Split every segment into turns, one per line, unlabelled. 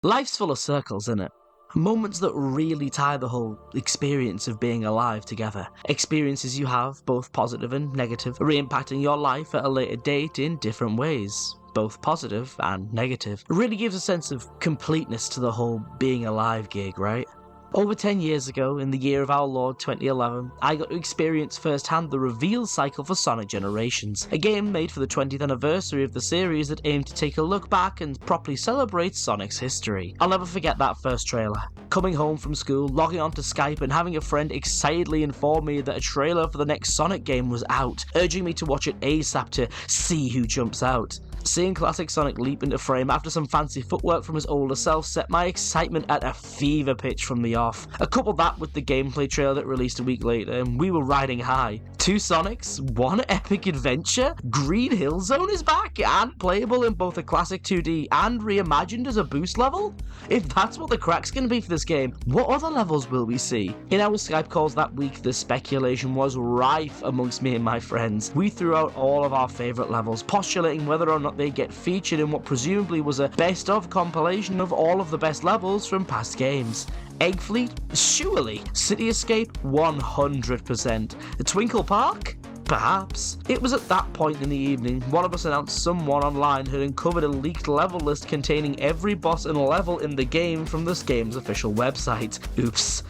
Life's full of circles, isn't it? Moments that really tie the whole experience of being alive together. Experiences you have, both positive and negative, re-impacting your life at a later date in different ways, both positive and negative. It really gives a sense of completeness to the whole being alive gig, right? Over 10 years ago, in the year of our Lord 2011, I got to experience firsthand the reveal cycle for Sonic Generations, a game made for the 20th anniversary of the series that aimed to take a look back and properly celebrate Sonic's history. I'll never forget that first trailer. Coming home from school, logging onto Skype and having a friend excitedly inform me that a trailer for the next Sonic game was out, urging me to watch it ASAP to see who jumps out. Seeing classic Sonic leap into frame after some fancy footwork from his older self set my excitement at a fever pitch from the off. Couple that with the gameplay trailer that released a week later, and we were riding high. 2 Sonics, 1 epic adventure? Green Hill Zone is back, and playable in both a classic 2D and reimagined as a boost level? If that's what the crack's gonna be for this game, what other levels will we see? In our Skype calls that week, the speculation was rife amongst me and my friends. We threw out all of our favourite levels, postulating whether or not they get featured in what presumably was a best-of compilation of all of the best levels from past games. Egg Fleet? Surely. City Escape? 100%. The Twinkle Park? Perhaps. It was at that point in the evening, one of us announced someone online had uncovered a leaked level list containing every boss and level in the game from this game's official website. Oops.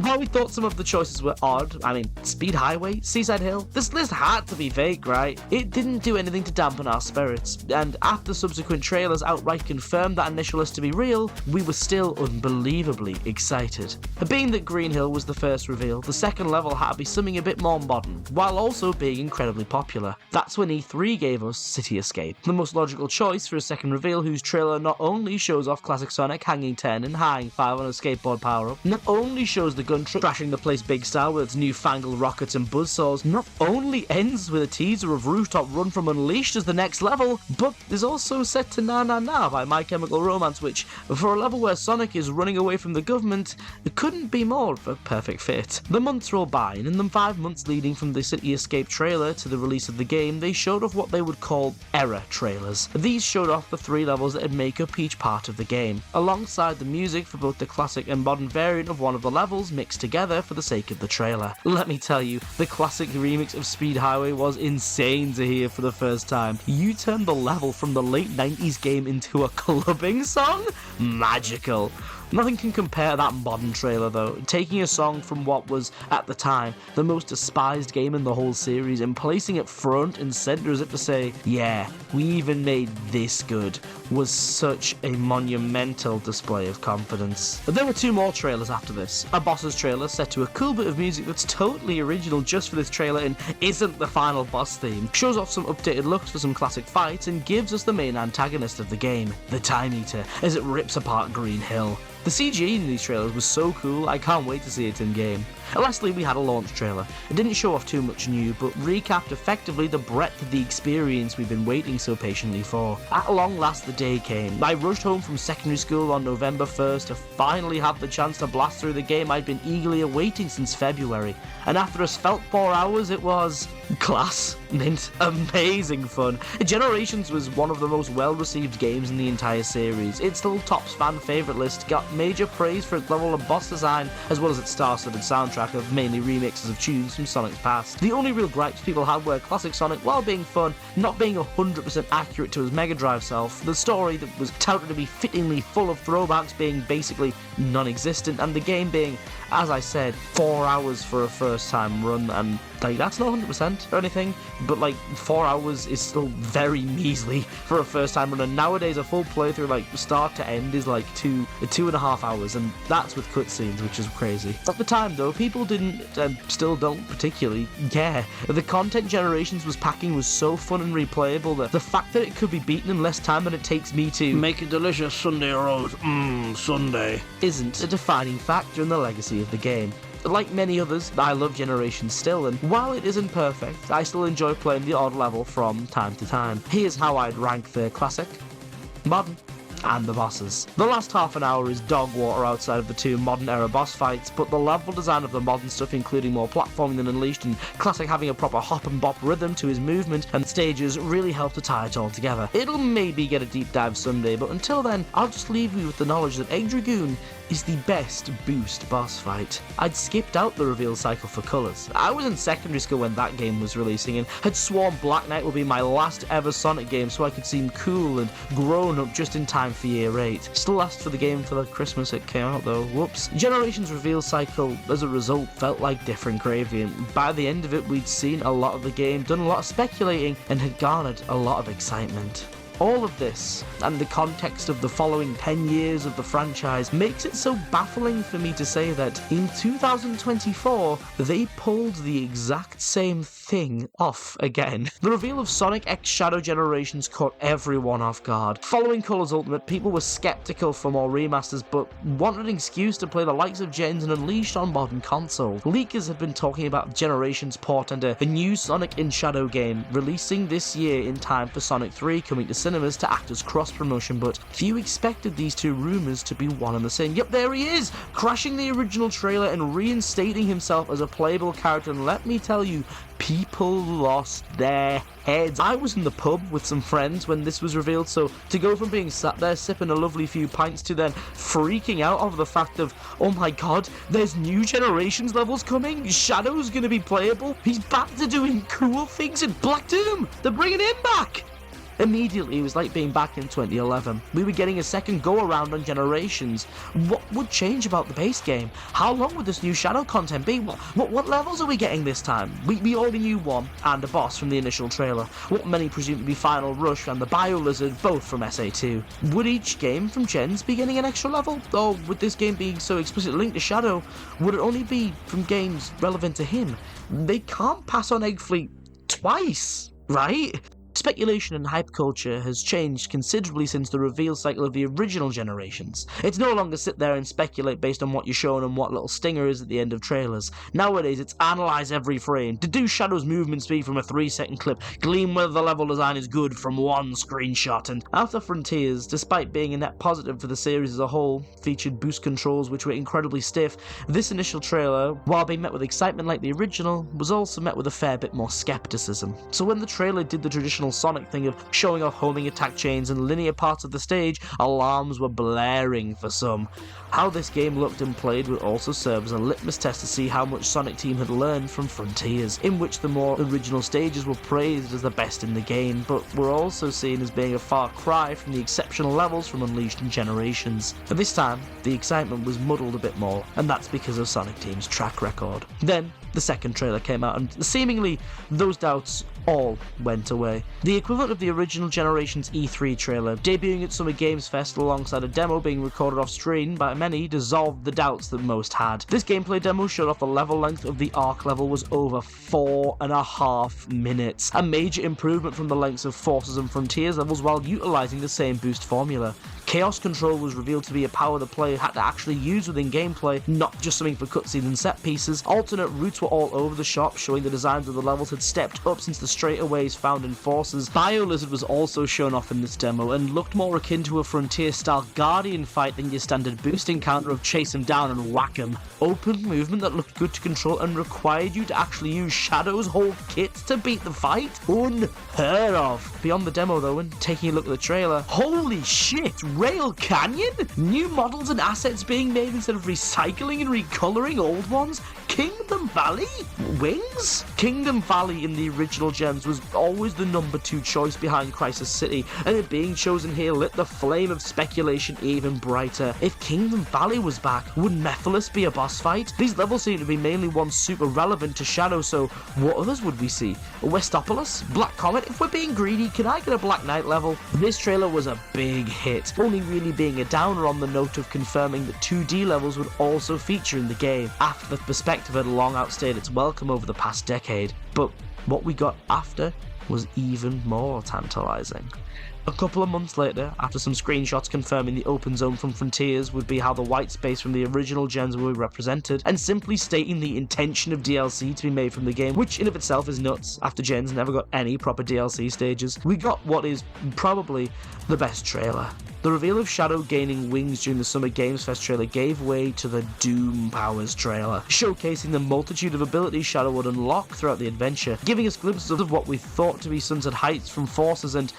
While we thought some of the choices were odd, Speed Highway, Seaside Hill, this list had to be fake, right? It didn't do anything to dampen our spirits, and after subsequent trailers outright confirmed that initial list to be real, we were still unbelievably excited. Being that Green Hill was the first reveal, the second level had to be something a bit more modern, while also being incredibly popular. That's when E3 gave us City Escape, the most logical choice for a second reveal whose trailer not only shows off classic Sonic hanging 10 and hanging 5 on a skateboard power-up, not only shows the gun truck crashing the place big style with its newfangled rockets and buzzsaws, not only ends with a teaser of Rooftop Run from Unleashed as the next level, but is also set to Na Na Na by My Chemical Romance, which, for a level where Sonic is running away from the government, it couldn't be more of a perfect fit. The months roll by, and in the 5 months leading from the City Escape trailer to the release of the game, they showed off what they would call era trailers. These showed off the 3 levels that would make up each part of the game, alongside the music for both the classic and modern variant of one of the levels mixed together for the sake of the trailer. Let me tell you, the classic remix of Speed Highway was insane to hear for the first time. You turned the level from the late 90s game into a clubbing song? Magical. Nothing can compare that modern trailer though, taking a song from what was, at the time, the most despised game in the whole series and placing it front and centre as if to say, yeah, we even made this good, was such a monumental display of confidence. There were 2 more trailers after this. A boss's trailer set to a cool bit of music that's totally original just for this trailer and isn't the final boss theme, shows off some updated looks for some classic fights and gives us the main antagonist of the game, the Time Eater, as it rips apart Green Hill. The CG in these trailers was so cool, I can't wait to see it in game. Lastly, we had a launch trailer. It didn't show off too much new, but recapped effectively the breadth of the experience we've been waiting so patiently for. At long last, the day came. I rushed home from secondary school on November 1st to finally have the chance to blast through the game I'd been eagerly awaiting since February. And after a svelte 4 hours, it was class, mint, amazing fun. Generations was one of the most well-received games in the entire series. Its little Topps fan favourite list got major praise for its level of boss design, as well as its star-studded soundtrack of mainly remixes of tunes from Sonic's past. The only real gripes people had were classic Sonic, while being fun, not being 100% accurate to his Mega Drive self, the story that was touted to be fittingly full of throwbacks being basically non-existent, and the game being, as I said, 4 hours for a first-time run, and that's not 100% or anything, but 4 hours is still very measly for a first-time run, and nowadays a full playthrough, start to end, is 2.5 hours, and that's with cutscenes, which is crazy. At the time, though, people didn't, still don't particularly care. The content Generations was packing was so fun and replayable that the fact that it could be beaten in less time than it takes me to
make a delicious Sunday roast, Sunday,
isn't a defining factor in the legacy of the game. Like many others, I love Generations still, and while it isn't perfect, I still enjoy playing the odd level from time to time. Here's how I'd rank the classic, modern, and the bosses. The last half an hour is dog water outside of the two modern era boss fights, but the level design of the modern stuff, including more platforming than Unleashed and Classic having a proper hop and bop rhythm to his movement and stages, really help to tie it all together. It'll maybe get a deep dive someday, but until then, I'll just leave you with the knowledge that Egg Dragoon is the best boost boss fight. I'd skipped out the reveal cycle for colours. I was in secondary school when that game was releasing and had sworn Black Knight would be my last ever Sonic game so I could seem cool and grown up just in time for year 8. Still asked for the game for the Christmas it came out though, whoops. Generations reveal cycle as a result felt like different gravy, and by the end of it we'd seen a lot of the game, done a lot of speculating, and had garnered a lot of excitement. All of this, and the context of the following 10 years of the franchise, makes it so baffling for me to say that in 2024, they pulled the exact same thing off again. The reveal of Sonic X Shadow Generations caught everyone off guard. Following Colors Ultimate, people were skeptical for more remasters, but wanted an excuse to play the likes of Gens and Unleashed on modern consoles. Leakers had been talking about Generations port and a new Sonic in Shadow game, releasing this year in time for Sonic 3 coming to cinemas to act as cross-promotion, but few expected these two rumours to be one and the same. Yep, there he is, crashing the original trailer and reinstating himself as a playable character, and let me tell you, people lost their heads. I was in the pub with some friends when this was revealed, so to go from being sat there sipping a lovely few pints to then freaking out over the fact of, oh my god, there's new Generations levels coming, Shadow's gonna be playable, he's back to doing cool things in Black Doom, they're bringing him back! Immediately, it was like being back in 2011. We were getting a second go-around on Generations. What would change about the base game? How long would this new Shadow content be? What levels are we getting this time? We already knew one, and a boss from the initial trailer. What many presumed to be Final Rush and the Bio-Lizard, both from SA2. Would each game from Gens be getting an extra level? Or with this game being so explicitly linked to Shadow, would it only be from games relevant to him? They can't pass on Egg Fleet twice, right? Speculation and hype culture has changed considerably since the reveal cycle of the original Generations. It's no longer sit there and speculate based on what you're shown and what little stinger is at the end of trailers. Nowadays, it's analyse every frame, deduce Shadow's movement speed from a 3-second clip, glean whether the level design is good from one screenshot, and Outer Frontiers, despite being a net positive for the series as a whole, featured boost controls which were incredibly stiff. This initial trailer, while being met with excitement like the original, was also met with a fair bit more skepticism. So when the trailer did the traditional Sonic thing of showing off homing attack chains and linear parts of the stage, alarms were blaring for some. How this game looked and played would also serve as a litmus test to see how much Sonic Team had learned from Frontiers, in which the more original stages were praised as the best in the game, but were also seen as being a far cry from the exceptional levels from Unleashed and Generations. But this time, the excitement was muddled a bit more, and that's because of Sonic Team's track record. Then, the second trailer came out, and seemingly those doubts all went away. The equivalent of the original Generations E3 trailer, debuting at Summer Games Fest alongside a demo being recorded off screen by many, dissolved the doubts that most had. This gameplay demo showed off the level length of the Arc level was over 4.5 minutes, a major improvement from the lengths of Forces and Frontiers levels while utilising the same boost formula. Chaos Control was revealed to be a power the player had to actually use within gameplay, not just something for cutscenes and set pieces. Alternate routes were all over the shop, showing the designs of the levels had stepped up since the straightaways found in Forces. Bio-Lizard was also shown off in this demo and looked more akin to a Frontier-style Guardian fight than your standard boost encounter of chase him down and whack him. Open movement that looked good to control and required you to actually use Shadow's whole kit to beat the fight? Unheard of. Beyond the demo though, and taking a look at the trailer, holy shit! Rail Canyon? New models and assets being made instead of recycling and recoloring old ones? Kingdom Valley? Wings? Kingdom Valley in the original Gens was always the number 2 choice behind Crisis City, and it being chosen here lit the flame of speculation even brighter. If Kingdom Valley was back, would Mephiles be a boss fight? These levels seem to be mainly ones super relevant to Shadow, so what others would we see? Westopolis? Black Comet? If we're being greedy, can I get a Black Knight level? This trailer was a big hit, only really being a downer on the note of confirming that 2D levels would also feature in the game, after the perspective had long outstayed its welcome over the past decade. But what we got after was even more tantalising. A couple of months later, after some screenshots confirming the open zone from Frontiers would be how the white space from the original gens will be represented, and simply stating the intention of DLC to be made from the game, which in of itself is nuts after gens never got any proper DLC stages, we got what is probably the best trailer. The reveal of Shadow gaining wings during the Summer Games Fest trailer gave way to the Doom Powers trailer, showcasing the multitude of abilities Shadow would unlock throughout the adventure, giving us glimpses of what we thought to be Sunset Heights from Forces and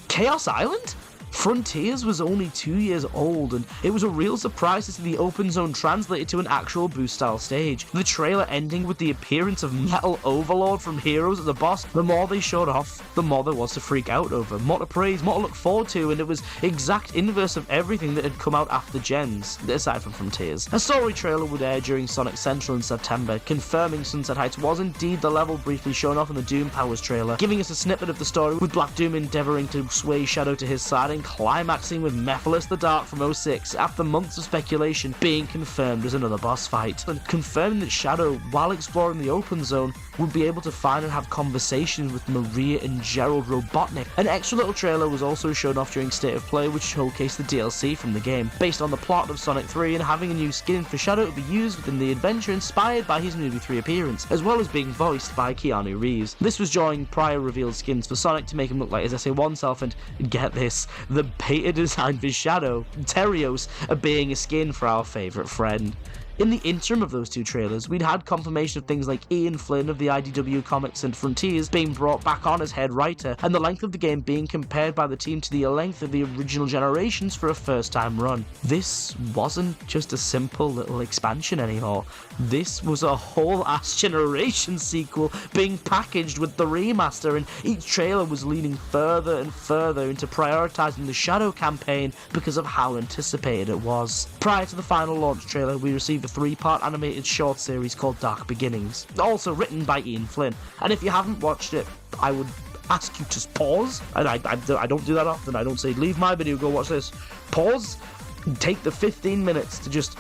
Chaos Island? Frontiers was only 2 years old, and it was a real surprise to see the open zone translated to an actual boost-style stage. The trailer ending with the appearance of Metal Overlord from Heroes as a boss. The more they showed off, the more there was to freak out over, more to praise, more to look forward to, and it was exact inverse of everything that had come out after gens, aside from Frontiers. A story trailer would air during Sonic Central in September, confirming Sunset Heights was indeed the level briefly shown off in the Doom Powers trailer, giving us a snippet of the story with Black Doom endeavouring to sway Shadow to his side, climaxing with Mephiles the Dark from 06 after months of speculation being confirmed as another boss fight, and confirming that Shadow, while exploring the open zone, would be able to find and have conversations with Maria and Gerald Robotnik. An extra little trailer was also shown off during State of Play, which showcased the DLC from the game, based on the plot of Sonic 3 and having a new skin for Shadow to be used within the adventure inspired by his movie 3 appearance, as well as being voiced by Keanu Reeves. This was drawing prior revealed skins for Sonic to make him look like his SA1 self, and get this, the beta design for Shadow, Terios, being a skin for our favourite friend. In the interim of those two trailers, we'd had confirmation of things like Ian Flynn of the IDW Comics and Frontiers being brought back on as head writer, and the length of the game being compared by the team to the length of the original Generations for a first-time run. This wasn't just a simple little expansion anymore. This was a whole-ass Generations sequel being packaged with the remaster, and each trailer was leaning further and further into prioritising the Shadow campaign because of how anticipated it was. Prior to the final launch trailer, we received a 3-part animated short series called Dark Beginnings, also written by Ian Flynn, and if you haven't watched it, I would ask you to pause, and I don't do that often. I don't say leave my video, go watch this. Pause, take the 15 minutes to just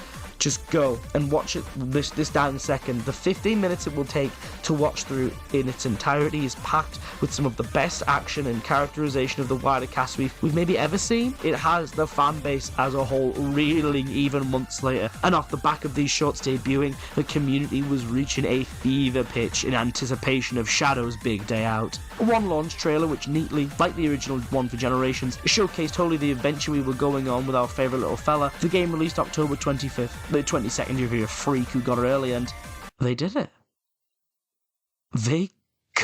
go and watch it this down second. The 15 minutes it will take to watch through in its entirety is packed with some of the best action and characterization of the wider cast we've maybe ever seen. It has the fan base as a whole reeling even months later, and off the back of these shorts debuting, the community was reaching a fever pitch in anticipation of Shadow's big day out. One launch trailer which neatly, like the original one for Generations, showcased wholly the adventure we were going on with our favourite little fella. The game released October 25th, the 22nd year of a freak who got early, and they did it. They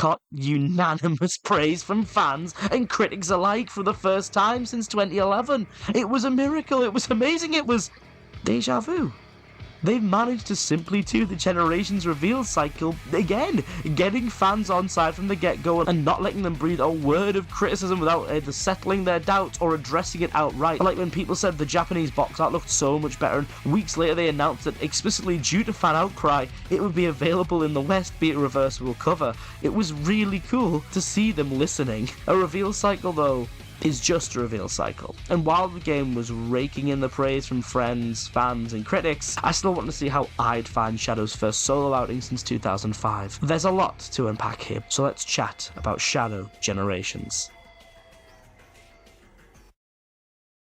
got unanimous praise from fans and critics alike for the first time since 2011. It was a miracle, it was amazing, it was deja vu. They've managed to simply do the Generations reveal cycle again, getting fans on side from the get-go and not letting them breathe a word of criticism without either settling their doubts or addressing it outright. Like when people said the Japanese box art looked so much better, and weeks later they announced that explicitly due to fan outcry, it would be available in the West via reversible cover. It was really cool to see them listening. A reveal cycle, though, is just a reveal cycle. And while the game was raking in the praise from friends, fans, and critics, I still want to see how I'd find Shadow's first solo outing since 2005. There's a lot to unpack here, so let's chat about Shadow Generations.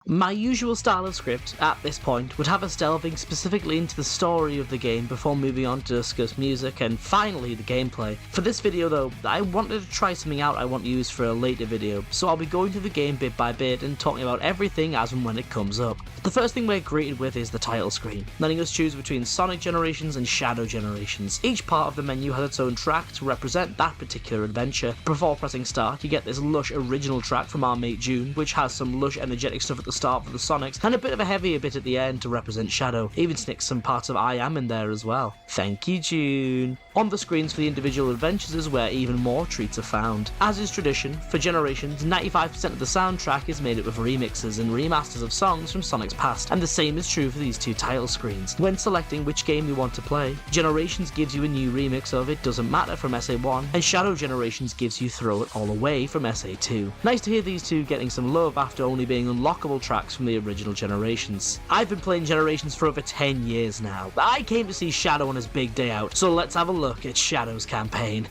My usual style of script, at this point, would have us delving specifically into the story of the game before moving on to discuss music and finally the gameplay. For this video though, I wanted to try something out I want to use for a later video, so I'll be going through the game bit by bit and talking about everything as and when it comes up. The first thing we're greeted with is the title screen, letting us choose between Sonic Generations and Shadow Generations. Each part of the menu has its own track to represent that particular adventure. Before pressing start, you get this lush original track from our mate June, which has some lush energetic stuff at the start for the Sonics, and a bit of a heavier bit at the end to represent Shadow. Even snicks some parts of I Am in there as well. Thank you, June. On the screens for the individual adventures is where even more treats are found. As is tradition, for Generations, 95% of the soundtrack is made up of remixes and remasters of songs from Sonic's past, and the same is true for these two title screens. When selecting which game you want to play, Generations gives you a new remix of It Doesn't Matter from SA1, and Shadow Generations gives you Throw It All Away from SA2. Nice to hear these two getting some love after only being unlockable tracks from the original Generations. I've been playing Generations for over 10 years now. I came to see Shadow on his big day out, so let's have a look at Shadow's campaign.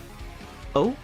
Oh,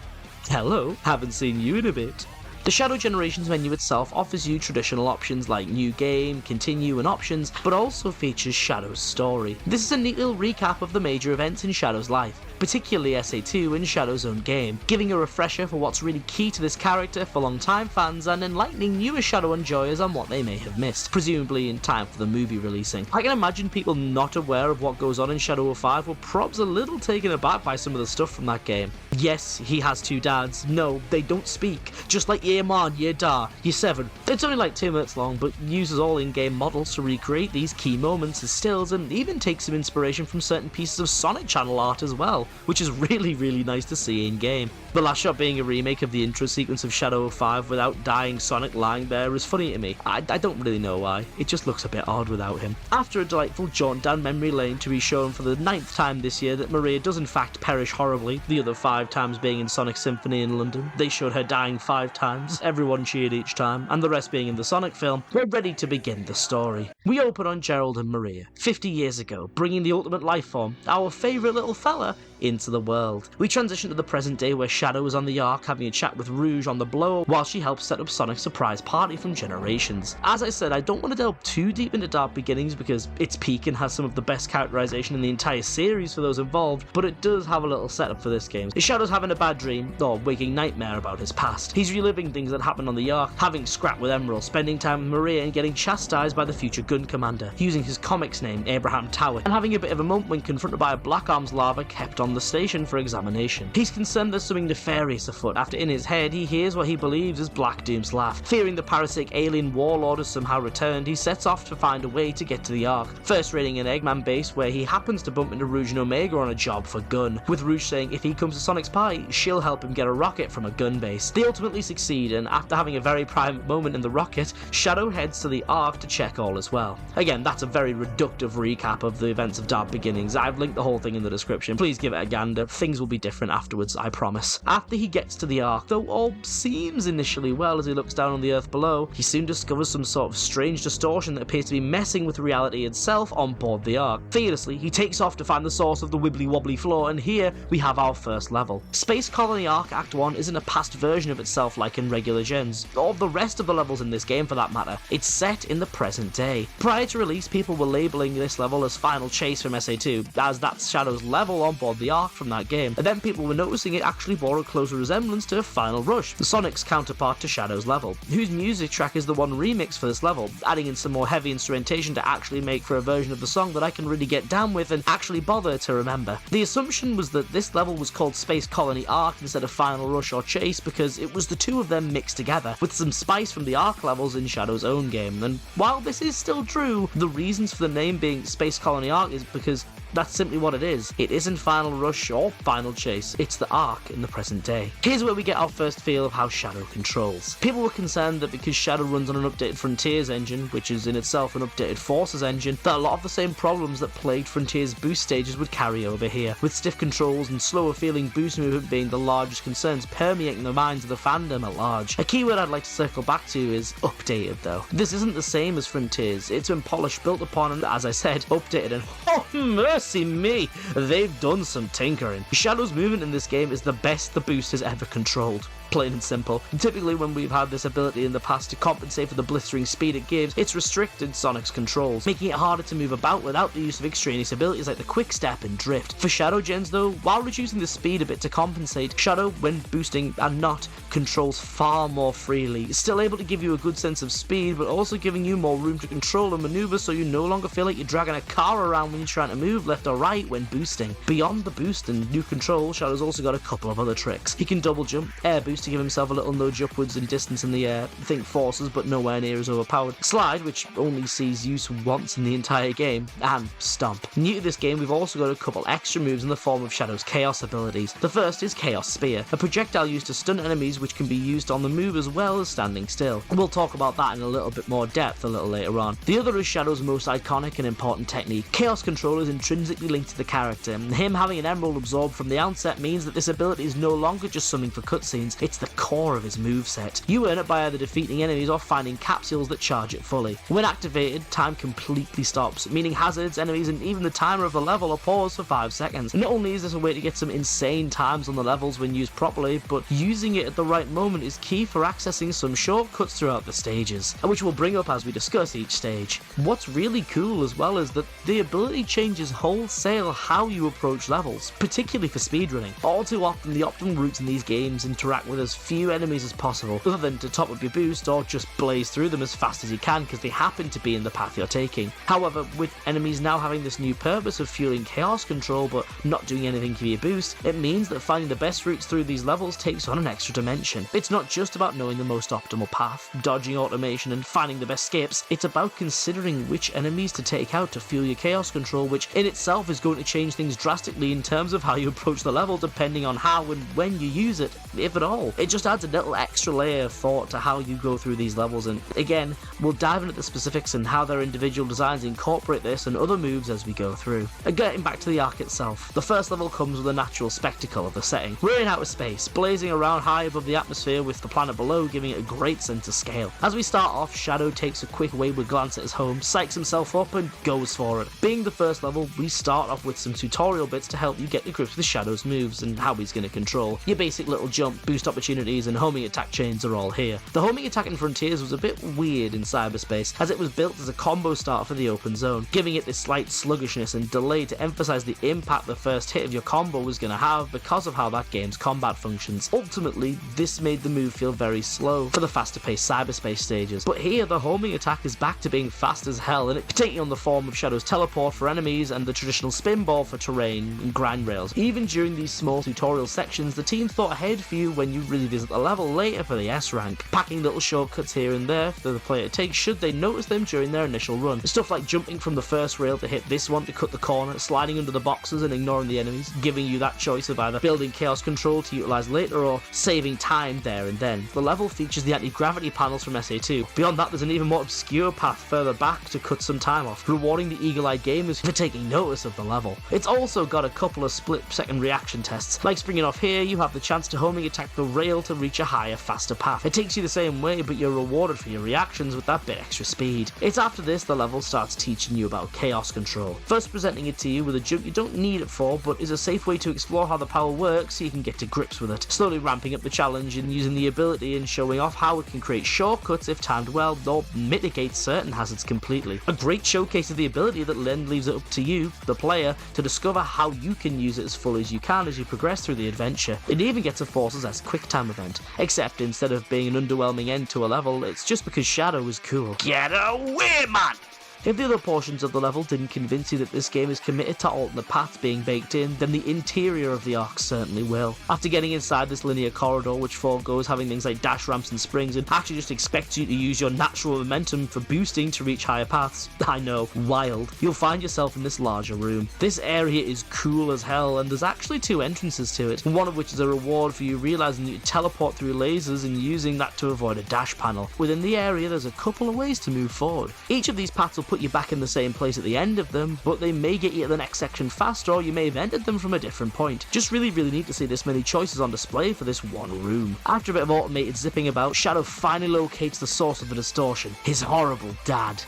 hello, haven't seen you in a bit. The Shadow Generations menu itself offers you traditional options like New Game, Continue, and Options, but also features Shadow's story. This is a neat little recap of the major events in Shadow's life, particularly SA2 and Shadow's own game, giving a refresher for what's really key to this character for long-time fans and enlightening newer Shadow enjoyers on what they may have missed, presumably in time for the movie releasing. I can imagine people not aware of what goes on in Shadow of 5 were probs a little taken aback by some of the stuff from that game. Yes, he has 2 dads. No, they don't speak. Just like Year Mon, Year Da, Year 7. It's only like 2 minutes long, but uses all in-game models to recreate these key moments as stills and even takes some inspiration from certain pieces of Sonic Channel art as well, which is really nice to see in-game. The last shot being a remake of the intro sequence of Shadow of 5 without dying Sonic lying there is funny to me. I don't really know why, it just looks a bit odd without him. After a delightful jaunt down memory lane to be shown for the 9th time this year that Maria does in fact perish horribly, the other 5 times being in Sonic Symphony in London, they showed her dying 5 times, everyone cheered each time, and the rest being in the Sonic film, we're ready to begin the story. We open on Gerald and Maria, 50 years ago, bringing the ultimate life form, our favourite little fella, into the world. We transition to the present day where Shadow is on the Ark having a chat with Rouge on the Blower while she helps set up Sonic's surprise party from Generations. As I said, I don't want to delve too deep into Dark Beginnings because it's peak and has some of the best characterization in the entire series for those involved, but it does have a little setup for this game. Shadow's having a bad dream, or waking nightmare about his past. He's reliving things that happened on the Ark, having scrapped with Emerald, spending time with Maria and getting chastised by the future gun commander, using his comics name, Abraham Tower, and having a bit of a moment when confronted by a Black Arms lava kept on the station for examination. He's concerned there's something nefarious afoot after in his head he hears what he believes is Black Doom's laugh. Fearing the parasitic alien warlord has somehow returned, he sets off to find a way to get to the Ark, first raiding an Eggman base where he happens to bump into Rouge and Omega on a job for Gun, with Rouge saying if he comes to Sonic's party, she'll help him get a rocket from a gun base. They ultimately succeed, and after having a very private moment in the rocket, Shadow heads to the Ark to check all as well. Again, that's a very reductive recap of the events of Dark Beginnings. I've linked the whole thing in the description, please give it a gander. Things will be different afterwards, I promise. After he gets to the Ark, though all seems initially well as he looks down on the Earth below, he soon discovers some sort of strange distortion that appears to be messing with reality itself on board the Ark. Fearlessly, he takes off to find the source of the wibbly-wobbly flaw, and here we have our first level. Space Colony Ark Act 1 isn't a past version of itself like in regular gens, or the rest of the levels in this game for that matter. It's set in the present day. Prior to release, people were labelling this level as Final Chase from SA2, as that's Shadow's level on board the Ark from that game, and then people were noticing it actually bore a closer resemblance to Final Rush, the Sonic's counterpart to Shadow's level, whose music track is the one remix for this level, adding in some more heavy instrumentation to actually make for a version of the song that I can really get down with and actually bother to remember. The assumption was that this level was called Space Colony Ark instead of Final Rush or Chase because it was the two of them mixed together, with some spice from the Ark levels in Shadow's own game, and while this is still true, the reasons for the name being Space Colony Ark is because that's simply what it is. It isn't Final Rush or Final Chase, it's the Ark in the present day. Here's where we get our first feel of how Shadow controls. People were concerned that because Shadow runs on an updated Frontiers engine, which is in itself an updated Forces engine, that a lot of the same problems that plagued Frontiers boost stages would carry over here, with stiff controls and slower feeling boost movement being the largest concerns permeating the minds of the fandom at large. A keyword I'd like to circle back to is updated though. This isn't the same as Frontiers, it's been polished, built upon, and as I said, updated, and oh mercy me, they've done some tinkering. Shadow's movement in this game is the best the boost has ever controlled. Plain and simple. Typically when we've had this ability in the past to compensate for the blistering speed it gives, it's restricted Sonic's controls, making it harder to move about without the use of extraneous abilities like the quick step and drift. For Shadow gens though, while reducing the speed a bit to compensate, Shadow, when boosting and not, controls far more freely, still able to give you a good sense of speed, but also giving you more room to control and maneuver so you no longer feel like you're dragging a car around when you're trying to move left or right when boosting. Beyond the boost and new control, Shadow's also got a couple of other tricks. He can double jump, air boost to give himself a little nudge upwards in distance in the air, think Forces but nowhere near as overpowered, slide, which only sees use once in the entire game, and stomp. New to this game, we've also got a couple extra moves in the form of Shadow's Chaos abilities. The first is Chaos Spear, a projectile used to stun enemies which can be used on the move as well as standing still. We'll talk about that in a little bit more depth a little later on. The other is Shadow's most iconic and important technique. Chaos Control is intrinsically linked to the character, and him having an emerald absorbed from the outset means that this ability is no longer just something for cutscenes, it's It's the core of his moveset. You earn it by either defeating enemies or finding capsules that charge it fully. When activated, time completely stops, meaning hazards, enemies, and even the timer of the level are paused for 5 seconds. Not only is this a way to get some insane times on the levels when used properly, but using it at the right moment is key for accessing some shortcuts throughout the stages, which we'll bring up as we discuss each stage. What's really cool as well is that the ability changes wholesale how you approach levels, particularly for speedrunning. All too often the optimal routes in these games interact with as few enemies as possible, other than to top up your boost or just blaze through them as fast as you can because they happen to be in the path you're taking. However, with enemies now having this new purpose of fueling chaos control but not doing anything for your boost, it means that finding the best routes through these levels takes on an extra dimension. It's not just about knowing the most optimal path, dodging automation and finding the best skips, it's about considering which enemies to take out to fuel your chaos control, which in itself is going to change things drastically in terms of how you approach the level depending on how and when you use it, if at all. It just adds a little extra layer of thought to how you go through these levels, and again, we'll dive into the specifics and how their individual designs incorporate this and other moves as we go through. And getting back to the arc itself, the first level comes with a natural spectacle of the setting. We're in outer space, blazing around high above the atmosphere with the planet below giving it a great sense of scale. As we start off, Shadow takes a quick wayward glance at his home, psychs himself up and goes for it. Being the first level, we start off with some tutorial bits to help you get to grips with Shadow's moves and how he's going to control. Your basic little jump, boost opportunities and homing attack chains are all here. The homing attack in Frontiers was a bit weird in cyberspace, as it was built as a combo start for the open zone, giving it this slight sluggishness and delay to emphasize the impact the first hit of your combo was going to have because of how that game's combat functions. Ultimately, this made the move feel very slow for the faster paced cyberspace stages, but here the homing attack is back to being fast as hell, and it taking on the form of Shadow's teleport for enemies and the traditional spin ball for terrain and grind rails. Even during these small tutorial sections, the team thought ahead for you when you really visit the level later for the S rank, packing little shortcuts here and there for the player to take should they notice them during their initial run. Stuff like jumping from the first rail to hit this one to cut the corner, sliding under the boxes and ignoring the enemies, giving you that choice of either building chaos control to utilize later or saving time there and then. The level features the anti-gravity panels from SA2. Beyond that, there's an even more obscure path further back to cut some time off, rewarding the eagle-eyed gamers for taking notice of the level. It's also got a couple of split-second reaction tests. Like springing off here, you have the chance to homing attack the rail to reach a higher, faster path. It takes you the same way, but you're rewarded for your reactions with that bit extra speed. It's after this the level starts teaching you about chaos control, first presenting it to you with a jump you don't need it for, but is a safe way to explore how the power works so you can get to grips with it, slowly ramping up the challenge and using the ability and showing off how it can create shortcuts if timed well or mitigate certain hazards completely. A great showcase of the ability that then leaves it up to you, the player, to discover how you can use it as fully as you can as you progress through the adventure. It even gets a Forces S quick time event, except instead of being an underwhelming end to a level, it's just because Shadow is cool. Get away, man! If the other portions of the level didn't convince you that this game is committed to alternate paths being baked in, then the interior of the arc certainly will. After getting inside this linear corridor which foregoes having things like dash ramps and springs and actually just expects you to use your natural momentum for boosting to reach higher paths, I know, wild, you'll find yourself in this larger room. This area is cool as hell, and there's actually 2 entrances to it, one of which is a reward for you realising that you teleport through lasers and using that to avoid a dash panel. Within the area there's a couple of ways to move forward. Each of these paths will put you back in the same place at the end of them, but they may get you to the next section faster, or you may have entered them from a different point. Just really neat to see this many choices on display for this one room. After a bit of automated zipping about, Shadow finally locates the source of the distortion, his horrible dad.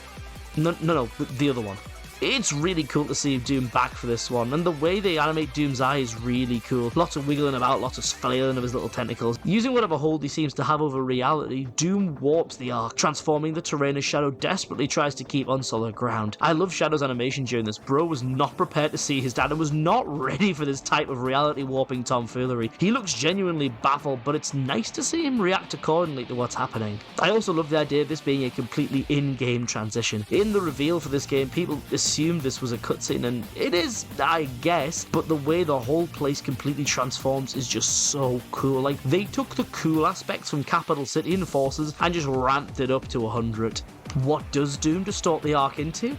No, the other one. It's really cool to see Doom back for this one, and the way they animate Doom's eye is really cool. Lots of wiggling about, lots of flailing of his little tentacles. Using whatever hold he seems to have over reality, Doom warps the arc, transforming the terrain as Shadow desperately tries to keep on solid ground. I love Shadow's animation during this. Bro was not prepared to see his dad and was not ready for this type of reality warping tomfoolery. He looks genuinely baffled, but it's nice to see him react accordingly to what's happening. I also love the idea of this being a completely in-game transition. In the reveal for this game, people assumed this was a cutscene, and it is, I guess, but the way the whole place completely transforms is just so cool. Like, they took the cool aspects from Capital City and Forces and just ramped it up to 100. What does Doom distort the arc into?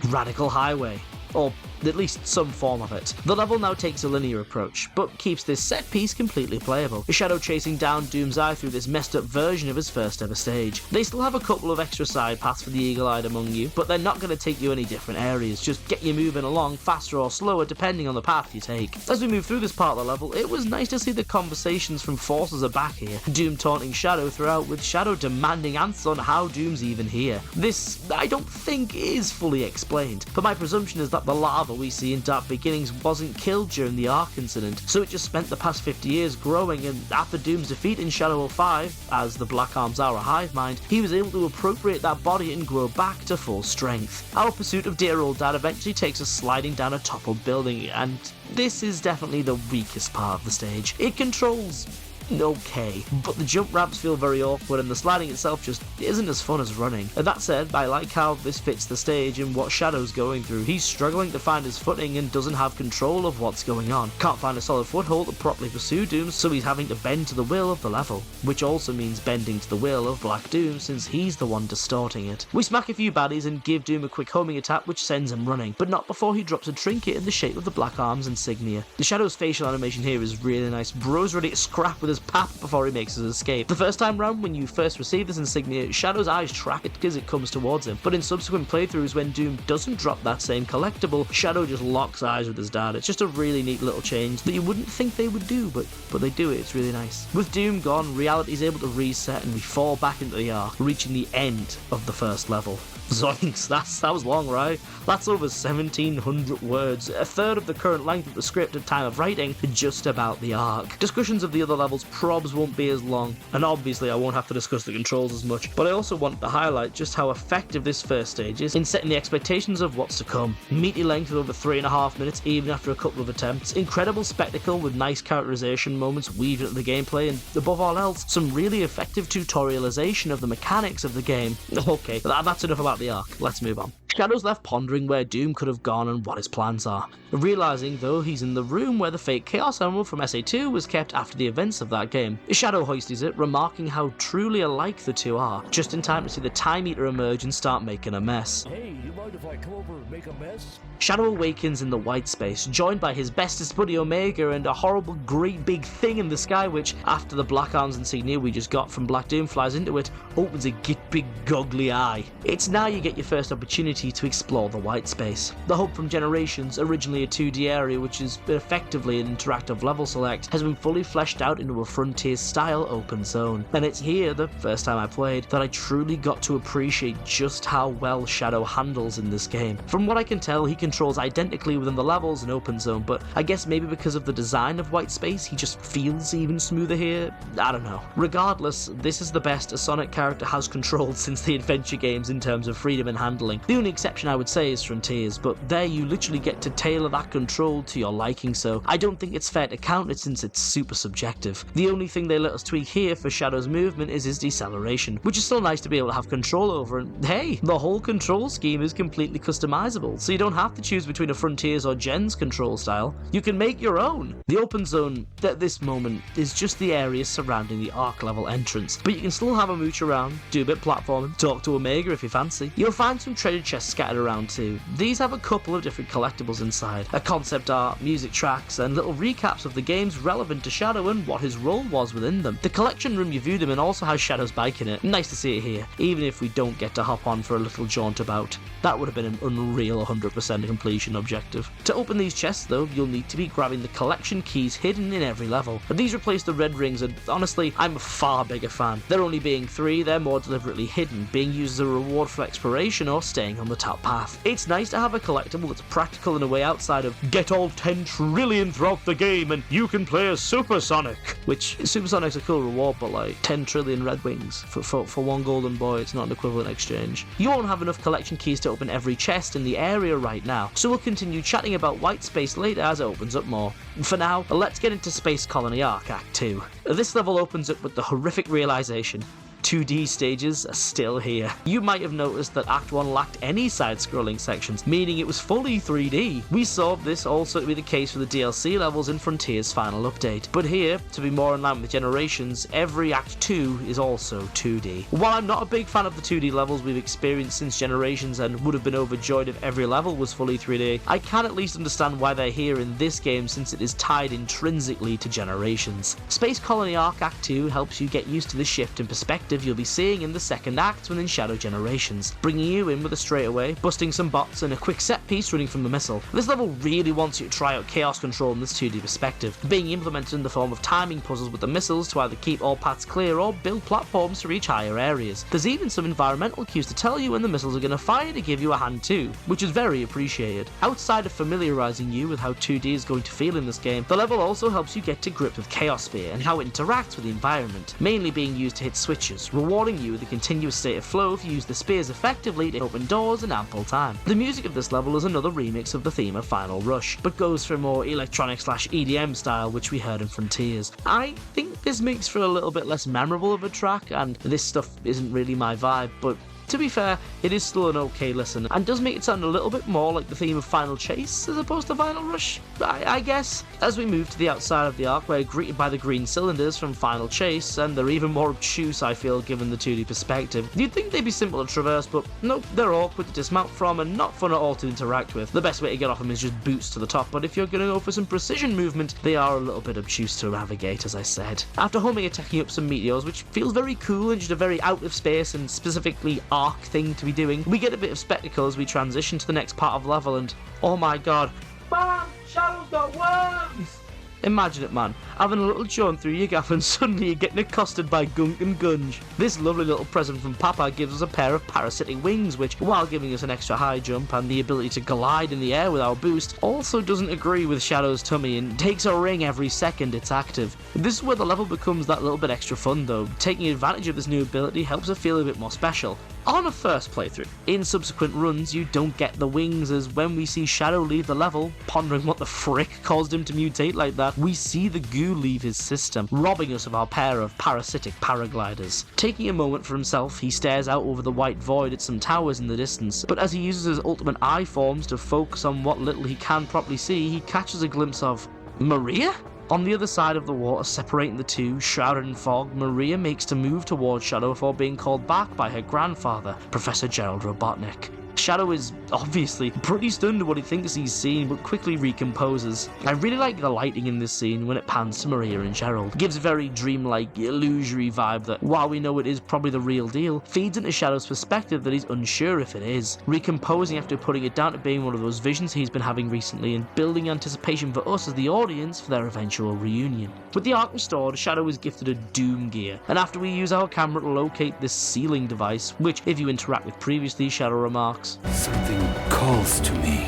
Radical Highway. Or at least some form of it. The level now takes a linear approach, but keeps this set piece completely playable. Shadow chasing down Doom's Eye through this messed up version of his first ever stage. They still have a couple of extra side paths for the eagle-eyed among you, but they're not going to take you any different areas, just get you moving along faster or slower depending on the path you take. As we move through this part of the level, it was nice to see the conversations from forces are back here, Doom taunting Shadow throughout, with Shadow demanding answers on how Doom's even here. This, I don't think, is fully explained, but my presumption is that the lava we see in Dark Beginnings wasn't killed during the Ark incident, so it just spent the past 50 years growing, and after Doom's defeat in Shadow 05, as the Black Arms are a hive mind, he was able to appropriate that body and grow back to full strength. Our pursuit of dear old dad eventually takes us sliding down a toppled building, and this is definitely the weakest part of the stage. It controls okay, but the jump ramps feel very awkward and the sliding itself just isn't as fun as running. And that said, I like how this fits the stage and what Shadow's going through. He's struggling to find his footing and doesn't have control of what's going on. Can't find a solid foothold to properly pursue Doom, so he's having to bend to the will of the level, which also means bending to the will of Black Doom since he's the one distorting it. We smack a few baddies and give Doom a quick homing attack which sends him running, but not before he drops a trinket in the shape of the Black Arms insignia. The Shadow's facial animation here is really nice. Bro's ready to scrap with his pap before he makes his escape. The first time round when you first receive this insignia, Shadow's eyes track it as it comes towards him, but in subsequent playthroughs when Doom doesn't drop that same collectible, Shadow just locks eyes with his dad. It's just a really neat little change that you wouldn't think they would do, but they do it. It's really nice. With Doom gone, reality's able to reset and we fall back into the Ark, reaching the end of the first level. Zoinks, that was long, right? That's over 1700 words, a third of the current length of the script at time of writing, just about the Ark. Discussions of the other levels probs won't be as long, and obviously I won't have to discuss the controls as much, but I also want to highlight just how effective this first stage is in setting the expectations of what's to come. Meaty length of over 3.5 minutes even after a couple of attempts, incredible spectacle with nice characterization moments weaved into the gameplay, and above all else, some really effective tutorialization of the mechanics of the game. Okay, that's enough about the Ark, let's move on. Shadow's left pondering where Doom could have gone and what his plans are, realising though he's in the room where the fake Chaos Emerald from SA2 was kept after the events of that game. Shadow hoists it, remarking how truly alike the two are, just in time to see the Time Eater emerge and start making a mess.
Hey, you mind if I come over and make a mess?
Shadow awakens in the white space, joined by his bestest buddy Omega and a horrible great big thing in the sky which, after the Black Arms insignia we just got from Black Doom flies into it, opens a big goggly eye. It's now you get your first opportunity to explore the white space. The hub from Generations, originally a 2D area which is effectively an interactive level select, has been fully fleshed out into a Frontier-style open zone. And it's here, the first time I played, that I truly got to appreciate just how well Shadow handles in this game. From what I can tell, he controls identically within the levels and open zone, but I guess maybe because of the design of white space, he just feels even smoother here? I don't know. Regardless, this is the best a Sonic character has controlled since the adventure games in terms of freedom and handling. The only exception I would say is Frontiers, but there you literally get to tailor that control to your liking, so I don't think it's fair to count it since it's super subjective. The only thing they let us tweak here for Shadow's movement is his deceleration, which is still nice to be able to have control over, and hey, the whole control scheme is completely customizable, so you don't have to choose between a Frontiers or Gen's control style. You can make your own. The open zone at this moment is just the area surrounding the Ark level entrance, but you can still have a mooch around, do a bit platforming, talk to Omega if you fancy. You'll find some treasure chests scattered around too. These have a couple of different collectibles inside, a concept art, music tracks, and little recaps of the games relevant to Shadow and what his role was within them. The collection room you view them in also has Shadow's bike in it. Nice to see it here, even if we don't get to hop on for a little jaunt about. That would have been an unreal 100% completion objective. To open these chests though, you'll need to be grabbing the collection keys hidden in every level. These replace the red rings, and honestly, I'm a far bigger fan. There only being 3, they're more deliberately hidden, being used as a reward for exploration or staying on the top path. It's nice to have a collectible that's practical in a way outside of get all 10 trillion throughout the game and you can play as Super Sonic, which Super Sonic's a cool reward, but like 10 trillion red wings for one golden boy, it's not an equivalent exchange. You won't have enough collection keys to open every chest in the area right now, so we'll continue chatting about white space later as it opens up more. For now, let's get into Space Colony Ark Act 2. This level opens up with the horrific realization 2D stages are still here. You might have noticed that Act 1 lacked any side-scrolling sections, meaning it was fully 3D. We saw this also to be the case for the DLC levels in Frontier's final update. But here, to be more in line with Generations, every Act 2 is also 2D. While I'm not a big fan of the 2D levels we've experienced since Generations and would have been overjoyed if every level was fully 3D, I can at least understand why they're here in this game since it is tied intrinsically to Generations. Space Colony Arc Act 2 helps you get used to the shift in perspective you'll be seeing in the second act within Shadow Generations, bringing you in with a straightaway, busting some bots and a quick set piece running from the missile. This level really wants you to try out chaos control in this 2D perspective, being implemented in the form of timing puzzles with the missiles to either keep all paths clear or build platforms to reach higher areas. There's even some environmental cues to tell you when the missiles are going to fire to give you a hand too, which is very appreciated. Outside of familiarising you with how 2D is going to feel in this game, the level also helps you get to grips with Chaos Spear and how it interacts with the environment, mainly being used to hit switches, rewarding you with a continuous state of flow if you use the spears effectively to open doors in ample time. The music of this level is another remix of the theme of Final Rush, but goes for a more electronic/EDM style which we heard in Frontiers. I think this makes for a little bit less memorable of a track, and this stuff isn't really my vibe, but to be fair, it is still an okay listen, and does make it sound a little bit more like the theme of Final Chase as opposed to Final Rush, I guess. As we move to the outside of the arc, we're greeted by the green cylinders from Final Chase, and they're even more obtuse, I feel, given the 2D perspective. You'd think they'd be simple to traverse, but nope, they're awkward to dismount from and not fun at all to interact with. The best way to get off them is just boots to the top, but if you're going to go for some precision movement, they are a little bit obtuse to navigate, as I said. After homing attacking up some meteors, which feels very cool and just a very out of space and specifically arc thing to be doing, we get a bit of spectacle as we transition to the next part of level, and oh my god, man, Shadow's got worms! Imagine it, man, having a little jaunt through your gaff and suddenly you're getting accosted by Gunk and Gunge. This lovely little present from Papa gives us a pair of parasitic wings which, while giving us an extra high jump and the ability to glide in the air with our boost, also doesn't agree with Shadow's tummy and takes a ring every second it's active. This is where the level becomes that little bit extra fun though. Taking advantage of this new ability helps it feel a bit more special. On a first playthrough, in subsequent runs you don't get the wings, as when we see Shadow leave the level, pondering what the frick caused him to mutate like that, we see the goo leave his system, robbing us of our pair of parasitic paragliders. Taking a moment for himself, he stares out over the white void at some towers in the distance, but as he uses his ultimate eye forms to focus on what little he can properly see, he catches a glimpse of Maria? On the other side of the water, separating the two, shrouded in fog, Maria makes to move towards Shadow before being called back by her grandfather, Professor Gerald Robotnik. Shadow is obviously pretty stunned at what he thinks he's seen, but quickly recomposes. I really like the lighting in this scene when it pans to Maria and Gerald. It gives a very dreamlike, illusory vibe that, while we know it is probably the real deal, feeds into Shadow's perspective that he's unsure if it is, recomposing after putting it down to being one of those visions he's been having recently and building anticipation for us as the audience for their eventual reunion. With the arc restored, Shadow is gifted a Doom gear, and after we use our camera to locate this sealing device, which if you interact with previously, Shadow remarks,
"Something calls to me."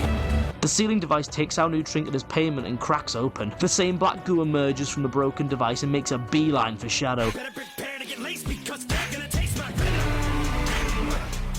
the sealing device takes our new trinket as payment and cracks open. The same black goo emerges from the broken device and makes a beeline for Shadow,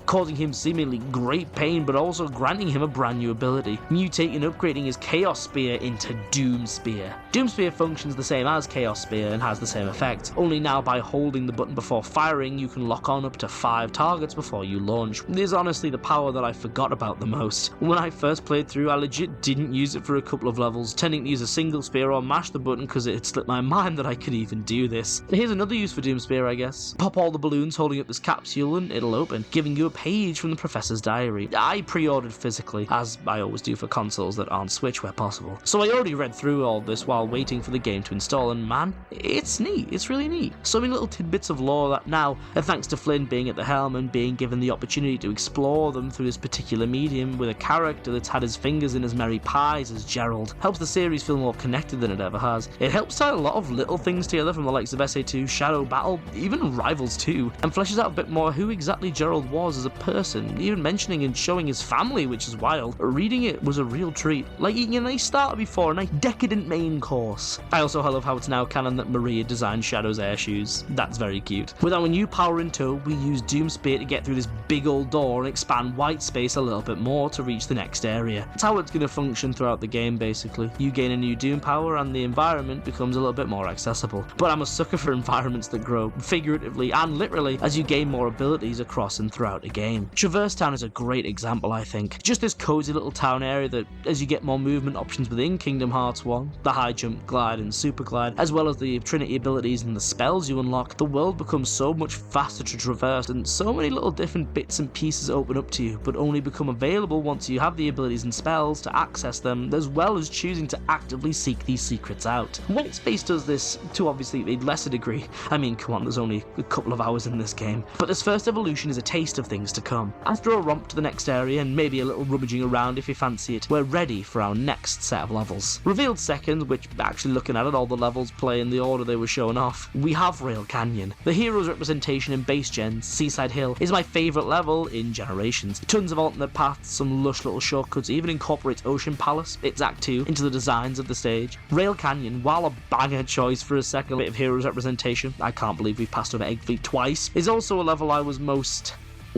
causing him seemingly great pain but also granting him a brand new ability, mutating and upgrading his Chaos Spear into Doom Spear. Doom Spear functions the same as Chaos Spear and has the same effect, only now by holding the button before firing you can lock on up to 5 targets before you launch. This is honestly the power that I forgot about the most. When I first played through, I legit didn't use it for a couple of levels, tending to use a single spear or mash the button because it had slipped my mind that I could even do this. Here's another use for Doom Spear, I guess. Pop all the balloons holding up this capsule and it'll open, giving you a page from the Professor's diary. I pre-ordered physically, as I always do for consoles that aren't Switch where possible. So I already read through all this while waiting for the game to install, and man, it's neat, it's really neat. So many little tidbits of lore that now, thanks to Flynn being at the helm and being given the opportunity to explore them through this particular medium with a character that's had his fingers in as merry pies as Gerald, helps the series feel more connected than it ever has. It helps tie a lot of little things together from the likes of SA2, Shadow Battle, even Rivals 2, and fleshes out a bit more who exactly Gerald was as a person, even mentioning and showing his family, which is wild. Reading it was a real treat, like eating a nice starter before a nice decadent main course. I also love how it's now canon that Maria designed Shadow's air shoes. That's very cute. With our new power in tow, we use Doom Spear to get through this big old door and expand white space a little bit more to reach the next area. That's how it's going to function throughout the game, basically. You gain a new Doom power and the environment becomes a little bit more accessible. But I'm a sucker for environments that grow, figuratively and literally, as you gain more abilities across and throughout the game. Traverse Town is a great example, I think. Just this cozy little town area that, as you get more movement options within Kingdom Hearts 1, the high jump, glide and super glide, as well as the Trinity abilities and the spells you unlock, the world becomes so much faster to traverse and so many little different bits and pieces open up to you, but only become available once you have the abilities and spells to access them, as well as choosing to actively seek these secrets out. White Space does this to obviously a lesser degree. I mean, come on, there's only a couple of hours in this game. But this first evolution is a taste of things to come. After a romp to the next area and maybe a little rummaging around if you fancy it, we're ready for our next set of levels. Revealed second, which actually looking at it, all the levels play in the order they were shown off, we have Rail Canyon. The hero's representation in base gens, Seaside Hill, is my favourite level in Generations. Tons of alternate paths, some lush little shortcuts, even incorporates Ocean Palace, its Act 2, into the designs of the stage. Rail Canyon, while a banger choice for a second bit of hero's representation, I can't believe we've passed over Egg Fleet twice, is also a level I was most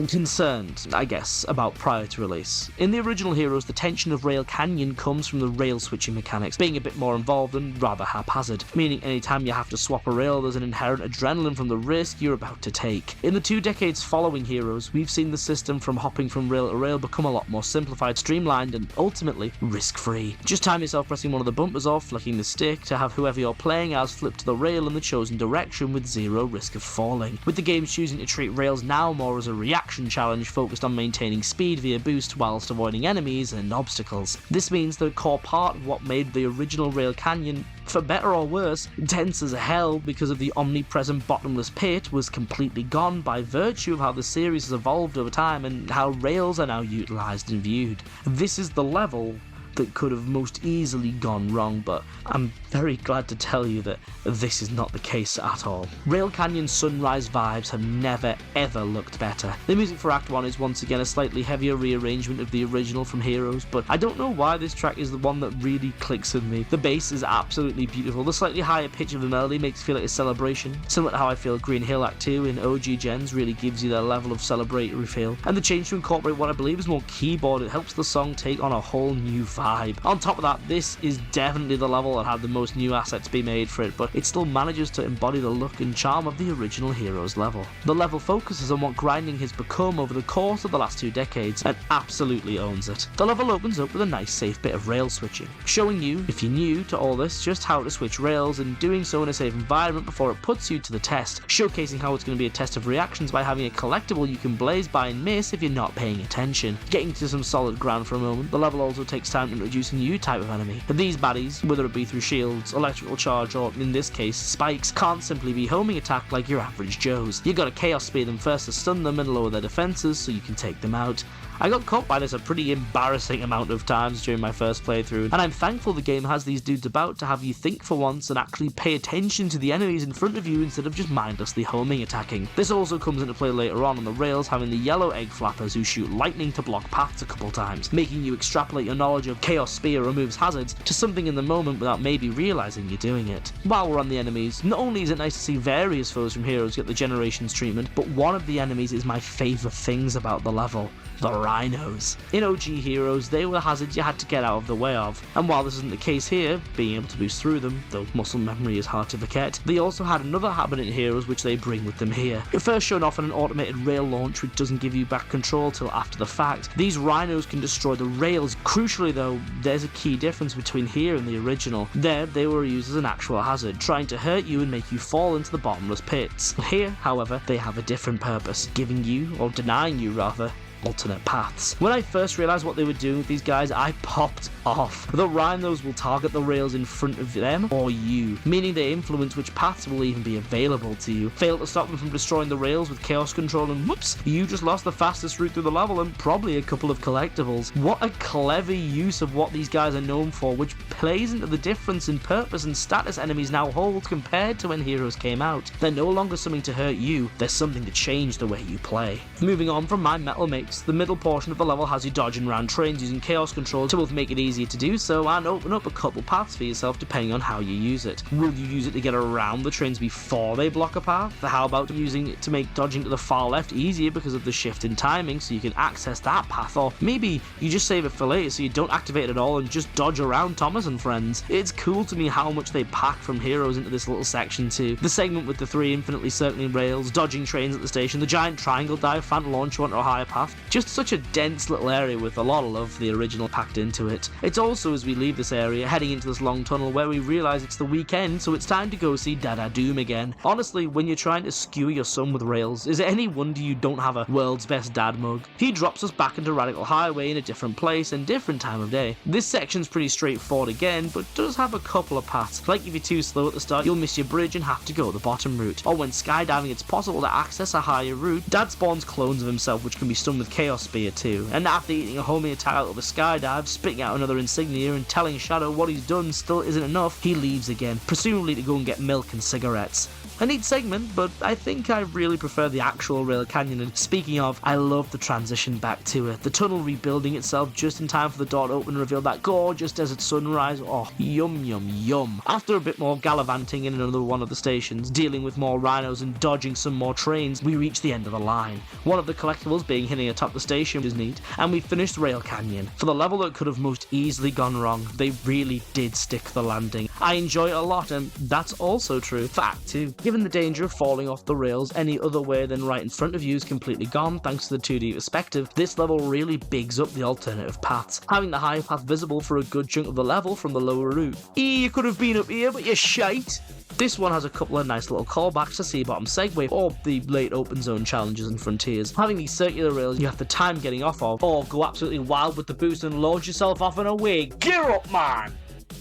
concerned, I guess, about prior to release. In the original Heroes, the tension of Rail Canyon comes from the rail switching mechanics being a bit more involved and rather haphazard, meaning anytime you have to swap a rail, there's an inherent adrenaline from the risk you're about to take. In the 2 decades following Heroes, we've seen the system from hopping from rail to rail become a lot more simplified, streamlined, and ultimately risk-free. Just time yourself pressing one of the bumpers or flicking the stick to have whoever you're playing as flip to the rail in the chosen direction with zero risk of falling. With the game choosing to treat rails now more as a reaction challenge focused on maintaining speed via boost whilst avoiding enemies and obstacles. This means the core part of what made the original Rail Canyon, for better or worse, tense as hell because of the omnipresent bottomless pit, was completely gone by virtue of how the series has evolved over time and how rails are now utilised and viewed. This is the level that could have most easily gone wrong, but I'm very glad to tell you that this is not the case at all. Rail Canyon Sunrise vibes have never ever looked better. The music for Act 1 is once again a slightly heavier rearrangement of the original from Heroes, but I don't know why this track is the one that really clicks with me. The bass is absolutely beautiful. The slightly higher pitch of the melody makes it feel like a celebration, similar to how I feel Green Hill Act 2 in OG Gens really gives you that level of celebratory feel. And the change to incorporate what I believe is more keyboard, it helps the song take on a whole new vibe. On top of that, this is definitely the level that had the most new assets be made for it, but it still manages to embody the look and charm of the original Heroes level. The level focuses on what grinding has become over the course of the last 2 decades and absolutely owns it. The level opens up with a nice safe bit of rail switching, showing you, if you're new to all this, just how to switch rails and doing so in a safe environment before it puts you to the test, showcasing how it's going to be a test of reactions by having a collectible you can blaze by and miss if you're not paying attention. Getting to some solid ground for a moment, the level also takes time to introduce a new type of enemy. These baddies, whether it be through shields, electrical charge, or in this case spikes, can't simply be homing attack like your average Joes. You gotta chaos spear them first to stun them and lower their defenses so you can take them out. I got caught by this a pretty embarrassing amount of times during my first playthrough, and I'm thankful the game has these dudes about to have you think for once and actually pay attention to the enemies in front of you instead of just mindlessly homing attacking. This also comes into play later on the rails, having the yellow egg flappers who shoot lightning to block paths a couple times, making you extrapolate your knowledge of Chaos Spear removes hazards to something in the moment without maybe realising you're doing it. While we're on the enemies, not only is it nice to see various foes from Heroes get the Generations treatment, but one of the enemies is my favourite things about the level. The Rhinos. In OG Heroes, they were hazards you had to get out of the way of, and while this isn't the case here, being able to boost through them, though muscle memory is hard to forget, they also had another habit in Heroes which they bring with them here. It first shown off in an automated rail launch which doesn't give you back control till after the fact. These Rhinos can destroy the rails. Crucially though, there's a key difference between here and the original. There, they were used as an actual hazard, trying to hurt you and make you fall into the bottomless pits. Here, however, they have a different purpose, giving you, or denying you rather, alternate paths. When I first realized what they were doing with these guys, I popped off. The rhinos will target the rails in front of them or you, meaning they influence which paths will even be available to you. Fail to stop them from destroying the rails with chaos control and whoops, you just lost the fastest route through the level and probably a couple of collectibles. What a clever use of what these guys are known for, which plays into the difference in purpose and status enemies now hold compared to when Heroes came out. They're no longer something to hurt you, they're something to change the way you play. Moving on from my metal mix, the middle portion of the level has you dodging around trains using chaos control to both make it easier to do so and open up a couple paths for yourself depending on how you use it. Will you use it to get around the trains before they block a path? How about using it to make dodging to the far left easier because of the shift in timing so you can access that path? Or maybe you just save it for later so you don't activate it at all and just dodge around Thomas and friends. It's cool to me how much they pack from Heroes into this little section too. The segment with the 3 infinitely circling rails, dodging trains at the station, the giant triangle dive, fan launch onto a higher path. Just such a dense little area with a lot of love for the original packed into it. It's also as we leave this area, heading into this long tunnel where we realise it's the weekend, so it's time to go see Dada Doom again. Honestly, when you're trying to skewer your son with rails, is it any wonder you don't have a world's best dad mug? He drops us back into Radical Highway in a different place and different time of day. This section's pretty straightforward again, but does have a couple of paths. Like if you're too slow at the start, you'll miss your bridge and have to go the bottom route. Or when skydiving, it's possible to access a higher route. Dad spawns clones of himself which can be stunned with Chaos Spear too, and after eating a homing attack out of a skydive, spitting out another insignia and telling Shadow what he's done still isn't enough, he leaves again, presumably to go and get milk and cigarettes. A neat segment, but I think I really prefer the actual Rail Canyon, and speaking of, I love the transition back to it. The tunnel rebuilding itself just in time for the door to open and reveal that gorgeous desert sunrise. Oh, yum yum yum. After a bit more gallivanting in another one of the stations, dealing with more rhinos and dodging some more trains, we reach the end of the line. One of the collectibles being hidden atop the station is neat, and we finished Rail Canyon. For the level that could have most easily gone wrong, they really did stick the landing. I enjoy it a lot, and that's also true for Act 2. Given the danger of falling off the rails any other way than right in front of you is completely gone thanks to the 2D perspective, this level really bigs up the alternative paths, having the higher path visible for a good chunk of the level from the lower route. You could have been up here, but you're shite! This one has a couple of nice little callbacks to Sea Bottom Segway or the late open zone challenges and frontiers. Having these circular rails you have the time getting off of, or go absolutely wild with the boost and launch yourself off in a wig. Gear up, man!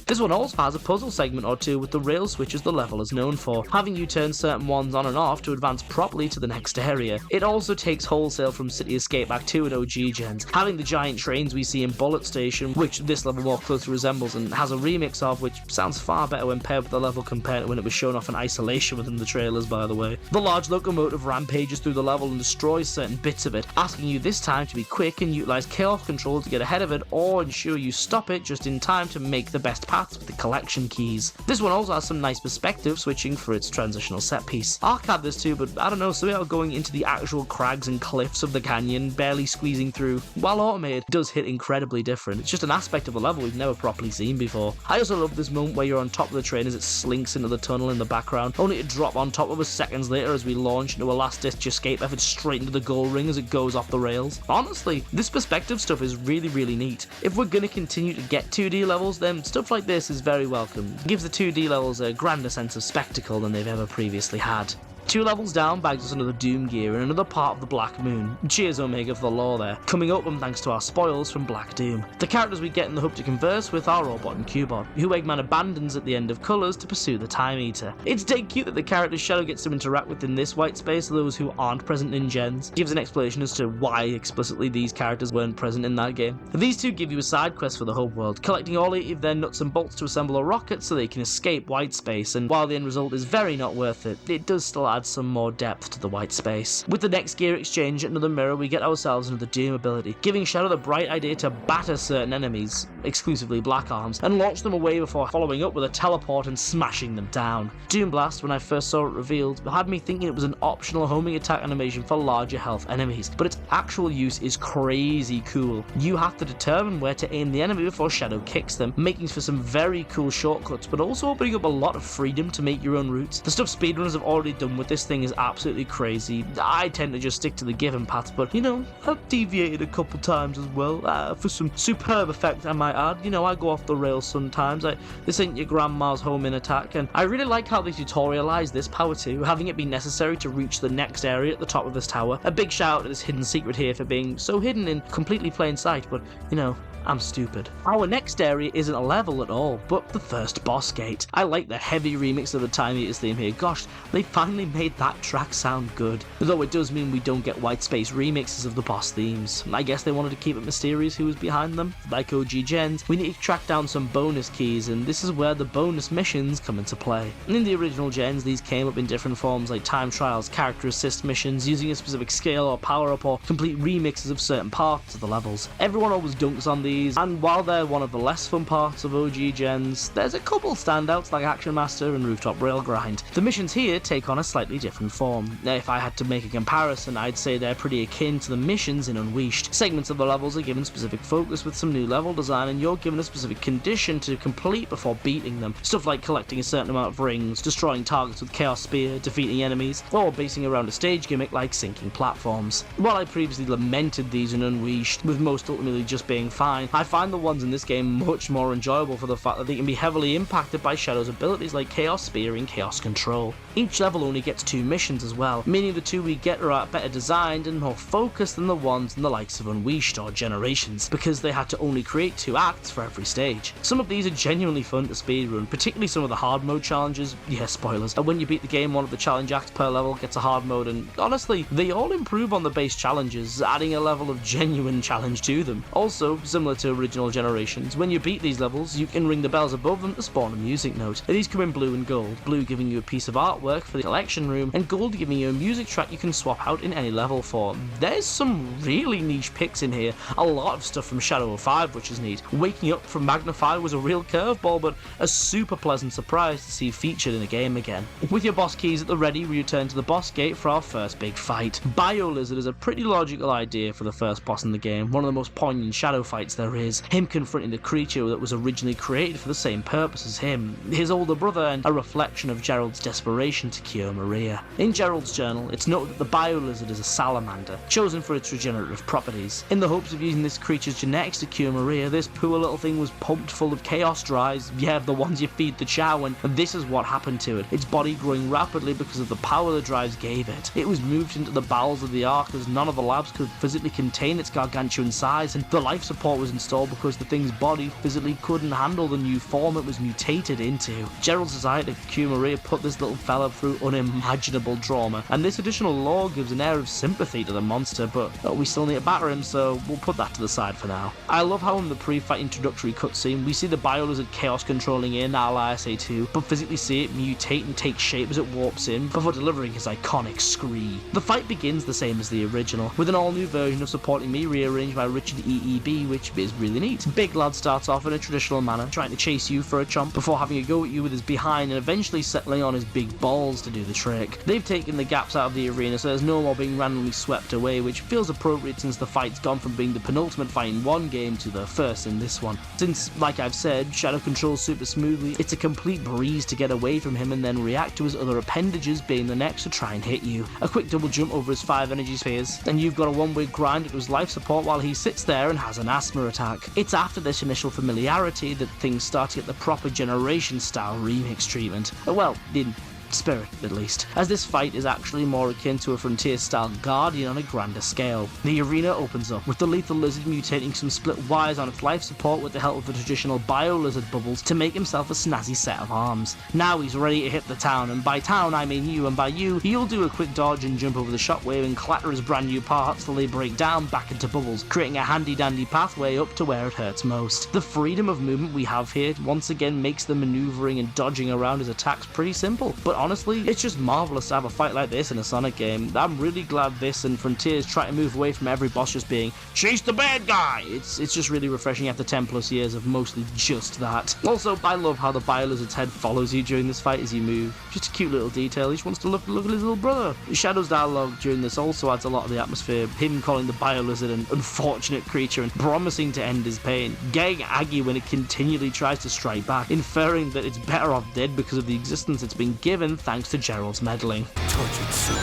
This one also has a puzzle segment or two with the rail switches the level is known for, having you turn certain ones on and off to advance properly to the next area. It also takes wholesale from City Escape Act 2 and OG gens, having the giant trains we see in Bullet Station, which this level more closely resembles and has a remix of, which sounds far better when paired with the level compared to when it was shown off in isolation within the trailers, by the way. The large locomotive rampages through the level and destroys certain bits of it, asking you this time to be quick and utilise chaos control to get ahead of it or ensure you stop it just in time to make the best paths with the collection keys. This one also has some nice perspective switching for its transitional set piece. Ark had this too, but I don't know, somehow going into the actual crags and cliffs of the canyon, barely squeezing through, while automated, does hit incredibly different. It's just an aspect of the level we've never properly seen before. I also love this moment where you're on top of the train as it slinks into the tunnel in the background, only to drop on top of us seconds later as we launch into a last-ditch escape effort straight into the gold ring as it goes off the rails. Honestly, this perspective stuff is really neat. If we're gonna continue to get 2D levels, then stuff like this is very welcome. It gives the 2D levels a grander sense of spectacle than they've ever previously had. 2 levels down bags us another Doom gear in another part of the Black Moon. Cheers Omega for the lore there, coming open thanks to our spoils from Black Doom. The characters we get in the hub to converse with are Robot and Cubot, who Eggman abandons at the end of Colours to pursue the Time Eater. It's dead cute that the characters Shadow gets to interact with in this white space are those who aren't present in Gens. Gives an explanation as to why explicitly these characters weren't present in that game. These two give you a side quest for the hub world, collecting all 80 of their nuts and bolts to assemble a rocket so they can escape white space, and while the end result is very not worth it, it does still add some more depth to the white space. With the next gear exchange at another mirror, we get ourselves another Doom ability, giving Shadow the bright idea to batter certain enemies, exclusively Black Arms, and launch them away before following up with a teleport and smashing them down. Doom Blast, when I first saw it revealed, had me thinking it was an optional homing attack animation for larger health enemies, but its actual use is crazy cool. You have to determine where to aim the enemy before Shadow kicks them, making for some very cool shortcuts, but also opening up a lot of freedom to make your own routes. The stuff speedrunners have already done with this thing is absolutely crazy. I tend to just stick to the given paths, but, you know, I've deviated a couple times as well, for some superb effect, I might add. You know, I go off the rails sometimes. This ain't your grandma's home in attack, and I really like how they tutorialize this power too, having it be necessary to reach the next area at the top of this tower. A big shout out to this hidden secret here for being so hidden in completely plain sight, but, you know, I'm stupid. Our next area isn't a level at all, but the first boss gate. I like the heavy remix of the Time Eaters theme here. Gosh, they finally made that track sound good. Though it does mean we don't get white space remixes of the boss themes. I guess they wanted to keep it mysterious who was behind them. Like OG gens, we need to track down some bonus keys, and this is where the bonus missions come into play. In the original gens, these came up in different forms like time trials, character assist missions, using a specific skill or power up, or complete remixes of certain parts of the levels. Everyone always dunks on these, and while they're one of the less fun parts of OG gens, there's a couple standouts like Action Master and Rooftop Rail Grind. The missions here take on a slightly different form. Now, if I had to make a comparison, I'd say they're pretty akin to the missions in Unleashed. Segments of the levels are given specific focus with some new level design, and you're given a specific condition to complete before beating them. Stuff like collecting a certain amount of rings, destroying targets with Chaos Spear, defeating enemies, or basing around a stage gimmick like sinking platforms. While I previously lamented these in Unleashed, with most ultimately just being fine, I find the ones in this game much more enjoyable for the fact that they can be heavily impacted by Shadow's abilities like Chaos Spear and Chaos Control. Each level only gets 2 missions as well, meaning the 2 we get are better designed and more focused than the ones in the likes of Unleashed or Generations, because they had to only create 2 acts for every stage. Some of these are genuinely fun to speedrun, particularly some of the hard mode challenges. Yeah, spoilers. And when you beat the game, one of the challenge acts per level gets a hard mode, and honestly, they all improve on the base challenges, adding a level of genuine challenge to them. Also, similar to original Generations, when you beat these levels, you can ring the bells above them to spawn a music note. These come in blue and gold, blue giving you a piece of artwork for the collection room, and gold giving you a music track you can swap out in any level for. There's some really niche picks in here, a lot of stuff from Shadow of 5, which is neat. Waking Up from Magnify was a real curveball, but a super pleasant surprise to see featured in a game again. With your boss keys at the ready, we return to the boss gate for our first big fight. Biolizard is a pretty logical idea for the first boss in the game, one of the most poignant shadow fights there is. Him confronting the creature that was originally created for the same purpose as him, his older brother, and a reflection of Gerald's desperation to cure Maria. In Gerald's journal, it's noted that the Biolizard is a salamander, chosen for its regenerative properties. In the hopes of using this creature's genetics to cure Maria, this poor little thing was pumped full of chaos drives, yeah, the ones you feed the chow, and this is what happened to it. Its body growing rapidly because of the power the drives gave it. It was moved into the bowels of the Ark as none of the labs could physically contain its gargantuan size, and the life support was installed because the thing's body physically couldn't handle the new form it was mutated into. Gerald's desire to cure Maria put this little fella through unimaginable trauma, and this additional lore gives an air of sympathy to the monster, but we still need to batter him, so we'll put that to the side for now. I love how in the pre-fight introductory cutscene, we see the Biolizard chaos controlling in a la SA2, but physically see it mutate and take shape as it warps in, before delivering his iconic scree. The fight begins the same as the original, with an all-new version of Supporting Me rearranged by Richard EEB, which is really neat. Big Lad starts off in a traditional manner, trying to chase you for a chomp before having a go at you with his behind and eventually settling on his big balls to do the trick. They've taken the gaps out of the arena, so there's no more being randomly swept away, which feels appropriate since the fight's gone from being the penultimate fight in one game to the first in this one. Since, like I've said, Shadow controls super smoothly, it's a complete breeze to get away from him and then react to his other appendages being the next to try and hit you. A quick double jump over his 5 energy spheres, and you've got a one-way grind into his life support while he sits there and has an asthma attack. It's after this initial familiarity that things start to get the proper Generation style remix treatment. Well, in spirit at least, as this fight is actually more akin to a Frontier-style Guardian on a grander scale. The arena opens up, with the lethal lizard mutating some split wires on its life support with the help of the traditional Biolizard bubbles to make himself a snazzy set of arms. Now he's ready to hit the town, and by town I mean you, and by you, he'll do a quick dodge and jump over the shockwave and clatter his brand new parts till they break down back into bubbles, creating a handy-dandy pathway up to where it hurts most. The freedom of movement we have here once again makes the maneuvering and dodging around his attacks pretty simple, but honestly, it's just marvellous to have a fight like this in a Sonic game. I'm really glad this and Frontiers try to move away from every boss just being chase the bad guy. It's just really refreshing after 10 plus years of mostly just that. Also, I love how the Biolizard's head follows you during this fight as you move. Just a cute little detail. He just wants to look at his little brother. Shadow's dialogue during this also adds a lot of the atmosphere. Him calling the Biolizard an unfortunate creature and promising to end his pain. Getting aggy when it continually tries to strike back, inferring that it's better off dead because of the existence it's been given, even thanks to Gerald's meddling.
Tortured soul,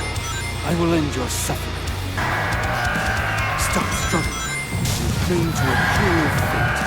I will end your suffering. Stop struggling and cling to a cruel fate.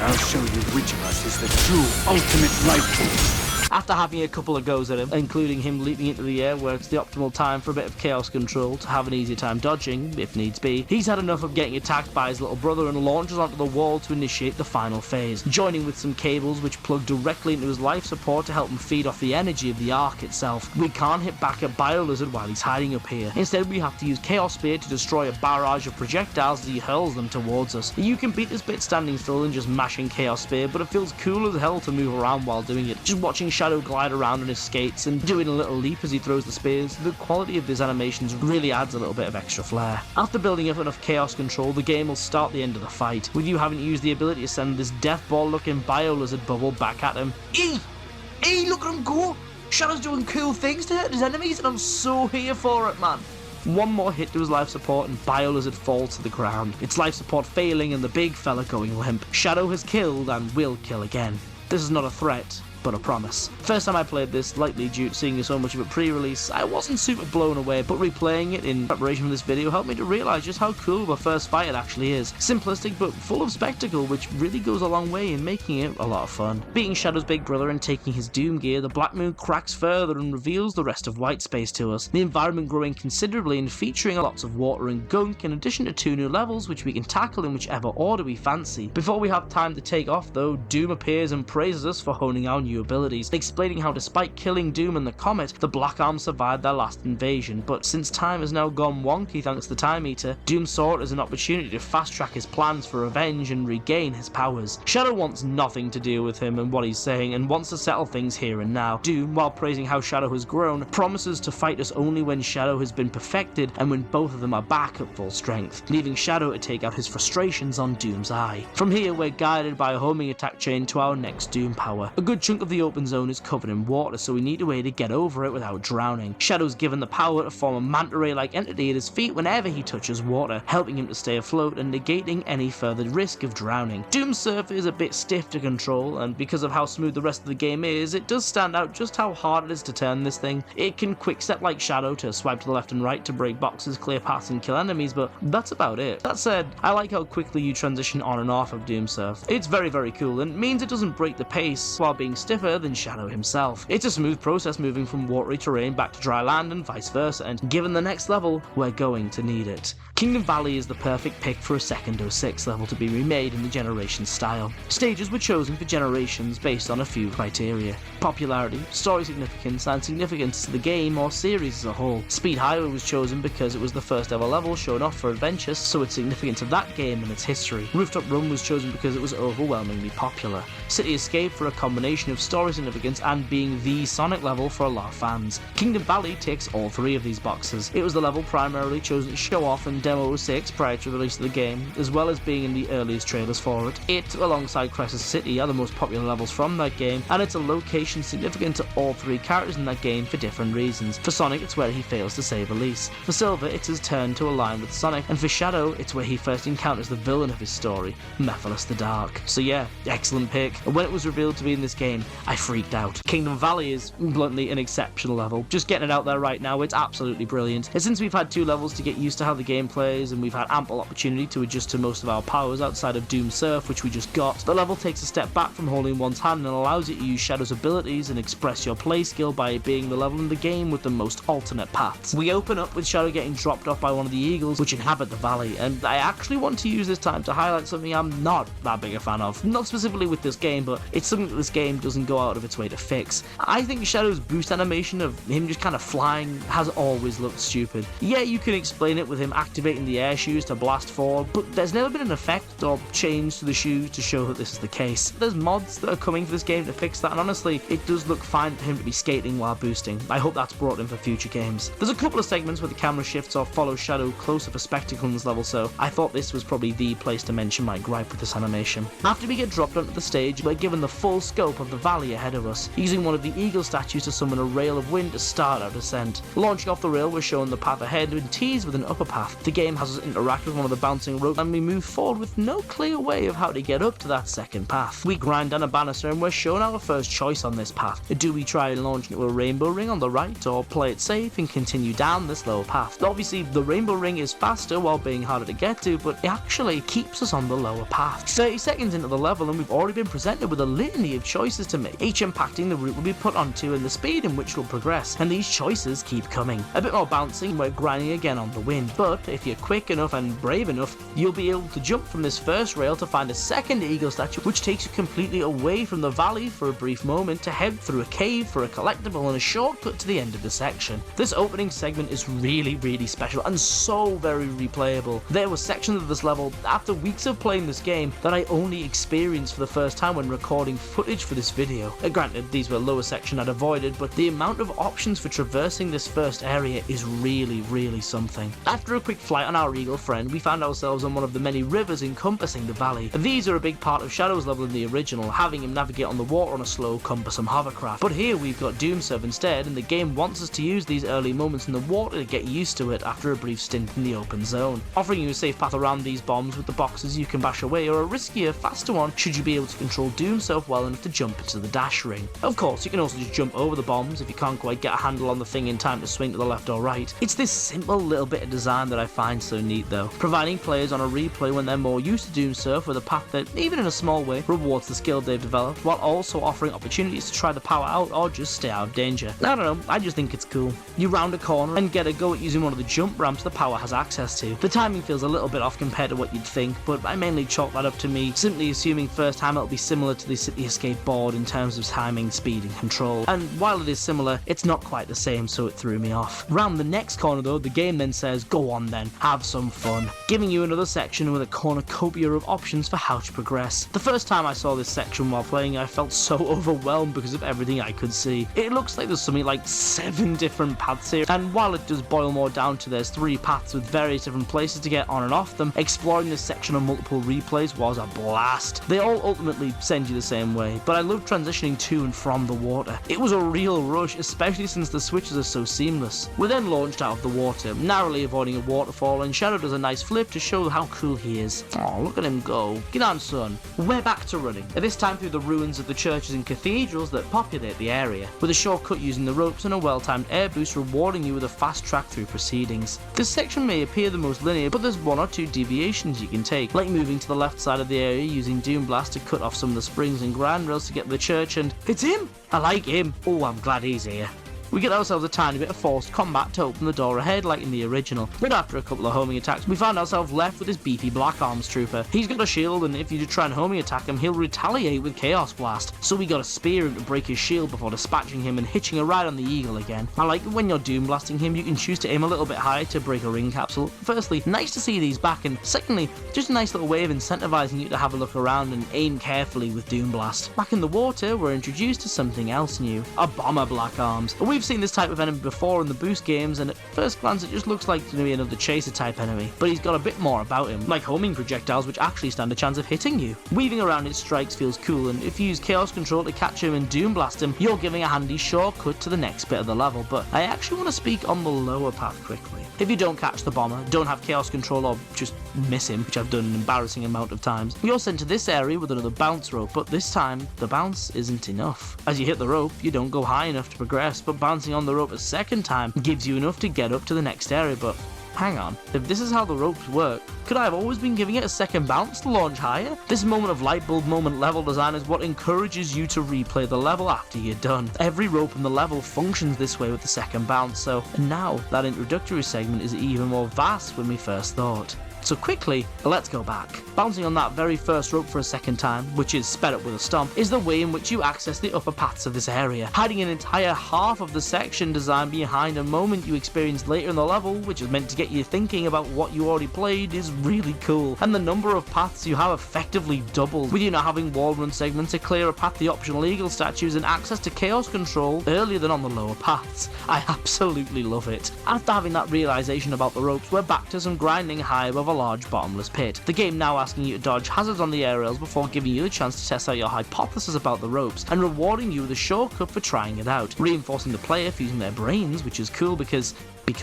I'll show you which of us is the true ultimate life force.
After having a couple of goes at him, including him leaping into the air where it's the optimal time for a bit of chaos control to have an easier time dodging, if needs be, he's had enough of getting attacked by his little brother and launches onto the wall to initiate the final phase, joining with some cables which plug directly into his life support to help him feed off the energy of the Ark itself. We can't hit back at Biolizard while he's hiding up here. Instead, we have to use Chaos Spear to destroy a barrage of projectiles as he hurls them towards us. You can beat this bit standing still and just mashing Chaos Spear, but it feels cool as hell to move around while doing it. Just watching Shadow glide around on his skates and doing a little leap as he throws the spears, the quality of these animations really adds a little bit of extra flair. After building up enough chaos control, the game will start the end of the fight, with you having to use the ability to send this death ball looking Biolizard bubble back at him. Hey, look at him go! Shadow's doing cool things to hurt his enemies and I'm so here for it, man. One more hit to his life support and Biolizard falls to the ground, its life support failing and the big fella going limp. Shadow has killed and will kill again. This is not a threat, but a promise. First time I played this, likely due to seeing so much of it pre-release, I wasn't super blown away, but replaying it in preparation for this video helped me to realise just how cool of a first fight it actually is. Simplistic but full of spectacle, which really goes a long way in making it a lot of fun. Beating Shadow's big brother and taking his Doom gear, the Black Moon cracks further and reveals the rest of White Space to us, the environment growing considerably and featuring lots of water and gunk, in addition to 2 new levels which we can tackle in whichever order we fancy. Before we have time to take off though, Doom appears and praises us for honing our new abilities, explaining how despite killing Doom and the Comet, the Black Arm survived their last invasion, but since time has now gone wonky thanks to the Time Eater, Doom saw it as an opportunity to fast track his plans for revenge and regain his powers. Shadow wants nothing to do with him and what he's saying and wants to settle things here and now. Doom, while praising how Shadow has grown, promises to fight us only when Shadow has been perfected and when both of them are back at full strength, leaving Shadow to take out his frustrations on Doom's eye. From here, we're guided by a homing attack chain to our next Doom power. A good chunk of the open zone is covered in water, so we need a way to get over it without drowning. Shadow's given the power to form a manta ray-like entity at his feet whenever he touches water, helping him to stay afloat and negating any further risk of drowning. Doom's surf is a bit stiff to control, and because of how smooth the rest of the game is, it does stand out just how hard it is to turn this thing. It can quick-step like Shadow to swipe to the left and right to break boxes, clear paths and kill enemies, but that's about it. That said, I like how quickly you transition on and off of Doom surf. It's very cool and means it doesn't break the pace while being stiffer than Shadow himself. It's a smooth process moving from watery terrain back to dry land and vice versa, and given the next level, we're going to need it. Kingdom Valley is the perfect pick for a second 06 level to be remade in the Generations style. Stages were chosen for Generations based on a few criteria: popularity, story significance, and significance to the game or series as a whole. Speed Highway was chosen because it was the first ever level shown off for Adventures, so it's significant to that game and its history. Rooftop Run was chosen because it was overwhelmingly popular. City Escape for a combination of story significance and being the Sonic level for a lot of fans. Kingdom Valley ticks all 3 of these boxes. It was the level primarily chosen to show off and demo 06 prior to the release of the game, as well as being in the earliest trailers for it. It, alongside Crisis City, are the most popular levels from that game, and it's a location significant to all 3 characters in that game for different reasons. For Sonic, it's where he fails to save Elise. For Silver, it's his turn to align with Sonic, and for Shadow, it's where he first encounters the villain of his story, Mephiles the Dark. So yeah, excellent pick. And when it was revealed to be in this game, I freaked out. Kingdom Valley is bluntly an exceptional level. Just getting it out there right now, it's absolutely brilliant. And since we've had 2 levels to get used to how the game plays, and we've had ample opportunity to adjust to most of our powers outside of Doom Surf, which we just got, the level takes a step back from holding one's hand and allows you to use Shadow's abilities and express your play skill by it being the level in the game with the most alternate paths. We open up with Shadow getting dropped off by one of the eagles which inhabit the valley, and I actually want to use this time to highlight something I'm not that big a fan of. Not specifically with this game, but it's something that this game doesn't go out of its way to fix. I think Shadow's boost animation of him just kind of flying has always looked stupid. Yeah, you can explain it with him activating the air shoes to blast forward, but there's never been an effect or change to the shoes to show that this is the case. There's mods that are coming for this game to fix that, and honestly, it does look fine for him to be skating while boosting. I hope that's brought in for future games. There's a couple of segments where the camera shifts or follows Shadow closer for spectacle in this level, so I thought this was probably the place to mention my gripe with this animation. After we get dropped onto the stage, we're given the full scope of the valley ahead of us, using one of the eagle statues to summon a rail of wind to start our descent. Launching off the rail, we're shown the path ahead and teased with an upper path. The game has us interact with one of the bouncing ropes and we move forward with no clear way of how to get up to that second path. We grind down a banister and we're shown our first choice on this path. Do we try and launch into a rainbow ring on the right, or play it safe and continue down this lower path? Obviously, the rainbow ring is faster while being harder to get to, but it actually keeps us on the lower path. 30 seconds into the level and we've already been presented with a litany of choices to make, each impacting the route we'll be put onto and the speed in which we'll progress, and these choices keep coming. A bit more bouncing, we're grinding again on the wind, but if you're quick enough and brave enough, you'll be able to jump from this first rail to find a second eagle statue, which takes you completely away from the valley for a brief moment to head through a cave for a collectible and a shortcut to the end of the section. This opening segment is really special and so very replayable. There were sections of this level, after weeks of playing this game, that I only experienced for the first time when recording footage for this video. Granted, these were lower sections I'd avoided, but the amount of options for traversing this first area is really something. After a quick flight on our eagle friend, we found ourselves on one of the many rivers encompassing the valley. These are a big part of Shadow's level in the original, having him navigate on the water on a slow, cumbersome hovercraft. But here we've got Doomserve instead, and the game wants us to use these early moments in the water to get used to it after a brief stint in the open zone, offering you a safe path around these bombs with the boxes you can bash away, or a riskier, faster one should you be able to control Doomserve well enough to jump into the dash ring. Of course, you can also just jump over the bombs if you can't quite get a handle on the thing in time to swing to the left or right. It's this simple little bit of design that I find so neat though, providing players on a replay when they're more used to Doomsurf with a path that, even in a small way, rewards the skill they've developed, while also offering opportunities to try the power out or just stay out of danger. I don't know, I just think it's cool. You round a corner and get a go at using one of the jump ramps the power has access to. The timing feels a little bit off compared to what you'd think, but I mainly chalk that up to me simply assuming first time it'll be similar to the City Escape board in terms of timing, speed and control, and while it is similar, it's not quite the same, so it threw me off. Round the next corner though, the game then says, go on then, have some fun, giving you another section with a cornucopia of options for how to progress. The first time I saw this section while playing, I felt so overwhelmed because of everything I could see. It looks like there's something like 7 different paths here, and while it does boil more down to there's 3 paths with various different places to get on and off them, exploring this section on multiple replays was a blast. They all ultimately send you the same way, but I love transitioning to and from the water. It was a real rush, especially since the switches are so seamless. We're then launched out of the water, narrowly avoiding a waterfall, and Shadow does a nice flip to show how cool he is. Oh, look at him go. Get on, son. We're back to running, at this time through the ruins of the churches and cathedrals that populate the area, with a shortcut using the ropes and a well-timed air boost rewarding you with a fast track through proceedings. This section may appear the most linear, but there's 1 or 2 deviations you can take, like moving to the left side of the area using Doom Blast to cut off some of the springs and grand rails to get to the church, and it's him! I like him. Oh, I'm glad he's here. We get ourselves a tiny bit of forced combat to open the door ahead like in the original, but after a couple of homing attacks we found ourselves left with this beefy Black Arms trooper. He's got a shield, and if you do try and homing attack him he'll retaliate with Chaos Blast, so we gotta spear him to break his shield before dispatching him and hitching a ride on the eagle again. I like it when you're Doom Blasting him you can choose to aim a little bit higher to break a ring capsule. Firstly, nice to see these back, and secondly, just a nice little way of incentivizing you to have a look around and aim carefully with Doom Blast. Back in the water we're introduced to something else new, a Bomber Black Arms. We've seen this type of enemy before in the boost games, and at first glance it just looks like to be another chaser type enemy, but he's got a bit more about him, like homing projectiles which actually stand a chance of hitting you. Weaving around his strikes feels cool, and if you use Chaos Control to catch him and Doom Blast him, you're giving a handy shortcut to the next bit of the level. But I actually want to speak on the lower path quickly. If you don't catch the bomber, don't have Chaos Control, or just miss him, which I've done an embarrassing amount of times, you're sent to this area with another bounce rope, but this time the bounce isn't enough. As you hit the rope, you don't go high enough to progress, but bouncing on the rope a second time gives you enough to get up to the next area. But hang on, if this is how the ropes work, could I have always been giving it a second bounce to launch higher? This moment of light bulb moment level design is what encourages you to replay the level after you're done. Every rope in the level functions this way with the second bounce, so now that introductory segment is even more vast than we first thought. So quickly, let's go back. Bouncing on that very first rope for a second time, which is sped up with a stomp, is the way in which you access the upper paths of this area, hiding an entire half of the section design behind a moment you experience later in the level, which is meant to get you thinking about what you already played, is really cool. And the number of paths you have effectively doubled, with you now having wall run segments to clear a path the optional eagle statues and access to Chaos Control earlier than on the lower paths. I absolutely love it. After having that realization about the ropes, we're back to some grinding high above a large bottomless pit. The game now asking you to dodge hazards on the aerials before giving you the chance to test out your hypothesis about the ropes, and rewarding you with a shortcut for trying it out, reinforcing the player for using their brains, which is cool because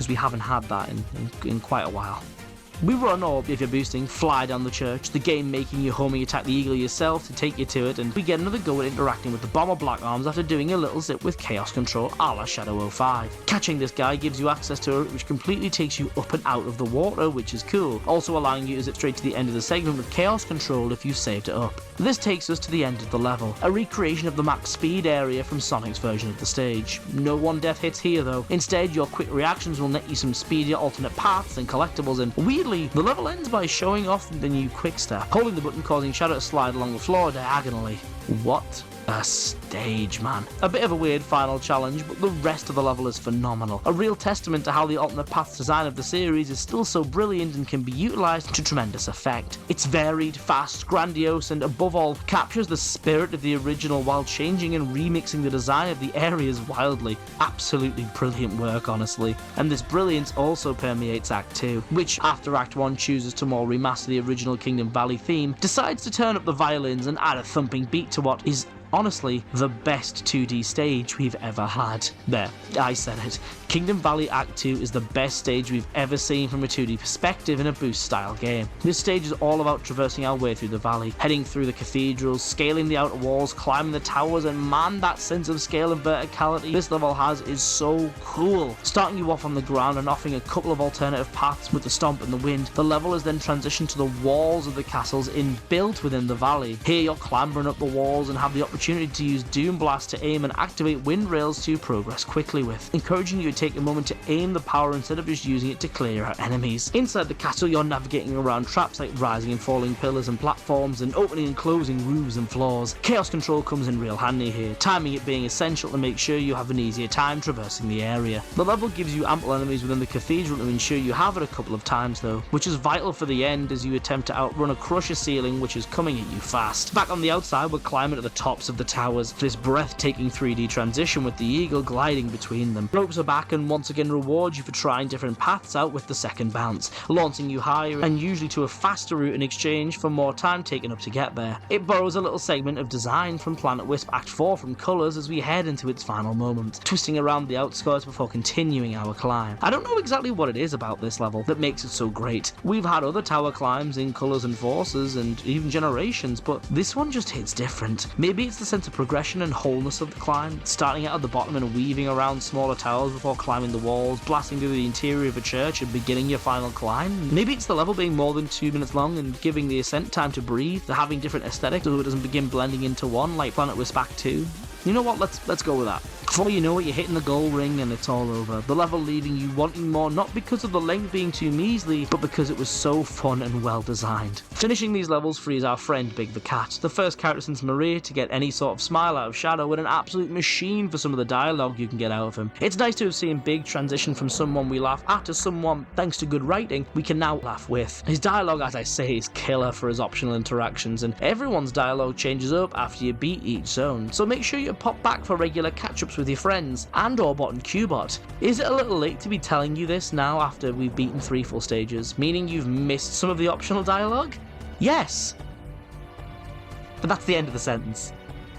we haven't had that in quite a while. We run, or if you're boosting, fly down the church, the game making you homing attack the eagle yourself to take you to it, and we get another go at interacting with the bomber Black Arms after doing a little zip with Chaos Control a la Shadow 05. Catching this guy gives you access to a route which completely takes you up and out of the water, which is cool, also allowing you to zip straight to the end of the segment with Chaos Control if you've saved it up. This takes us to the end of the level, a recreation of the max speed area from Sonic's version of the stage. No one death hits here though, instead your quick reactions will net you some speedier alternate paths and collectibles, and weirdly, the level ends by showing off the new quick step, holding the button causing Shadow to slide along the floor diagonally. What a stage, man. A bit of a weird final challenge, but the rest of the level is phenomenal. A real testament to how the alternate path design of the series is still so brilliant and can be utilised to tremendous effect. It's varied, fast, grandiose, and above all, captures the spirit of the original while changing and remixing the design of the areas wildly. Absolutely brilliant work, honestly. And this brilliance also permeates Act 2, which, after Act 1 chooses to more remaster the original Kingdom Valley theme, decides to turn up the violins and add a thumping beat to what is honestly the best 2D stage we've ever had. There, I said it. Kingdom Valley Act 2 is the best stage we've ever seen from a 2D perspective in a boost style game. This stage is all about traversing our way through the valley, heading through the cathedrals, scaling the outer walls, climbing the towers, and man, that sense of scale and verticality this level has is so cool. Starting you off on the ground and offering a couple of alternative paths with the stomp and the wind, the level is then transitioned to the walls of the castles inbuilt within the valley. Here you're clambering up the walls and have the opportunity to use Doom Blast to aim and activate wind rails to progress quickly with, encouraging you to take a moment to aim the power instead of just using it to clear out enemies. Inside the castle you're navigating around traps like rising and falling pillars and platforms, and opening and closing roofs and floors. Chaos Control comes in real handy here, timing it being essential to make sure you have an easier time traversing the area. The level gives you ample enemies within the cathedral to ensure you have it a couple of times though, which is vital for the end as you attempt to outrun a crusher ceiling which is coming at you fast. Back on the outside we're climbing to the tops of the towers, this breathtaking 3D transition with the eagle gliding between them. Ropes are back and once again reward you for trying different paths out with the second bounce, launching you higher and usually to a faster route in exchange for more time taken up to get there. It borrows a little segment of design from Planet Wisp Act 4 from Colors as we head into its final moments, twisting around the outskirts before continuing our climb. I don't know exactly what it is about this level that makes it so great. We've had other tower climbs in Colors and Forces and even Generations, but this one just hits different. Maybe it's the sense of progression and wholeness of the climb, starting out at the bottom and weaving around smaller towers before climbing the walls, blasting through the interior of a church and beginning your final climb. Maybe it's the level being more than 2 minutes long and giving the ascent time to breathe, the having different aesthetics so it doesn't begin blending into one like Planet Wisp Act 2. You know what, let's go with that. Before you know it, you're hitting the goal ring and it's all over. The level leaving you wanting more, not because of the length being too measly, but because it was so fun and well designed. Finishing these levels frees our friend Big the Cat, the first character since Maria to get any sort of smile out of Shadow, and an absolute machine for some of the dialogue you can get out of him. It's nice to have seen Big transition from someone we laugh at to someone, thanks to good writing, we can now laugh with. His dialogue, as I say, is killer for his optional interactions, and everyone's dialogue changes up after you beat each zone, so make sure you pop back for regular catch-ups with your friends, and Orbot and Cubot. Is it a little late to be telling you this now after we've beaten 3 full stages, meaning you've missed some of the optional dialogue? Yes! But that's the end of the sentence.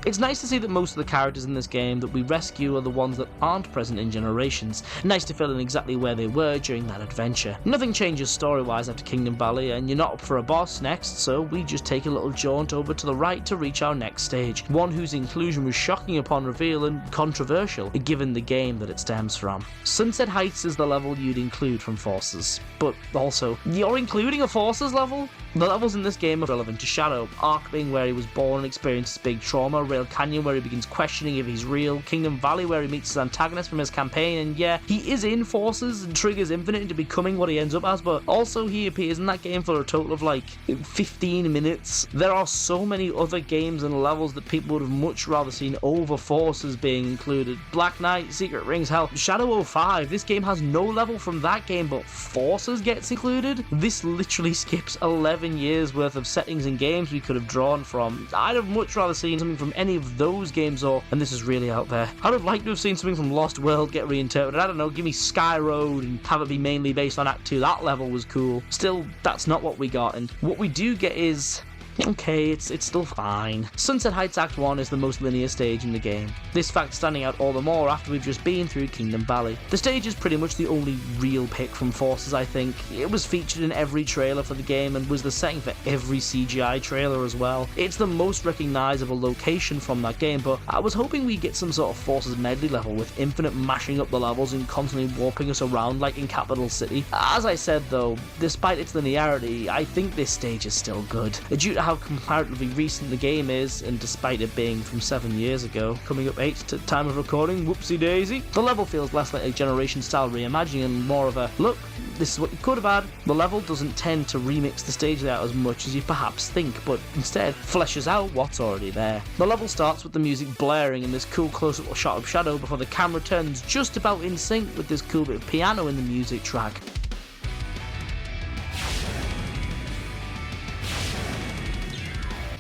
It's nice to see that most of the characters in this game that we rescue are the ones that aren't present in Generations. Nice to fill in exactly where they were during that adventure. Nothing changes story-wise after Kingdom Valley, and you're not up for a boss next, so we just take a little jaunt over to the right to reach our next stage, one whose inclusion was shocking upon reveal and controversial, given the game that it stems from. Sunset Heights is the level you'd include from Forces, but also, you're including a Forces level? The levels in this game are relevant to Shadow, Ark being where he was born and experiences big trauma, Rail Canyon where he begins questioning if he's real, Kingdom Valley where he meets his antagonist from his campaign, and yeah, he is in Forces and triggers Infinite into becoming what he ends up as, but also he appears in that game for a total of like 15 minutes. There are so many other games and levels that people would have much rather seen over Forces being included. Black Knight, Secret Rings, hell, Shadow 05, this game has no level from that game, but Forces gets included? This literally skips 11 7 years worth of settings and games we could have drawn from. I'd have much rather seen something from any of those games, and this is really out there. I'd have liked to have seen something from Lost World get reinterpreted. I don't know, give me Sky Road and have it be mainly based on Act 2. That level was cool. Still, that's not what we got, and what we do get is... okay, it's still fine. Sunset Heights Act 1 is the most linear stage in the game. This fact standing out all the more after we've just been through Kingdom Valley. The stage is pretty much the only real pick from Forces, I think. It was featured in every trailer for the game and was the setting for every CGI trailer as well. It's the most recognisable location from that game, but I was hoping we'd get some sort of Forces medley level with Infinite mashing up the levels and constantly warping us around like in Capital City. As I said though, despite its linearity, I think this stage is still good. Due to how comparatively recent the game is, and despite it being from 7 years ago, coming up 8 to time of recording, whoopsie daisy, the level feels less like a Generation style reimagining and more of a, look, this is what you could have had. The level doesn't tend to remix the stage layout as much as you perhaps think, but instead fleshes out what's already there. The level starts with the music blaring and this cool close-up shot of Shadow before the camera turns just about in sync with this cool bit of piano in the music track.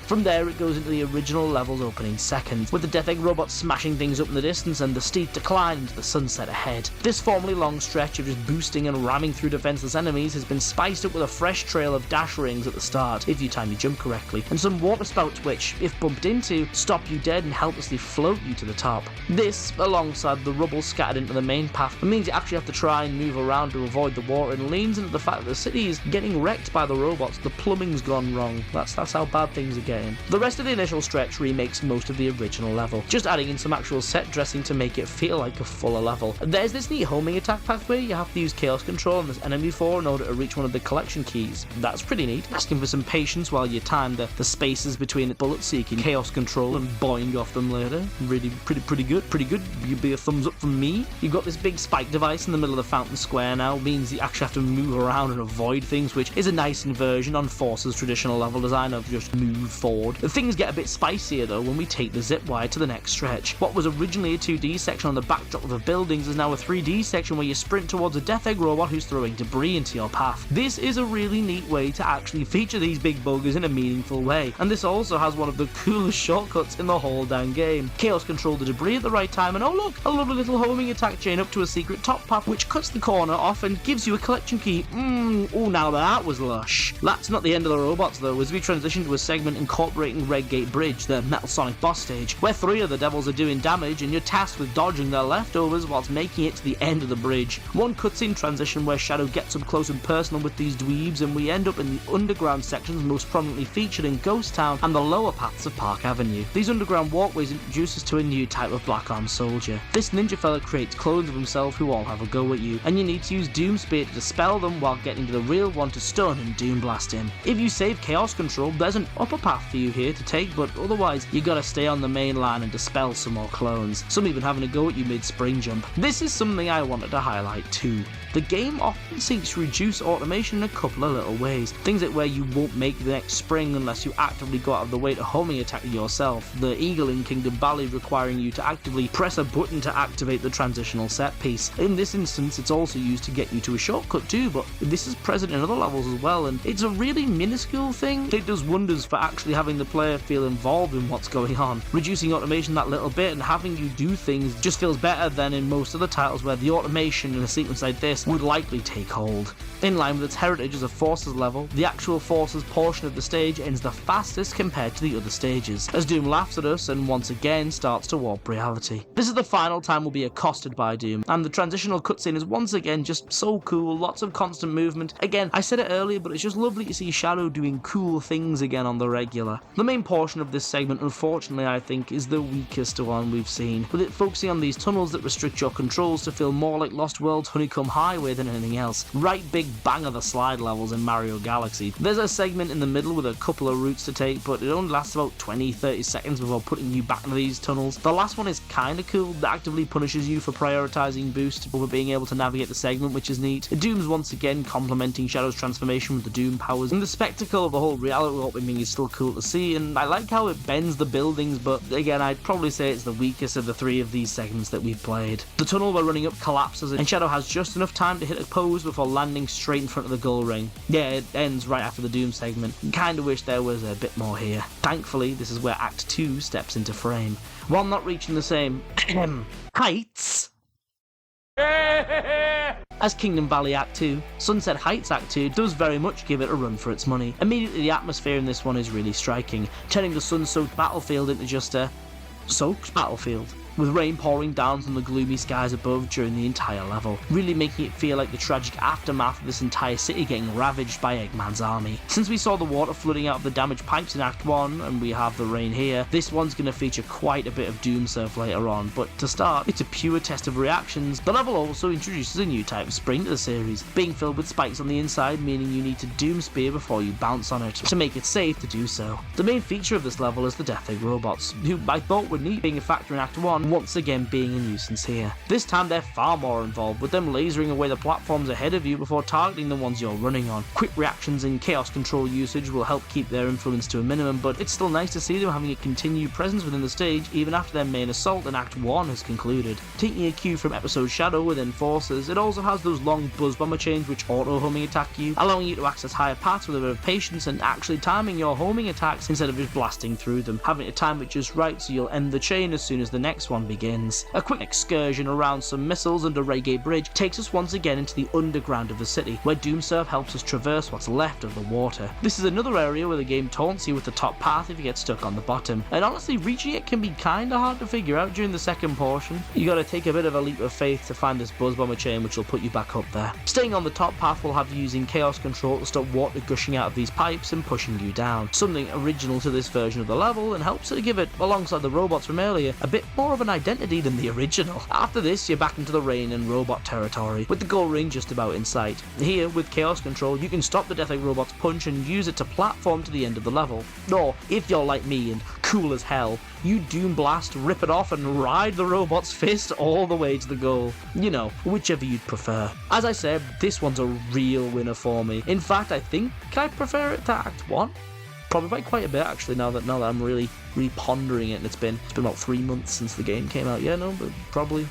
From there, it goes into the original level's opening seconds, with the Death Egg robots smashing things up in the distance and the steep decline into the sunset ahead. This formerly long stretch of just boosting and ramming through defenseless enemies has been spiced up with a fresh trail of dash rings at the start, if you time your jump correctly, and some water spouts which, if bumped into, stop you dead and helplessly float you to the top. This, alongside the rubble scattered into the main path, means you actually have to try and move around to avoid the water, and leans into the fact that the city is getting wrecked by the robots. The plumbing's gone wrong. That's how bad things are getting. The rest of the initial stretch remakes most of the original level, just adding in some actual set dressing to make it feel like a fuller level. There's this neat homing attack pathway you have to use Chaos Control on this enemy for in order to reach one of the collection keys. That's pretty neat, asking for some patience while you time the spaces between the bullets so you can Chaos Control and boing off them later. Really pretty good. You'd be a thumbs up from me. You've got this big spike device in the middle of the fountain square now, means you actually have to move around and avoid things, which is a nice inversion on Force's traditional level design of just move forward. Things get a bit spicier though when we take the zip wire to the next stretch. What was originally a 2D section on the backdrop of the buildings is now a 3D section where you sprint towards a Death Egg robot who's throwing debris into your path. This is a really neat way to actually feature these big buggers in a meaningful way, and this also has one of the coolest shortcuts in the whole damn game. Chaos Control the debris at the right time, and oh look, a lovely little homing attack chain up to a secret top path which cuts the corner off and gives you a collection key. Oh, now that was lush. That's not the end of the robots though, as we transition to a segment incorporating Red Gate Bridge, the Metal Sonic boss stage, where 3 of the devils are doing damage and you're tasked with dodging their leftovers whilst making it to the end of the bridge. One cutscene transition where Shadow gets up close and personal with these dweebs, and we end up in the underground sections most prominently featured in Ghost Town and the lower paths of Park Avenue. These underground walkways introduce us to a new type of Black Arm soldier. This ninja fella creates clones of himself who all have a go at you, and you need to use Doom Spear to dispel them while getting to the real one to stun and Doom Blast him. If you save Chaos Control, there's an upper path for you here to take, but otherwise you gotta stay on the main line and dispel some more clones, some even having a go at you mid-spring jump. This is something I wanted to highlight too. The game often seeks to reduce automation in a couple of little ways. Things like where you won't make the next spring unless you actively go out of the way to homing attack yourself, the eagle in Kingdom Valley requiring you to actively press a button to activate the transitional set piece. In this instance it's also used to get you to a shortcut too, but this is present in other levels as well, and it's a really minuscule thing. It does wonders for actually having the player feel involved in what's going on. Reducing automation that little bit and having you do things just feels better than in most other titles where the automation in a sequence like this would likely take hold. In line with its heritage as a Forces level, the actual Forces portion of the stage ends the fastest compared to the other stages, as Doom laughs at us and once again starts to warp reality. This is the final time we'll be accosted by Doom, and the transitional cutscene is once again just so cool, lots of constant movement. Again, I said it earlier, but it's just lovely to see Shadow doing cool things again on the regular. The main portion of this segment, unfortunately, I think, is the weakest one we've seen, with it focusing on these tunnels that restrict your controls to feel more like Lost World's Honeycomb Highway than anything else. Right big bang of the slide levels in Mario Galaxy. There's a segment in the middle with a couple of routes to take, but it only lasts about 20-30 seconds before putting you back into these tunnels. The last one is kinda cool, it actively punishes you for prioritizing boost over being able to navigate the segment, which is neat. Doom's once again complementing Shadow's transformation with the Doom powers, and the spectacle of the whole reality warping thing is still cool difficult to see, and I like how it bends the buildings, but again, I'd probably say it's the weakest of the three of these segments that we've played. The tunnel we're running up collapses, and Shadow has just enough time to hit a pose before landing straight in front of the goal ring. Yeah, it ends right after the Doom segment. Kinda wish there was a bit more here. Thankfully, this is where Act 2 steps into frame. While not reaching the same heights as Kingdom Valley Act 2, Sunset Heights Act 2 does very much give it a run for its money. Immediately the atmosphere in this one is really striking, turning the sun-soaked battlefield into just a soaked battlefield, with rain pouring down from the gloomy skies above during the entire level, really making it feel like the tragic aftermath of this entire city getting ravaged by Eggman's army. Since we saw the water flooding out of the damaged pipes in Act 1, and we have the rain here, this one's going to feature quite a bit of Doom Surf later on, but to start, it's a pure test of reactions. The level also introduces a new type of spring to the series, being filled with spikes on the inside, meaning you need to Doom Spear before you bounce on it, to make it safe to do so. The main feature of this level is the Death Egg robots, who I thought were neat being a factor in Act 1, once again being a nuisance here. This time they're far more involved, with them lasering away the platforms ahead of you before targeting the ones you're running on. Quick reactions and chaos control usage will help keep their influence to a minimum, but it's still nice to see them having a continued presence within the stage even after their main assault in Act 1 has concluded. Taking a cue from episode Shadow with Enforcers, it also has those long buzz bomber chains which auto-homing attack you, allowing you to access higher paths with a bit of patience and actually timing your homing attacks instead of just blasting through them, having to time it just right so you'll end the chain as soon as the next one begins. A quick excursion around some missiles under Reggae Bridge takes us once again into the underground of the city, where Doomsurf helps us traverse what's left of the water. This is another area where the game taunts you with the top path if you get stuck on the bottom, and honestly reaching it can be kinda hard to figure out during the second portion. You gotta take a bit of a leap of faith to find this buzz bomber chain which will put you back up there. Staying on the top path will have you using chaos control to stop water gushing out of these pipes and pushing you down, something original to this version of the level and helps to give it, alongside the robots from earlier, a bit more of an identity than the original. After this, you're back into the rain and robot territory, with the goal ring just about in sight. Here, with chaos control, you can stop the Death Egg robot's punch and use it to platform to the end of the level. Or, if you're like me and cool as hell, you Doom Blast, rip it off and ride the robot's fist all the way to the goal. You know, whichever you'd prefer. As I said, this one's a real winner for me. In fact, I think I prefer it to Act 1. Probably by quite a bit actually, now that I'm really pondering it, and it's been about 3 months since the game came out. Yeah, no, but probably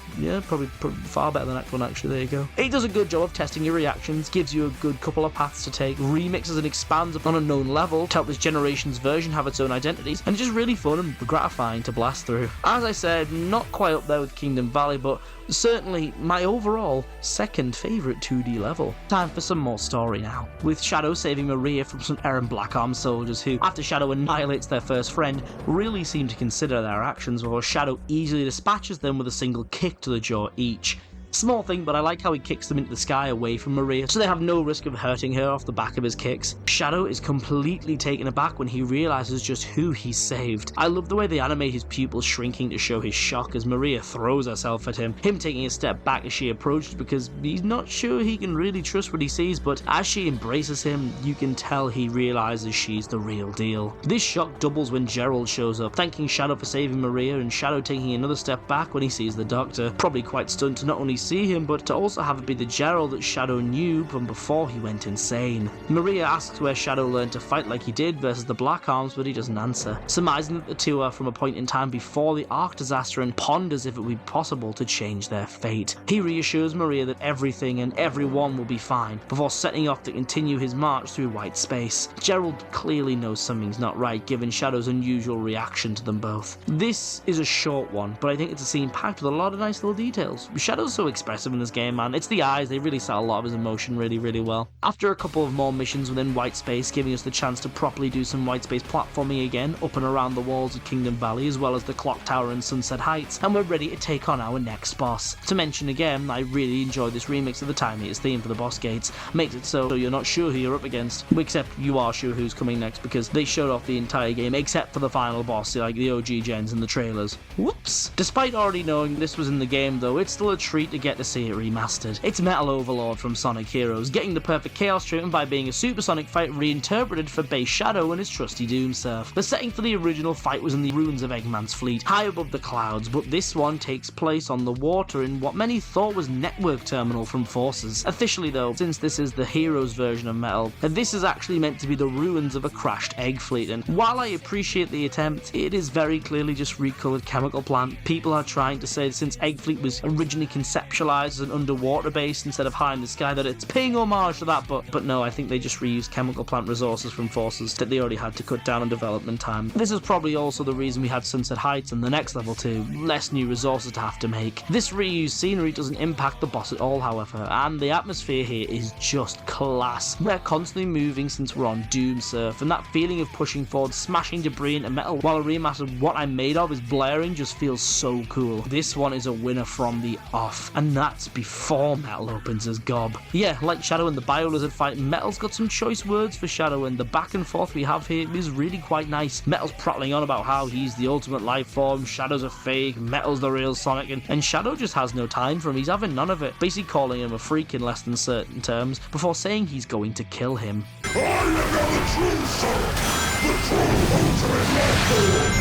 far better than Act 1 actually, there you go. It does a good job of testing your reactions, gives you a good couple of paths to take, remixes and expands upon a known level to help this generation's version have its own identities, and it's just really fun and gratifying to blast through. As I said, not quite up there with Kingdom Valley, but certainly my overall second favourite 2D level. Time for some more story now, with Shadow saving Maria from some errant Black Arm soldiers who, after Shadow annihilates their first friend, really seem to consider their actions before Shadow easily dispatches them with a single kick to the jaw each. Small thing, but I like how he kicks them into the sky away from Maria, so they have no risk of hurting her off the back of his kicks. Shadow is completely taken aback when he realizes just who he saved. I love the way they animate his pupils shrinking to show his shock as Maria throws herself at him taking a step back as she approached because he's not sure he can really trust what he sees, but as she embraces him, you can tell he realizes she's the real deal. This shock doubles when Gerald shows up, thanking Shadow for saving Maria, and Shadow taking another step back when he sees the Doctor, probably quite stunned to not only see him, but to also have it be the Gerald that Shadow knew from before he went insane. Maria asks where Shadow learned to fight like he did versus the Black Arms, but he doesn't answer, surmising that the two are from a point in time before the Ark disaster and ponders if it would be possible to change their fate. He reassures Maria that everything and everyone will be fine, before setting off to continue his march through white space. Gerald clearly knows something's not right, given Shadow's unusual reaction to them both. This is a short one, but I think it's a scene packed with a lot of nice little details. Shadow's so expressive in this game, man. It's the eyes, they really sell a lot of his emotion really well. After a couple of more missions within white space, giving us the chance to properly do some white space platforming again, up and around the walls of Kingdom Valley, as well as the Clock Tower and Sunset Heights, and we're ready to take on our next boss. To mention again, I really enjoyed this remix of the Time Eaters theme for the boss gates. Makes it so you're not sure who you're up against, except you are sure who's coming next, because they showed off the entire game except for the final boss, like the OG gens in the trailers. Whoops! Despite already knowing this was in the game though, it's still a treat to get to see it remastered. It's Metal Overlord from Sonic Heroes, getting the perfect chaos treatment by being a supersonic fight reinterpreted for base Shadow and his trusty Doomsurf. The setting for the original fight was in the ruins of Eggman's fleet, high above the clouds, but this one takes place on the water in what many thought was Network Terminal from Forces. Officially though, since this is the Heroes version of Metal, this is actually meant to be the ruins of a crashed egg fleet, and while I appreciate the attempt, it is very clearly just recolored Chemical Plant. People are trying to say since Egg Fleet was originally conceptualized as an underwater base instead of high in the sky that it's paying homage to that, but no, I think they just reused Chemical Plant resources from Forces that they already had to cut down on development time. This is probably also the reason we had Sunset Heights and the next level too, less new resources to have to make. This reused scenery doesn't impact the boss at all, however, and the atmosphere here is just class. We're constantly moving since we're on Doomsurf, and that feeling of pushing forward, smashing debris into metal while a remaster of What I'm Made Of is blaring just feels so cool. This one is a winner from the off, and that's before Metal opens as Gob. Yeah, like Shadow and the Biolizard fight, Metal's got some choice words for Shadow, and the back and forth we have here is really quite nice. Metal's prattling on about how he's the ultimate life form, Shadow's a fake, Metal's the real Sonic, and Shadow just has no time for him. He's having none of it, basically calling him a freak in less than certain terms, before saying he's going to kill him.
I am now the true Sonic, the true ultimate life form.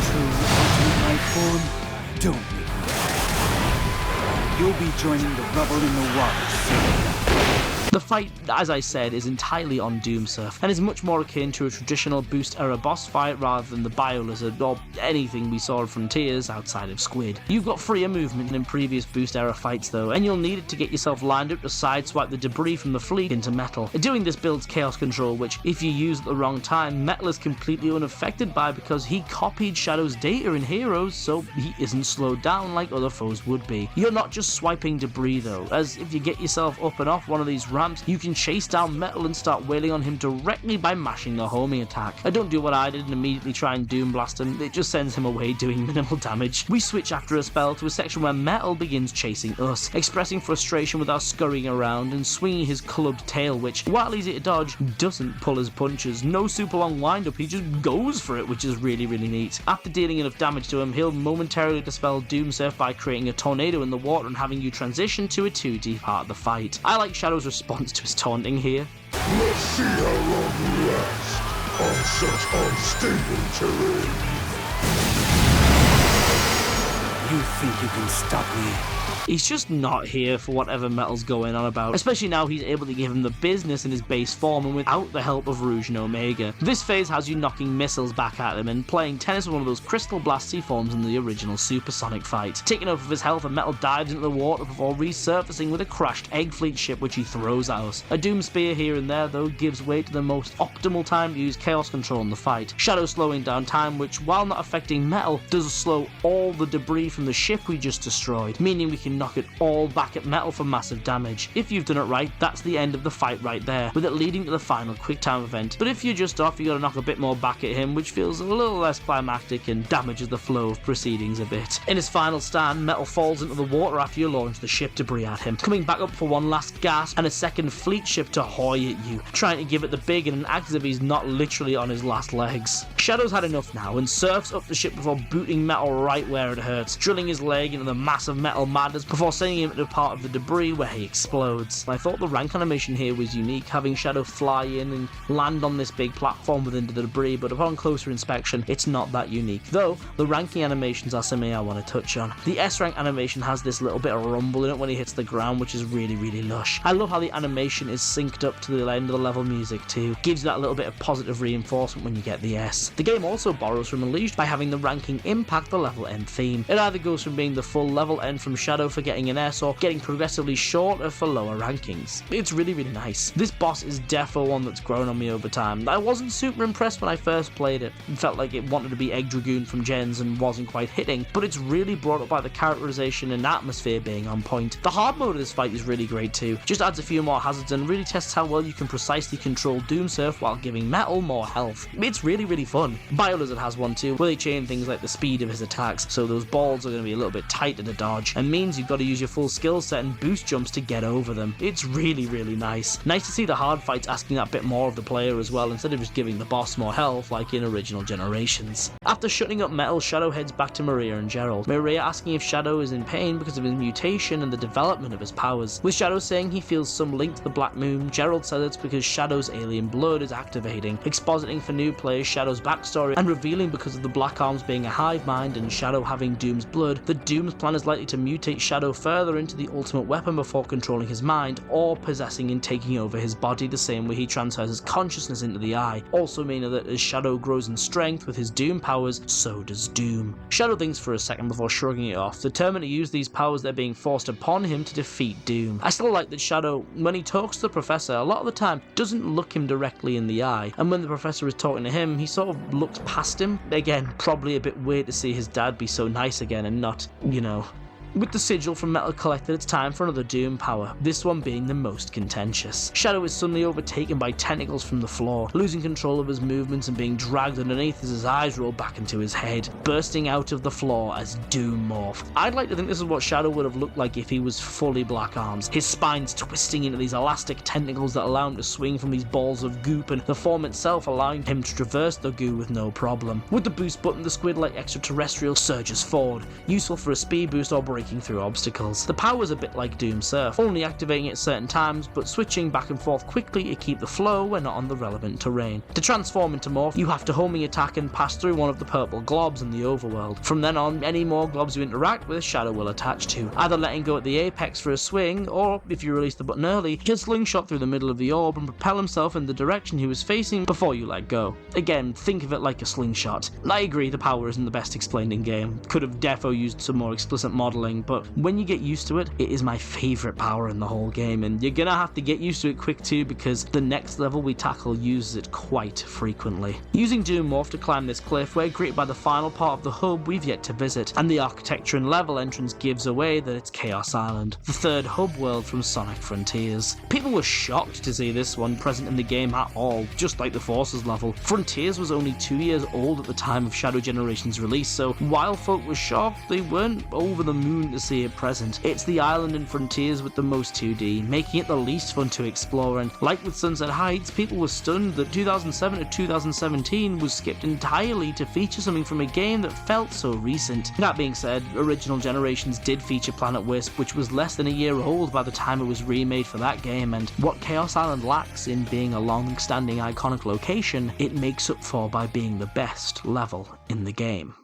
True ultimate life form? Don't make me cry. You'll be joining the rubble in the water soon.
The fight, as I said, is entirely on Doomsurf, and is much more akin to a traditional boost-era boss fight rather than the Biolizard or anything we saw in Frontiers outside of Squid. You've got freer movement in previous boost-era fights though, and you'll need it to get yourself lined up to sideswipe the debris from the fleet into Metal. Doing this builds Chaos Control, which, if you use at the wrong time, Metal is completely unaffected by because he copied Shadow's data in Heroes, so he isn't slowed down like other foes would be. You're not just swiping debris though, as if you get yourself up and off one of these ramps, you can chase down Metal and start wailing on him directly by mashing the homing attack. I don't do what I did and immediately try and Doom Blast him, it just sends him away doing minimal damage. We switch after a spell to a section where Metal begins chasing us, expressing frustration with our scurrying around and swinging his clubbed tail, which, while easy to dodge, doesn't pull his punches. No super long wind-up, he just goes for it, which is really neat. After dealing enough damage to him, he'll momentarily dispel Doomsurf by creating a tornado in the water and having you transition to a 2D part of the fight. I like Shadow's response to his taunting here.
Let's see how long you last on such unstable terrain.
You think you can stop me?
He's just not here for whatever Metal's going on about, especially now he's able to give him the business in his base form and without the help of Rouge and Omega. This phase has you knocking missiles back at him and playing tennis with one of those Crystal Blasty forms in the original Supersonic fight. Taking off of his health, and Metal dives into the water before resurfacing with a crashed Egg Fleet ship which he throws at us. A Doom Spear here and there though gives way to the most optimal time to use Chaos Control in the fight. Shadow slowing down time, which while not affecting Metal, does slow all the debris from the ship we just destroyed, meaning we can knock it all back at Metal for massive damage. If you've done it right, that's the end of the fight right there, with it leading to the final quick time event. But if you're just off, you gotta knock a bit more back at him, which feels a little less climactic and damages the flow of proceedings a bit. In his final stand, Metal falls into the water after you launch the ship debris at him, coming back up for one last gasp and a second fleet ship to hoy at you, trying to give it the big and acts as if he's not literally on his last legs. Shadow's had enough now and surfs up the ship before booting Metal right where it hurts, drilling his leg into the massive metal madness before sending him into part of the debris where he explodes. I thought the rank animation here was unique, having Shadow fly in and land on this big platform within the debris, but upon closer inspection, it's not that unique. Though, the ranking animations are something I want to touch on. The S-rank animation has this little bit of rumble in it when he hits the ground, which is really lush. I love how the animation is synced up to the end of the level music too. Gives you that little bit of positive reinforcement when you get the S. The game also borrows from Unleashed by having the ranking impact the level end theme. It either goes from being the full level end from Shadow for getting an S or getting progressively shorter for lower rankings. It's really nice. This boss is defo one that's grown on me over time. I wasn't super impressed when I first played it. It felt like it wanted to be Egg Dragoon from Gens and wasn't quite hitting, but it's really brought up by the characterization and atmosphere being on point. The hard mode of this fight is really great too. Just adds a few more hazards and really tests how well you can precisely control Doomsurf while giving Metal more health. It's really fun. Biolizard has one too, where they chain things like the speed of his attacks, so those balls are going to be a little bit tighter to dodge, and means you've got to use your full skill set and boost jumps to get over them. It's really, really nice. Nice to see the hard fights asking that bit more of the player as well, instead of just giving the boss more health like in original generations. After shutting up Metal, Shadow heads back to Maria and Gerald. Maria asking if Shadow is in pain because of his mutation and the development of his powers. With Shadow saying he feels some link to the Black Moon, Gerald says it's because Shadow's alien blood is activating, expositing for new players Shadow's backstory and revealing because of the Black Arms being a hive mind and Shadow having Doom's blood, that Doom's plan is likely to mutate Shadow further into the ultimate weapon before controlling his mind or possessing and taking over his body the same way he transfers his consciousness into the eye, also meaning that as Shadow grows in strength with his Doom powers, so does Doom. Shadow thinks for a second before shrugging it off, determined to use these powers that are being forced upon him to defeat Doom. I still like that Shadow, when he talks to the Professor, a lot of the time doesn't look him directly in the eye, and when the Professor is talking to him, he sort of looks past him. Again, probably a bit weird to see his dad be so nice again and not, you know. With the sigil from Metal collected, it's time for another Doom power, this one being the most contentious. Shadow is suddenly overtaken by tentacles from the floor, losing control of his movements and being dragged underneath as his eyes roll back into his head, bursting out of the floor as Doom morph. I'd like to think this is what Shadow would have looked like if he was fully Black Arms, his spines twisting into these elastic tentacles that allow him to swing from these balls of goop, and the form itself allowing him to traverse the goo with no problem. With the boost button, the squid-like extraterrestrial surges forward, useful for a speed boost or breaking through obstacles. The power is a bit like Doom Surf, only activating at certain times but switching back and forth quickly to keep the flow when not on the relevant terrain. To transform into Morph, you have to homing attack and pass through one of the purple globs in the overworld. From then on, any more globs you interact with, Shadow will attach to, either letting go at the apex for a swing, or if you release the button early, he'll slingshot through the middle of the orb and propel himself in the direction he was facing before you let go. Again, think of it like a slingshot. I agree the power isn't the best explained in game, could have defo used some more explicit modelling, but when you get used to it, it is my favourite power in the whole game, and you're gonna have to get used to it quick too because the next level we tackle uses it quite frequently. Using Doom Morph to climb this cliff, we're greeted by the final part of the hub we've yet to visit, and the architecture and level entrance gives away that it's Chaos Island, the third hub world from Sonic Frontiers. People were shocked to see this one present in the game at all, just like the Forces level. Frontiers was only 2 years old at the time of Shadow Generations release, so while folk were shocked, they weren't over the moon to see it present. It's the island in Frontiers with the most 2D, making it the least fun to explore, and like with Sunset Heights, people were stunned that 2007 to 2017 was skipped entirely to feature something from a game that felt so recent. That being said, Original Generations did feature Planet Wisp, which was less than a year old by the time it was remade for that game, and what Chaos Island lacks in being a long-standing iconic location, it makes up for by being the best level in the game.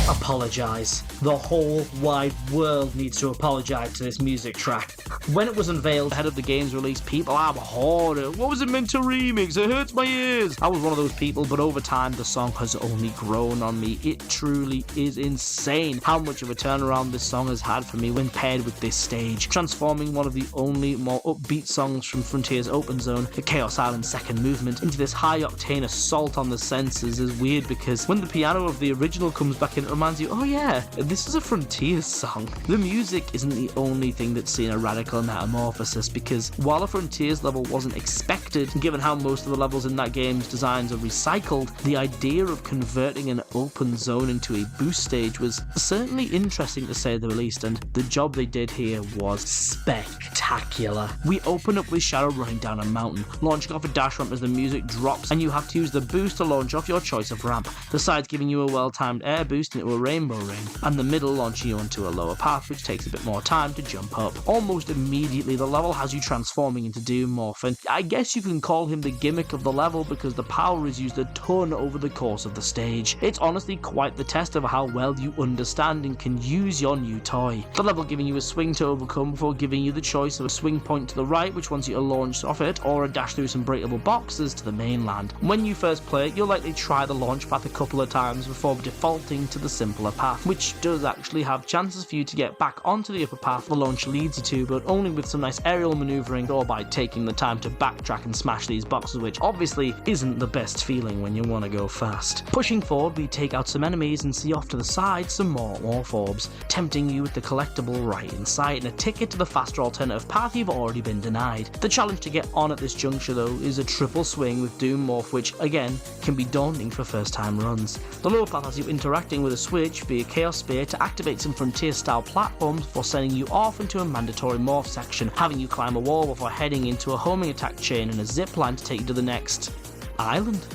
Apologise. The whole wide world needs to apologise to this music track. When it was unveiled ahead of the game's release, people abhorred it. What was it meant to remix? It hurts my ears. I was one of those people, but over time the song has only grown on me. It truly is insane how much of a turnaround this song has had for me when paired with this stage, transforming one of the only more upbeat songs from Frontiers Open Zone, the Chaos Island second movement, into this high-octane assault on the senses is weird because when the piano of the original comes back in, it reminds you, oh yeah, this is a Frontiers song. The music isn't the only thing that's seen a radical metamorphosis, because while a Frontiers level wasn't expected, given how most of the levels in that game's designs are recycled, the idea of converting an open zone into a boost stage was certainly interesting to say the least, and the job they did here was spectacular. We open up with Shadow running down a mountain, launching off a dash ramp as the music drops, and you have to use the boost to launch off your choice of ramp, the sides giving you a well-timed air boost into a rainbow ring, and the middle launching you onto a lower path which takes a bit more time to jump up. Almost immediately the level has you transforming into Doom Morph, and I guess you can call him the gimmick of the level because the power is used a ton over the course of the stage. It's honestly quite the test of how well you understand and can use your new toy. The level giving you a swing to overcome before giving you the choice of a swing point to the right which wants you to launch off it, or a dash through some breakable boxes to the mainland. When you first play it, you'll likely try the launch path a couple of times before defaulting to the simpler path, which does actually have chances for you to get back onto the upper path the launch leads you to, but only with some nice aerial maneuvering or by taking the time to backtrack and smash these boxes, which obviously isn't the best feeling when you want to go fast. Pushing forward, we take out some enemies and see off to the side some more Morph Orbs, tempting you with the collectible right in sight and a ticket to the faster alternative Morph path you've already been denied. The challenge to get on at this juncture though is a triple swing with Doom Morph, which again can be daunting for first time runs. The lower path has you interacting with a switch via Chaos Spear to activate some Frontier style platforms before sending you off into a mandatory morph section, having you climb a wall before heading into a homing attack chain and a zip line to take you to the next island.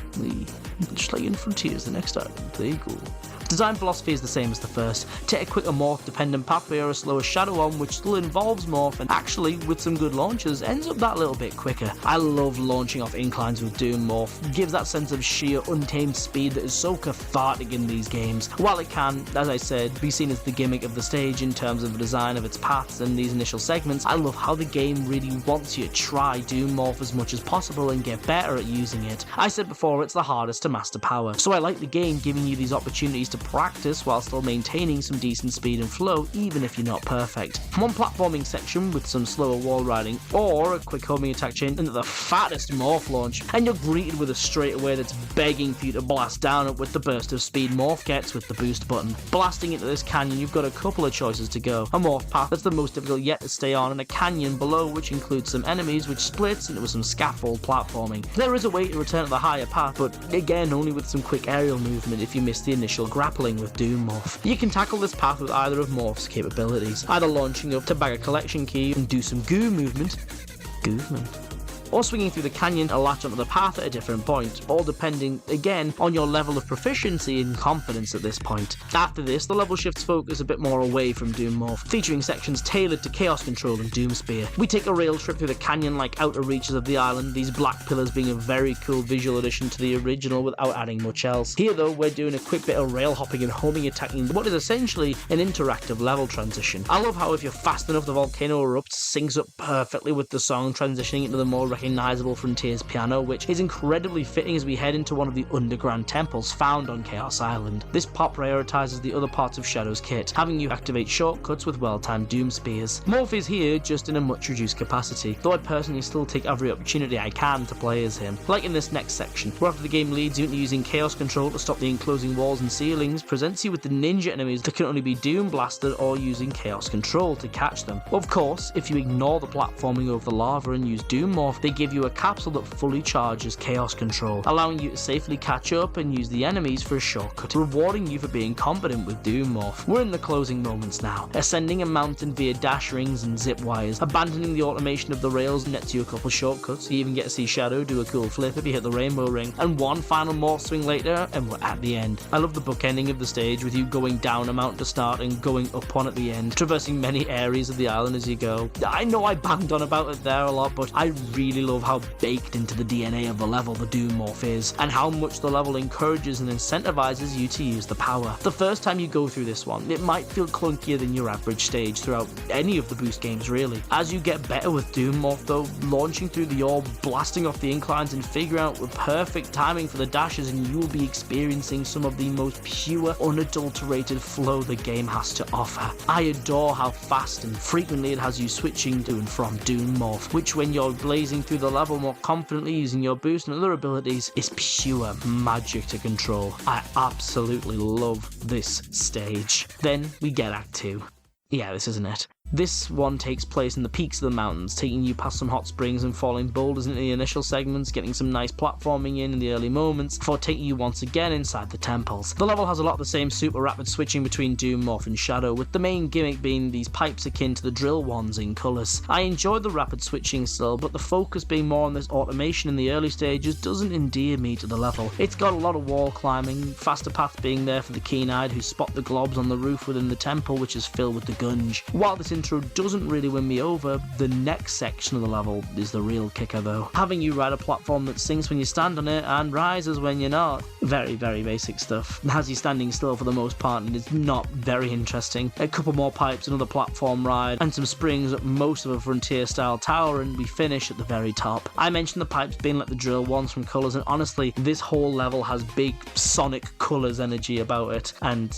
Just like in Frontiers, the next island. There you go. Design philosophy is the same as the first. Take a quicker morph dependent pathway or a slower shadow one, which still involves morph and actually with some good launches ends up that little bit quicker. I love launching off inclines with Doom Morph. It gives that sense of sheer untamed speed that is so cathartic in these games. While it can, as I said, be seen as the gimmick of the stage in terms of the design of its paths and these initial segments, I love how the game really wants you to try Doom Morph as much as possible and get better at using it. I said before, it's the hardest to master power, so I like the game giving you these opportunities to practice while still maintaining some decent speed and flow, even if you're not perfect. One platforming section with some slower wall riding, or a quick homing attack chain into the fattest morph launch, and you're greeted with a straightaway that's begging for you to blast down it with the burst of speed morph gets with the boost button. Blasting into this canyon, you've got a couple of choices to go. A morph path that's the most difficult yet to stay on, and a canyon below which includes some enemies which splits into some scaffold platforming. There is a way to return to the higher path, but again only with some quick aerial movement if you miss the initial grappling with Doom Morph. You can tackle this path with either of Morph's capabilities, either launching up to bag a collection key and do some goo movement, or swinging through the canyon to latch onto the path at a different point, all depending, again, on your level of proficiency and confidence at this point. After this, the level shifts focus a bit more away from Doom Morph, featuring sections tailored to Chaos Control and Doom Spear. We take a rail trip through the canyon-like outer reaches of the island, these black pillars being a very cool visual addition to the original without adding much else. Here though, we're doing a quick bit of rail hopping and homing attacking what is essentially an interactive level transition. I love how if you're fast enough, the volcano erupts, syncs up perfectly with the song, transitioning into the more recognizable Frontiers piano, which is incredibly fitting as we head into one of the underground temples found on Chaos Island. This part prioritizes the other parts of Shadow's kit, having you activate shortcuts with well-timed Doom Spears. Morph is here, just in a much reduced capacity, though I personally still take every opportunity I can to play as him. Like in this next section, where after the game leads you into using Chaos Control to stop the enclosing walls and ceilings, presents you with the ninja enemies that can only be Doom Blasted or using Chaos Control to catch them. Of course, if you ignore the platforming over the lava and use Doom Morph, they give you a capsule that fully charges Chaos Control, allowing you to safely catch up and use the enemies for a shortcut, rewarding you for being competent with Doom Morph. We're in the closing moments now, ascending a mountain via dash rings and zip wires, abandoning the automation of the rails nets you a couple shortcuts. You even get to see Shadow do a cool flip if you hit the rainbow ring, and one final morph swing later and we're at the end. I love the bookending of the stage with you going down a mountain to start and going up one at the end, traversing many areas of the island as you go. I know I banged on about it there a lot, but I really love how baked into the DNA of the level the Doom Morph is, and how much the level encourages and incentivizes you to use the power. The first time you go through this one, it might feel clunkier than your average stage throughout any of the boost games really. As you get better with Doom Morph though, launching through the orb, blasting off the inclines and figuring out the perfect timing for the dashes, and you'll be experiencing some of the most pure, unadulterated flow the game has to offer. I adore how fast and frequently it has you switching to and from Doom Morph, which when you're blazing through the level more confidently using your boost and other abilities is pure magic to control. I absolutely love this stage. Then we get Act 2. Yeah, this isn't it. This one takes place in the peaks of the mountains, taking you past some hot springs and falling boulders into the initial segments, getting some nice platforming in the early moments, before taking you once again inside the temples. The level has a lot of the same super rapid switching between Doom Morph and Shadow, with the main gimmick being these pipes akin to the drill wands in colours. I enjoyed the rapid switching still, but the focus being more on this automation in the early stages doesn't endear me to the level. It's got a lot of wall climbing, faster paths being there for the keen-eyed who spot the globs on the roof within the temple, which is filled with the gunge. While this intro doesn't really win me over, the next section of the level is the real kicker though. Having you ride a platform that sinks when you stand on it and rises when you're not. Very, very basic stuff. It has you standing still for the most part and it's not very interesting. A couple more pipes, another platform ride, and some springs up most of a Frontier style tower, and we finish at the very top. I mentioned the pipes being like the drill ones from Colours, and honestly, this whole level has big Sonic Colours energy about it, and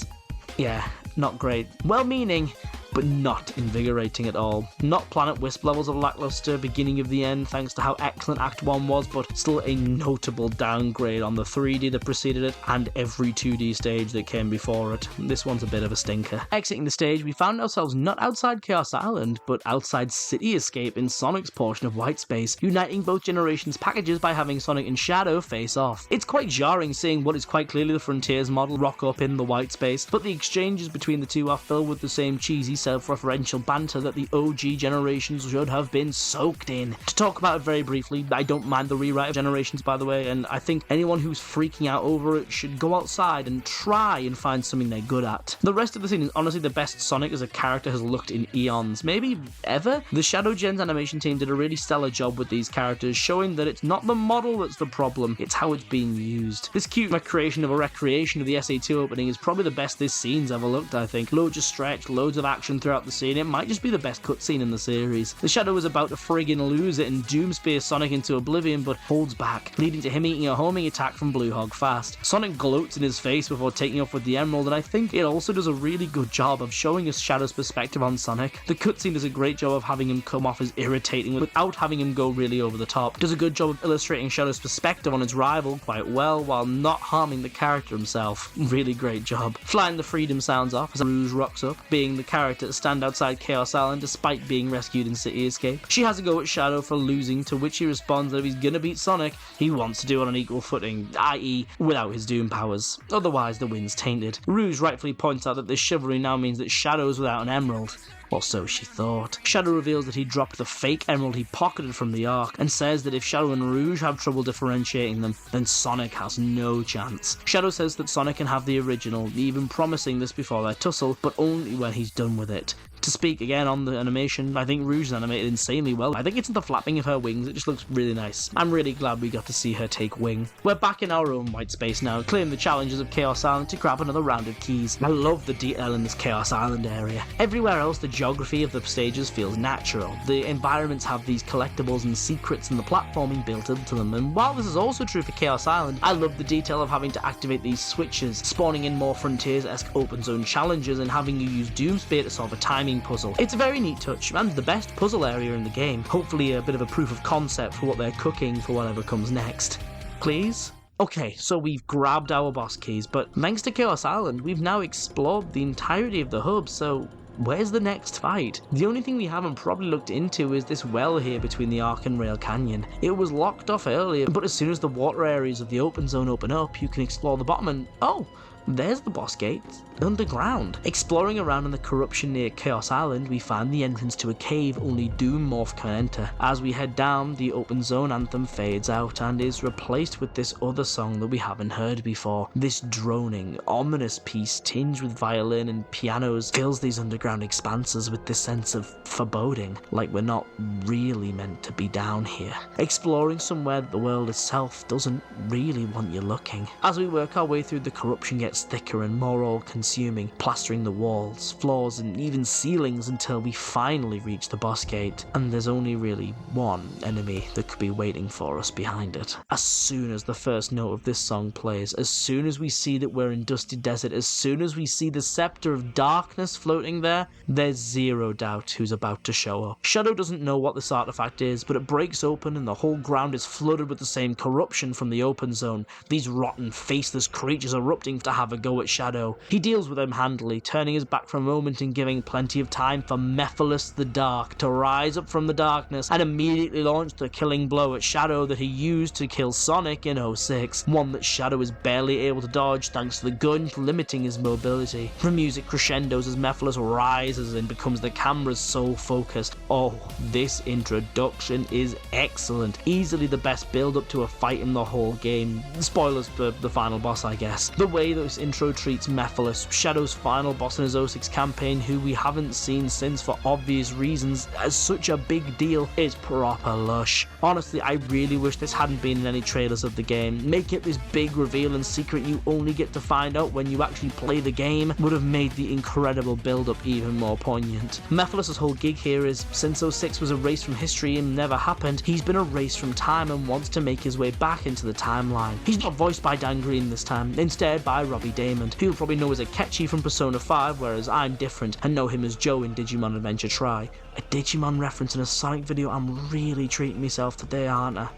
yeah, not great. Well-meaning, but not invigorating at all. Not Planet Wisp levels of lackluster beginning of the end thanks to how excellent Act 1 was, but still a notable downgrade on the 3D that preceded it and every 2D stage that came before it. This one's a bit of a stinker. Exiting the stage, we found ourselves not outside Chaos Island, but outside City Escape in Sonic's portion of White Space, uniting both generations' packages by having Sonic and Shadow face off. It's quite jarring seeing what is quite clearly the Frontiers model rock up in the White Space, but the exchanges between the two are filled with the same cheesy self-referential banter that the OG generations should have been soaked in. To talk about it very briefly, I don't mind the rewrite of Generations, by the way, and I think anyone who's freaking out over it should go outside and try and find something they're good at. The rest of the scene is honestly the best Sonic as a character has looked in eons, maybe ever. The Shadow Gens animation team did a really stellar job with these characters, showing that it's not the model that's the problem, it's how it's being used. This cute recreation of a recreation of the SA2 opening is probably the best this scene's ever looked, I think. Loads of stretch, loads of action throughout the scene. It might just be the best cutscene in the series. The Shadow is about to friggin' lose it and doomspear Sonic into oblivion, but holds back, leading to him eating a homing attack from Blue Hog fast. Sonic gloats in his face before taking off with the Emerald, and I think it also does a really good job of showing us Shadow's perspective on Sonic. The cutscene does a great job of having him come off as irritating without having him go really over the top. Does a good job of illustrating Shadow's perspective on his rival quite well while not harming the character himself. Really great job. Flying the Freedom sounds off as Rouge rocks up, being the character to stand outside Chaos Island despite being rescued in City Escape. She has a go at Shadow for losing, to which he responds that if he's gonna beat Sonic, he wants to do it on an equal footing, i.e. without his Doom powers. Otherwise, the win's tainted. Rouge rightfully points out that this chivalry now means that Shadow's without an emerald. Or so she thought. Shadow reveals that he dropped the fake emerald he pocketed from the Ark, and says that if Shadow and Rouge have trouble differentiating them, then Sonic has no chance. Shadow says that Sonic can have the original, even promising this before their tussle, but only when he's done with it. To speak again on the animation, I think Rouge is animated insanely well. I think it's the flapping of her wings, it just looks really nice. I'm really glad we got to see her take wing. We're back in our own White Space now, clearing the challenges of Chaos Island to grab another round of keys. I love the detail in this Chaos Island area. Everywhere else, the geography of the stages feels natural. The environments have these collectibles and secrets and the platforming built into them, and while this is also true for Chaos Island, I love the detail of having to activate these switches, spawning in more Frontiers-esque open zone challenges and having you use Doomspear to solve a timing puzzle. It's a very neat touch and the best puzzle area in the game. Hopefully a bit of a proof of concept for what they're cooking for whatever comes next. Please? Okay, so we've grabbed our boss keys, but thanks to Chaos Island, we've now explored the entirety of the hub, so where's the next fight? The only thing we haven't probably looked into is this well here between the Ark and Rail Canyon. It was locked off earlier, but as soon as the water areas of the open zone open up, you can explore the bottom and oh, there's the boss gate, underground. Exploring around in the corruption near Chaos Island, we find the entrance to a cave only Doom Morph can enter. As we head down, the open zone anthem fades out and is replaced with this other song that we haven't heard before. This droning, ominous piece tinged with violin and pianos fills these underground expanses with this sense of foreboding, like we're not really meant to be down here. Exploring somewhere that the world itself doesn't really want you looking. As we work our way through, the corruption gets thicker and more all-consuming, plastering the walls, floors, and even ceilings until we finally reach the boss gate, and there's only really one enemy that could be waiting for us behind it. As soon as the first note of this song plays, as soon as we see that we're in Dusty Desert, as soon as we see the Scepter of Darkness floating there, there's zero doubt who's about to show up. Shadow doesn't know what this artifact is, but it breaks open and the whole ground is flooded with the same corruption from the open zone, these rotten, faceless creatures erupting to have a go at Shadow. He deals with them handily, turning his back for a moment and giving plenty of time for Mephiles the Dark to rise up from the darkness and immediately launch the killing blow at Shadow that he used to kill Sonic in 06, one that Shadow is barely able to dodge thanks to the gun limiting his mobility. The music crescendos as Mephiles rises and becomes the camera's sole focus. Oh, this introduction is excellent. Easily the best build up to a fight in the whole game. Spoilers for the final boss, I guess. The way this intro treats Mephiles, Shadow's final boss in his 06 campaign, who we haven't seen since for obvious reasons, as such a big deal, is proper lush. Honestly, I really wish this hadn't been in any trailers of the game. Make it this big reveal and secret you only get to find out when you actually play the game would have made the incredible build-up even more poignant. Mephiles' whole gig here is, since 06 was erased from history and never happened, he's been erased from time and wants to make his way back into the timeline. He's not voiced by Dan Green this time, instead by Rob Harvey Damon, who you'll probably know as Akechi from Persona 5, whereas I'm different and know him as Joe in Digimon Adventure Tri. A Digimon reference in a Sonic video. I'm really treating myself today, aren't I?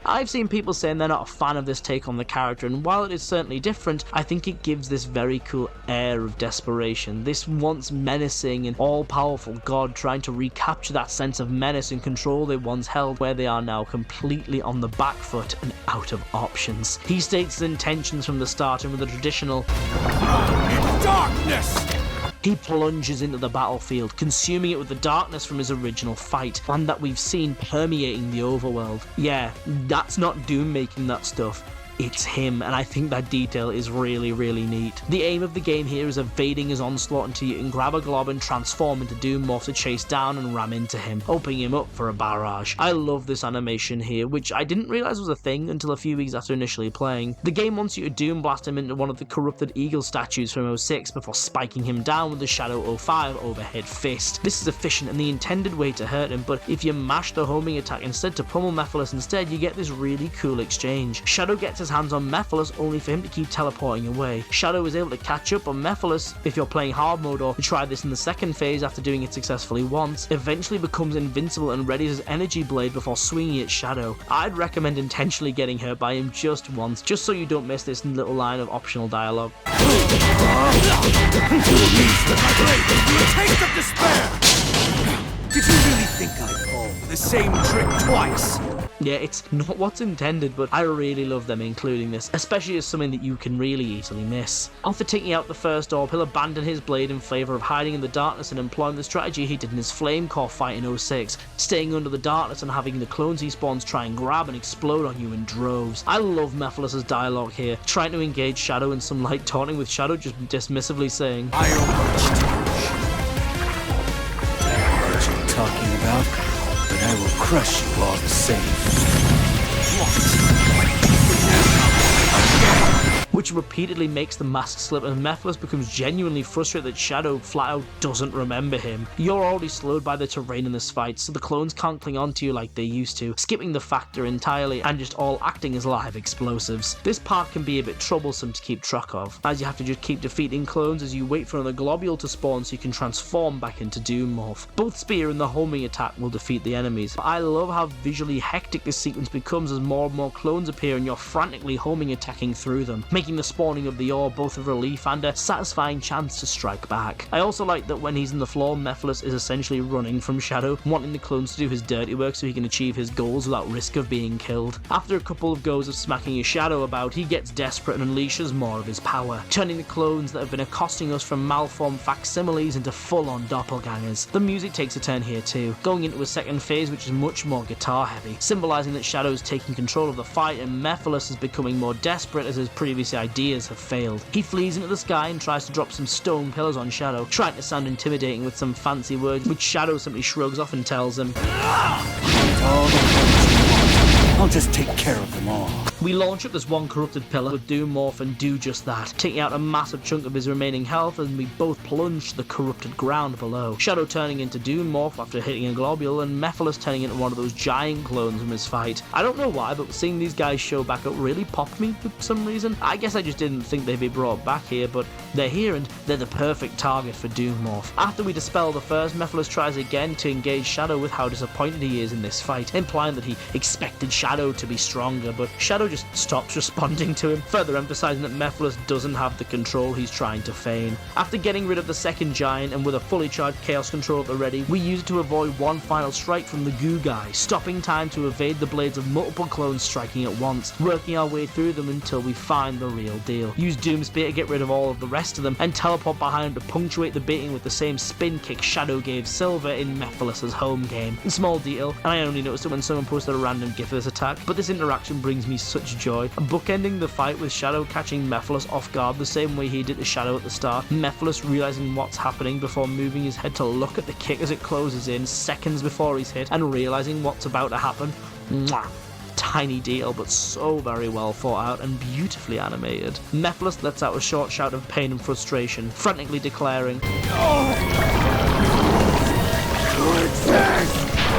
I've seen people saying they're not a fan of this take on the character, and while it is certainly different, I think it gives this very cool air of desperation. This once menacing and all-powerful god trying to recapture that sense of menace and control they once held, where they are now completely on the back foot and out of options. He states his intentions from the start, and with the traditional
Darkness!
he plunges into the battlefield, consuming it with the darkness from his original fight, and that we've seen permeating the overworld. Yeah, that's not Doom making that stuff. It's him, and I think that detail is really, really neat. The aim of the game here is evading his onslaught until you can grab a glob and transform into Doom Morph to chase down and ram into him, opening him up for a barrage. I love this animation here, which I didn't realise was a thing until a few weeks after initially playing. The game wants you to Doom Blast him into one of the corrupted eagle statues from 06 before spiking him down with the Shadow 05 overhead fist. This is efficient and the intended way to hurt him, but if you mash the homing attack instead to pummel Mephiles instead, you get this really cool exchange. Shadow gets his hands on Mephiles only for him to keep teleporting away. Shadow is able to catch up on Mephiles if you're playing hard mode, or try this in the second phase after doing it successfully once, eventually becomes invincible and readies his energy blade before swinging at Shadow. I'd recommend intentionally getting hurt by him just once, just so you don't miss this little line of optional dialogue.
A taste of despair! Did you really think I'd fall for the same trick twice?
Yeah, it's not what's intended, but I really love them including this, especially as something that you can really easily miss. After taking out the first orb, he'll abandon his blade in favour of hiding in the darkness and employing the strategy he did in his Flame Core fight in 06, staying under the darkness and having the clones he spawns try and grab and explode on you in droves. I love Mephiles' dialogue here, trying to engage Shadow in some light taunting, with Shadow just dismissively saying,
What you're talking about, but I will crush you all the same.
which repeatedly makes the mask slip, and Mephiles becomes genuinely frustrated that Shadow flat out doesn't remember him. You're already slowed by the terrain in this fight, so the clones can't cling on to you like they used to, skipping the factor entirely and just all acting as live explosives. This part can be a bit troublesome to keep track of, as you have to just keep defeating clones as you wait for another globule to spawn so you can transform back into Doom Morph. Both Spear and the homing attack will defeat the enemies, but I love how visually hectic this sequence becomes as more and more clones appear and you're frantically homing attacking through them, making the spawning of the orb both a relief and a satisfying chance to strike back. I also like that when he's in the floor, Mephiles is essentially running from Shadow, wanting the clones to do his dirty work so he can achieve his goals without risk of being killed. After a couple of goes of smacking his Shadow about, he gets desperate and unleashes more of his power, turning the clones that have been accosting us from malformed facsimiles into full-on doppelgangers. The music takes a turn here too, going into a second phase which is much more guitar heavy, symbolising that Shadow is taking control of the fight and Mephiles is becoming more desperate as his previous ideas have failed. He flees into the sky and tries to drop some stone pillars on Shadow, trying to sound intimidating with some fancy words, which Shadow simply shrugs off and tells him,
I'll just take care of them all.
We launch up this one corrupted pillar with Doom Morph and do just that, taking out a massive chunk of his remaining health, and we both plunge to the corrupted ground below. Shadow turning into Doom Morph after hitting a globule, and Mephiles turning into one of those giant clones from his fight. I don't know why, but seeing these guys show back up really popped me for some reason. I guess I just didn't think they'd be brought back here, but they're here and they're the perfect target for Doom Morph. After we dispel the first, Mephiles tries again to engage Shadow with how disappointed he is in this fight, implying that he expected Shadow to be stronger, but Shadow just stops responding to him, further emphasizing that Mephiles doesn't have the control he's trying to feign. After getting rid of the second giant and with a fully charged Chaos Control at the ready, we use it to avoid one final strike from the goo guy, stopping time to evade the blades of multiple clones striking at once, working our way through them until we find the real deal. Use Doom Spear to get rid of all of the rest of them, and teleport behind to punctuate the beating with the same spin kick Shadow gave Silver in Mephiles' home game. A small detail, and I only noticed it when someone posted a random gif of this attack, but this interaction brings me such joy. Bookending the fight with Shadow catching Mephiles off guard the same way he did to Shadow at the start, Mephiles realizing what's happening before moving his head to look at the kick as it closes in seconds before he's hit, and realizing what's about to happen. Mwah. Tiny detail, but so very well thought out and beautifully animated. Mephiles lets out a short shout of pain and frustration, frantically declaring,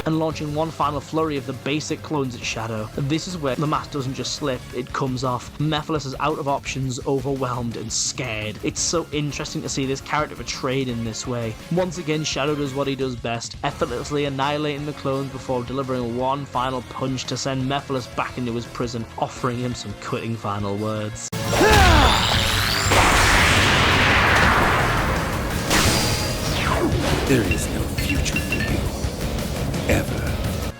and launching one final flurry of the basic clones at Shadow. This is where the mask doesn't just slip, it comes off. Mephiles is out of options, overwhelmed and scared. It's so interesting to see this character portrayed in this way. Once again, Shadow does what he does best, effortlessly annihilating the clones before delivering one final punch to send Mephiles back into his prison, offering him some cutting final words.
There is no future for you. Ever.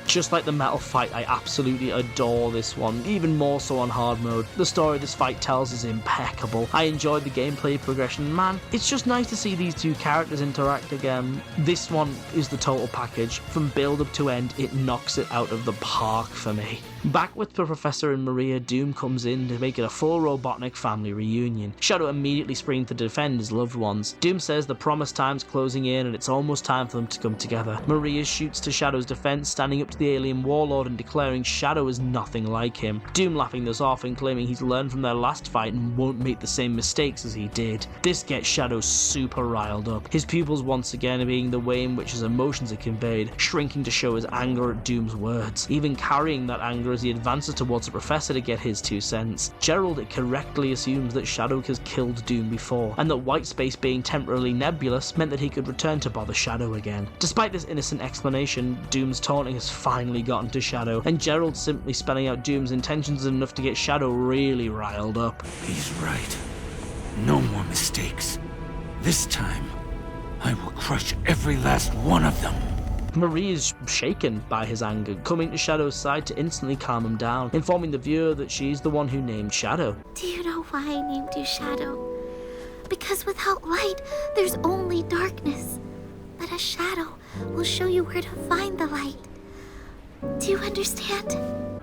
Just like the metal fight, I absolutely adore this one, even more so on hard mode. The story this fight tells is impeccable. I enjoyed the gameplay progression. Man, it's just nice to see these two characters interact again. This one is the total package. From build up to end, it knocks it out of the park for me. Back with the Professor and Maria, Doom comes in to make it a full Robotnik family reunion. Shadow immediately springs to defend his loved ones. Doom says the promised time's closing in and it's almost time for them to come together. Maria shoots to Shadow's defense, standing up to the alien warlord and declaring Shadow is nothing like him. Doom laughing this off and claiming he's learned from their last fight and won't make the same mistakes as he did. This gets Shadow super riled up. His pupils once again being the way in which his emotions are conveyed, shrinking to show his anger at Doom's words, even carrying that anger as he advances towards the Professor to get his 2 cents. Gerald correctly assumes that Shadow has killed Doom before, and that white space being temporarily nebulous meant that he could return to bother Shadow again. Despite this innocent explanation, Doom's taunting has finally gotten to Shadow, and Gerald simply spelling out Doom's intentions enough to get Shadow really riled up.
He's right. No more mistakes. This time, I will crush every last one of them.
Marie is shaken by his anger, coming to Shadow's side to instantly calm him down, informing the viewer that she's the one who named Shadow.
Do you know why I named you Shadow? Because without light, there's only darkness. But a shadow will show you where to find the light. Do you understand?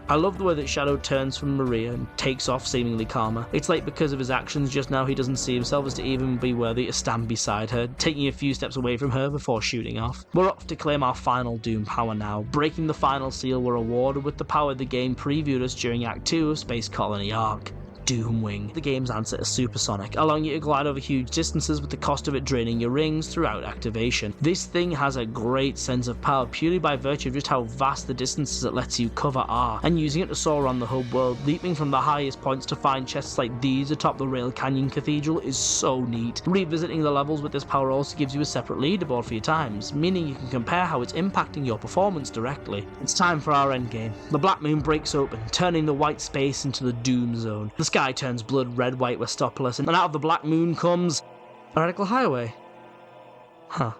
I love the way that Shadow turns from Maria and takes off seemingly calmer. It's like because of his actions just now he doesn't see himself as to even be worthy to stand beside her, taking a few steps away from her before shooting off. We're off to claim our final Doom power now. Breaking the final seal, we're awarded with the power the game previewed us during Act 2 of Space Colony Arc. Doomwing, the game's answer to Supersonic, allowing you to glide over huge distances with the cost of it draining your rings throughout activation. This thing has a great sense of power purely by virtue of just how vast the distances it lets you cover are, and using it to soar around the hub world, leaping from the highest points to find chests like these atop the Rail Canyon Cathedral is so neat. Revisiting the levels with this power also gives you a separate leaderboard for your times, meaning you can compare how it's impacting your performance directly. It's time for our endgame. The Black Moon breaks open, turning the white space into the Doom Zone. The sky turns blood red, white, Westopolis, and out of the Black Moon comes a Radical Highway. Huh.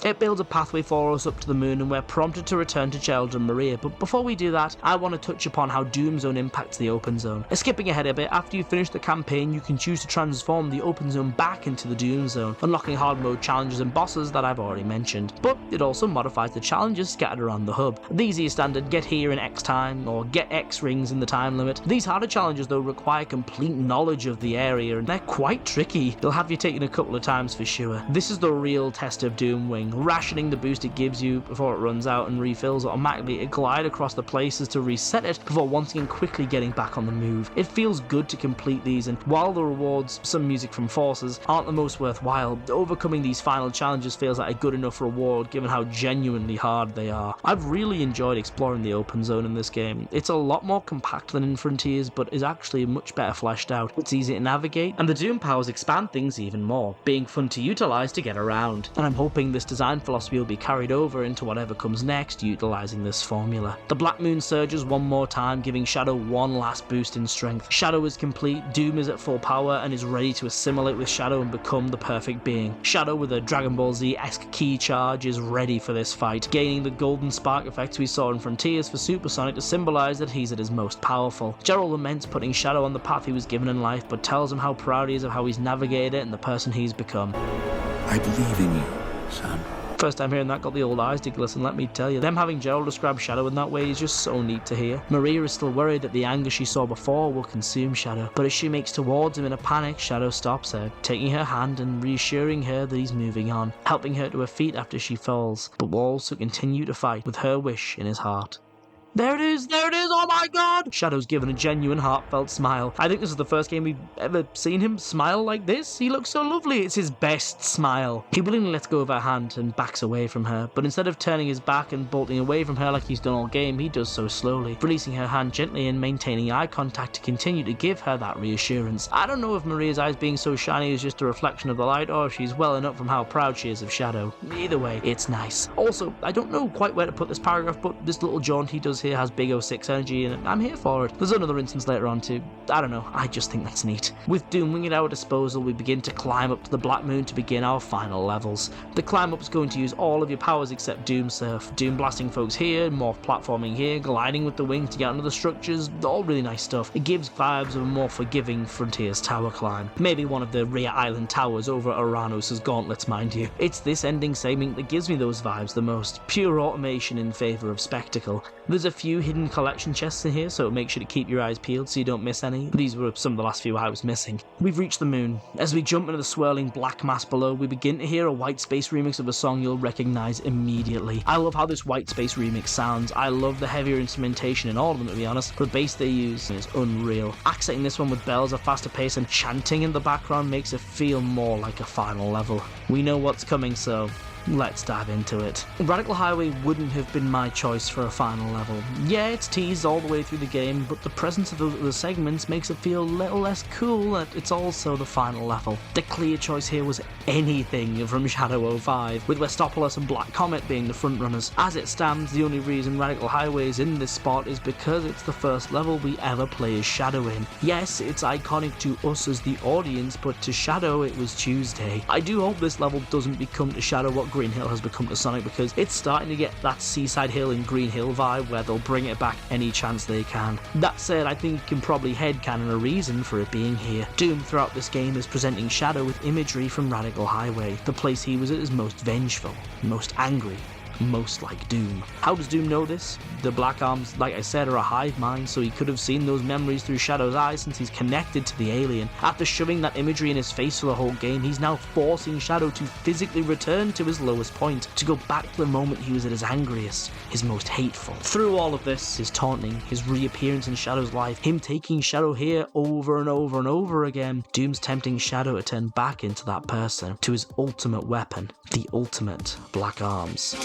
It builds a pathway for us up to the moon, and we're prompted to return to Gerald and Maria, but before we do that, I want to touch upon how Doom Zone impacts the open zone. Skipping ahead a bit, after you finish the campaign, you can choose to transform the open zone back into the Doom Zone, unlocking hard mode challenges and bosses that I've already mentioned, but it also modifies the challenges scattered around the hub. These are your standard get here in X time, or get X rings in the time limit. These harder challenges though require complete knowledge of the area, and they're quite tricky. They'll have you taken a couple of times for sure. This is the real test of Doomwing, rationing the boost it gives you before it runs out and refills automatically to glide across the places to reset it before once again quickly getting back on the move. It feels good to complete these, and while the rewards, some music from Forces, aren't the most worthwhile, overcoming these final challenges feels like a good enough reward given how genuinely hard they are. I've really enjoyed exploring the open zone in this game. It's a lot more compact than in Frontiers, but is actually much better fleshed out. It's easy to navigate, and the Doom powers expand things even more, being fun to utilize to get around. And I'm hoping this design philosophy will be carried over into whatever comes next utilizing this formula. The Black Moon surges one more time, giving Shadow one last boost in strength. Shadow is complete, Doom is at full power and is ready to assimilate with Shadow and become the perfect being. Shadow with a Dragon Ball Z-esque key charge is ready for this fight, gaining the golden spark effects we saw in Frontiers for Supersonic to symbolize that he's at his most powerful. Gerald laments putting Shadow on the path he was given in life, but tells him how proud he is of how he's navigated it and the person he's become.
I believe in you, son.
First time hearing that got the old eyes to glisten, let me tell you. Them having Gerald describe Shadow in that way is just so neat to hear. Maria is still worried that the anger she saw before will consume Shadow, but as she makes towards him in a panic, Shadow stops her, taking her hand and reassuring her that he's moving on, helping her to her feet after she falls, but will also continue to fight with her wish in his heart. There it is, oh my god! Shadow's given a genuine heartfelt smile. I think this is the first game we've ever seen him smile like this. He looks so lovely, it's his best smile. He willingly lets go of her hand and backs away from her, but instead of turning his back and bolting away from her like he's done all game, he does so slowly, releasing her hand gently and maintaining eye contact to continue to give her that reassurance. I don't know if Maria's eyes being so shiny is just a reflection of the light, or if she's welling up from how proud she is of Shadow. Either way, it's nice. Also, I don't know quite where to put this paragraph, but this little jaunt he does here has big 06 energy, and I'm here for it. There's another instance later on too. I don't know, I just think that's neat. With Doomwing at our disposal, we begin to climb up to the Black Moon to begin our final levels. The climb up is going to use all of your powers except Doom Surf. Doom blasting folks here, more platforming here, gliding with the wings to get under the structures, all really nice stuff. It gives vibes of a more forgiving Frontiers tower climb. Maybe one of the rear island towers over Uranus' gauntlets, mind you. It's this ending segment that gives me those vibes the most. Pure automation in favour of spectacle. There's a few hidden collection chests in here, so make sure to keep your eyes peeled so you don't miss any. These were some of the last few I was missing. We've reached the moon. As we jump into the swirling black mass below, we begin to hear a White Space remix of a song you'll recognise immediately. I love how this White Space remix sounds. I love the heavier instrumentation in all of them, to be honest. The bass they use is unreal. Accenting this one with bells at a faster pace and chanting in the background makes it feel more like a final level. We know what's coming, so let's dive into it. Radical Highway wouldn't have been my choice for a final level. Yeah, it's teased all the way through the game, but the presence of those other segments makes it feel a little less cool that it's also the final level. The clear choice here was anything from Shadow 05, with Westopolis and Black Comet being the frontrunners. As it stands, the only reason Radical Highway is in this spot is because it's the first level we ever play as Shadow in. Yes, it's iconic to us as the audience, but to Shadow it was Tuesday. I do hope this level doesn't become to Shadow what Green Hill has become to Sonic, because it's starting to get that Seaside Hill and Green Hill vibe where they'll bring it back any chance they can. That said, I think you can probably headcanon a reason for it being here. Doom throughout this game is presenting Shadow with imagery from Radical Highway, the place he was at his most vengeful, most angry, most like Doom. How does Doom know this? The Black Arms, like I said, are a hive mind, so he could have seen those memories through Shadow's eyes since he's connected to the alien. After shoving that imagery in his face for the whole game, he's now forcing Shadow to physically return to his lowest point, to go back to the moment he was at his angriest, his most hateful. Through all of this, his taunting, his reappearance in Shadow's life, him taking Shadow here over and over and over again, Doom's tempting Shadow to turn back into that person, to his ultimate weapon, the ultimate Black Arms.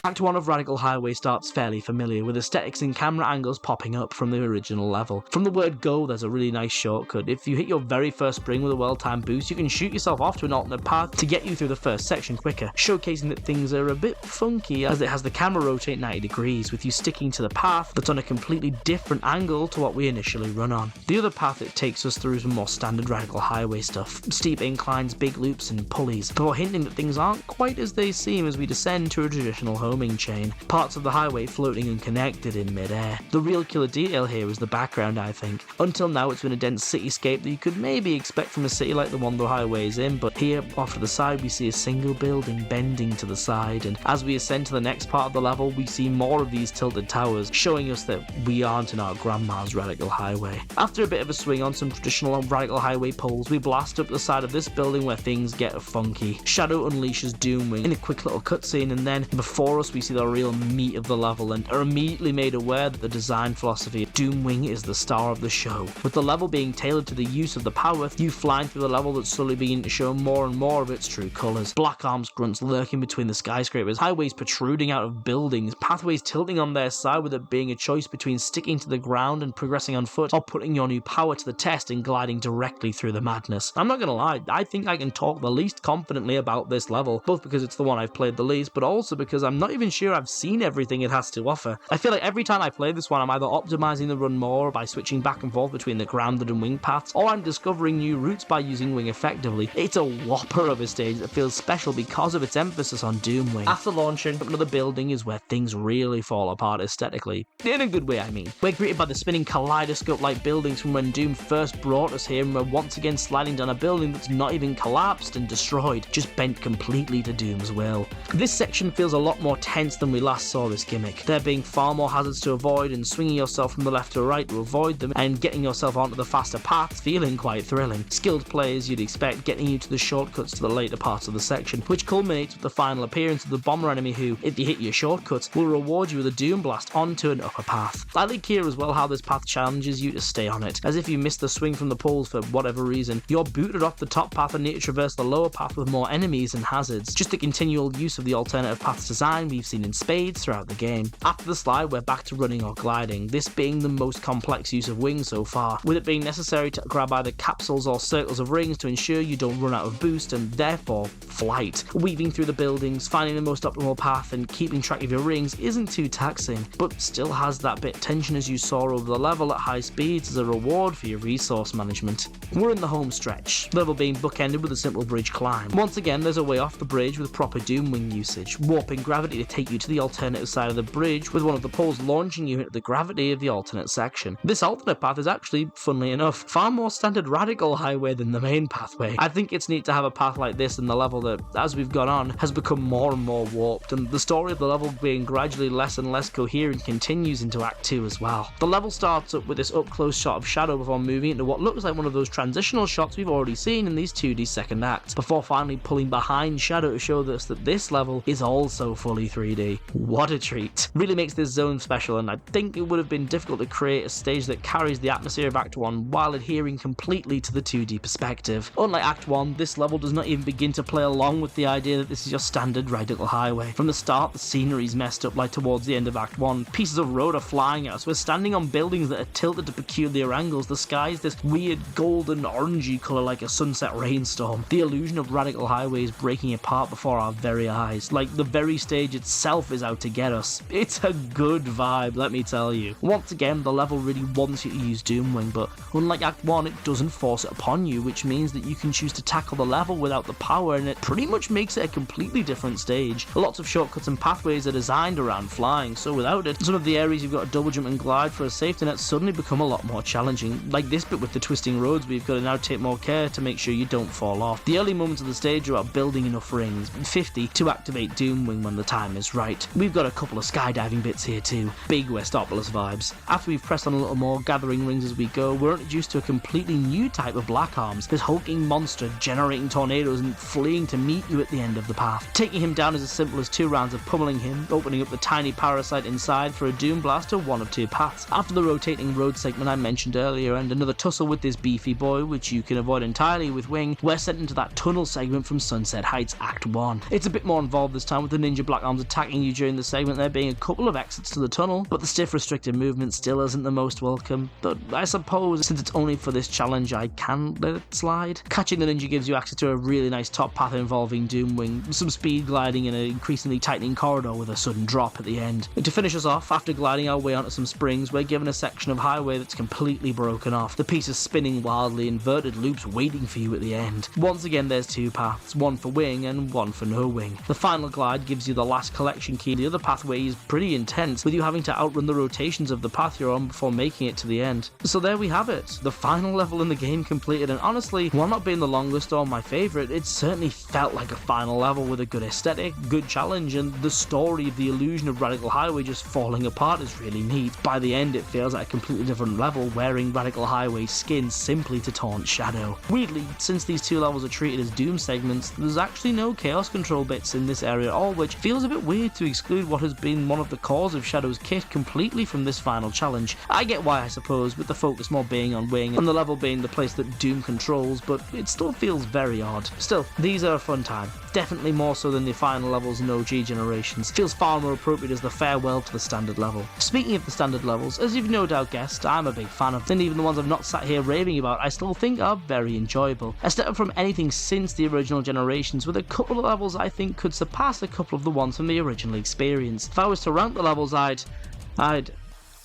Act 1 of Radical Highway starts fairly familiar, with aesthetics and camera angles popping up from the original level. From the word go, there's a really nice shortcut. If you hit your very first spring with a well-timed boost, you can shoot yourself off to an alternate path to get you through the first section quicker, showcasing that things are a bit funky as it has the camera rotate 90 degrees, with you sticking to the path that's on a completely different angle to what we initially run on. The other path it takes us through is more standard Radical Highway stuff, steep inclines, big loops and pulleys, before hinting that things aren't quite as they seem as we descend to a traditional homing chain, parts of the highway floating and connected in mid-air. The real killer detail here is the background, I think. Until now it's been a dense cityscape that you could maybe expect from a city like the one the highway is in, but here, off to the side, we see a single building bending to the side, and as we ascend to the next part of the level, we see more of these tilted towers, showing us that we aren't in our grandma's Radical Highway. After a bit of a swing on some traditional Radical Highway poles, we blast up the side of this building where things get funky. Shadow unleashes Doomwing in a quick little cutscene, and then before us we see the real meat of the level and are immediately made aware that the design philosophy of Doomwing is the star of the show. With the level being tailored to the use of the power, you flying through the level that's slowly beginning to show more and more of its true colours. Black Arms grunts lurking between the skyscrapers, highways protruding out of buildings, pathways tilting on their side, with it being a choice between sticking to the ground and progressing on foot, or putting your new power to the test and gliding directly through the madness. I'm not gonna lie, I think I can talk the least confidently about this level, both because it's the one I've played the least, but also because I'm not even sure I've seen everything it has to offer. I feel like every time I play this one, I'm either optimizing the run more by switching back and forth between the grounded and wing paths, or I'm discovering new routes by using wing effectively. It's a whopper of a stage that feels special because of its emphasis on Doomwing. After launching up another building is where things really fall apart aesthetically. In a good way, I mean. We're greeted by the spinning kaleidoscope-like buildings from when Doom first brought us here, and we're once again sliding down a building that's not even collapsed and destroyed, just bent completely to Doom's will. This section feels a lot more tense than we last saw this gimmick, there being far more hazards to avoid, and swinging yourself from the left to right to avoid them, and getting yourself onto the faster paths feeling quite thrilling. Skilled players, you'd expect, getting you to the shortcuts to the later parts of the section, which culminates with the final appearance of the bomber enemy who, if you hit your shortcuts, will reward you with a Doom Blast onto an upper path. I like here as well how this path challenges you to stay on it, as if you miss the swing from the poles for whatever reason, you're booted off the top path and need to traverse the lower path with more enemies and hazards, just the continual use of the alternative paths design we've seen in spades throughout the game. After the slide, we're back to running or gliding, this being the most complex use of wings so far, with it being necessary to grab either capsules or circles of rings to ensure you don't run out of boost and therefore flight. Weaving through the buildings, finding the most optimal path and keeping track of your rings isn't too taxing, but still has that bit of tension as you soar over the level at high speeds as a reward for your resource management. We're in the home stretch, the level being bookended with a simple bridge climb. Once again, there's a way off the bridge with proper Doomwing usage, warping gravity to take you to the alternative side of the bridge, with one of the poles launching you into the gravity of the alternate section. This alternate path is actually, funnily enough, far more standard radical highway than the main pathway. I think it's neat to have a path like this in the level that, as we've gone on, has become more and more warped, and the story of the level being gradually less and less coherent continues into Act 2 as well. The level starts up with this up-close shot of Shadow before moving into what looks like one of those transitional shots we've already seen in these 2D second acts, before finally pulling behind Shadow to show us that this level is also fully 3D. What a treat. Really makes this zone special, and I think it would have been difficult to create a stage that carries the atmosphere of Act 1 while adhering completely to the 2D perspective. Unlike Act 1, this level does not even begin to play along with the idea that this is your standard radical highway. From the start, the scenery's messed up like towards the end of Act 1. Pieces of road are flying at us, we're standing on buildings that are tilted to peculiar angles, the sky's this weird golden orangey colour like a sunset rainstorm. The illusion of radical highway is breaking apart before our very eyes, like the very stage itself is out to get us. It's a good vibe, let me tell you. Once again, the level really wants you to use Doomwing, but unlike Act 1, it doesn't force it upon you, which means that you can choose to tackle the level without the power, and it pretty much makes it a completely different stage. Lots of shortcuts and pathways are designed around flying, so without it, some of the areas you've got to double jump and glide for a safety net suddenly become a lot more challenging. Like this bit with the twisting roads, we've got to now take more care to make sure you don't fall off. The early moments of the stage are about building enough rings, 50, to activate Doomwing when the time is right. We've got a couple of skydiving bits here too, big Westopolis vibes. After we've pressed on a little more, gathering rings as we go, we're introduced to a completely new type of Black Arms, this hulking monster generating tornadoes and fleeing to meet you at the end of the path. Taking him down is as simple as 2 rounds of pummeling him, opening up the tiny parasite inside for a Doom Blast to one of 2 paths. After the rotating road segment I mentioned earlier and another tussle with this beefy boy, which you can avoid entirely with Wing, we're sent into that tunnel segment from Sunset Heights Act 1. It's a bit more involved this time, with the Ninja Black Arms attacking you during the segment, there being a couple of exits to the tunnel, but the stiff restricted movement still isn't the most welcome. But I suppose since it's only for this challenge, I can let it slide. Catching the ninja gives you access to a really nice top path involving Doomwing, some speed gliding in an increasingly tightening corridor with a sudden drop at the end. And to finish us off, after gliding our way onto some springs, we're given a section of highway that's completely broken off, the pieces spinning wildly, inverted loops waiting for you at the end. Once again, there's 2 paths, one for Wing and one for no Wing. The final glide gives you the last collection key. The other pathway is pretty intense, with you having to outrun the rotations of the path you're on before making it to the end. So there we have it, the final level in the game completed, and honestly, while not being the longest or my favourite, it certainly felt like a final level with a good aesthetic, good challenge, and the story of the illusion of Radical Highway just falling apart is really neat. By the end, it feels like a completely different level, wearing Radical Highway's skin simply to taunt Shadow. Weirdly, since these 2 levels are treated as Doom segments, there's actually no Chaos Control bits in this area at all, which feels a bit weird to exclude what has been one of the cores of Shadow's kit completely from this final challenge. I get why, I suppose, with the focus more being on Wing and the level being the place that Doom controls, but it still feels very odd. Still, these are a fun time. Definitely more so than the final levels in OG generations. Feels far more appropriate as the farewell to the standard level. Speaking of the standard levels, as you've no doubt guessed, I'm a big fan of them, and even the ones I've not sat here raving about, I still think are very enjoyable. A step up from anything since the original generations, with a couple of levels I think could surpass a couple of the ones ones from the original experience. If I was to rank the levels, I'd...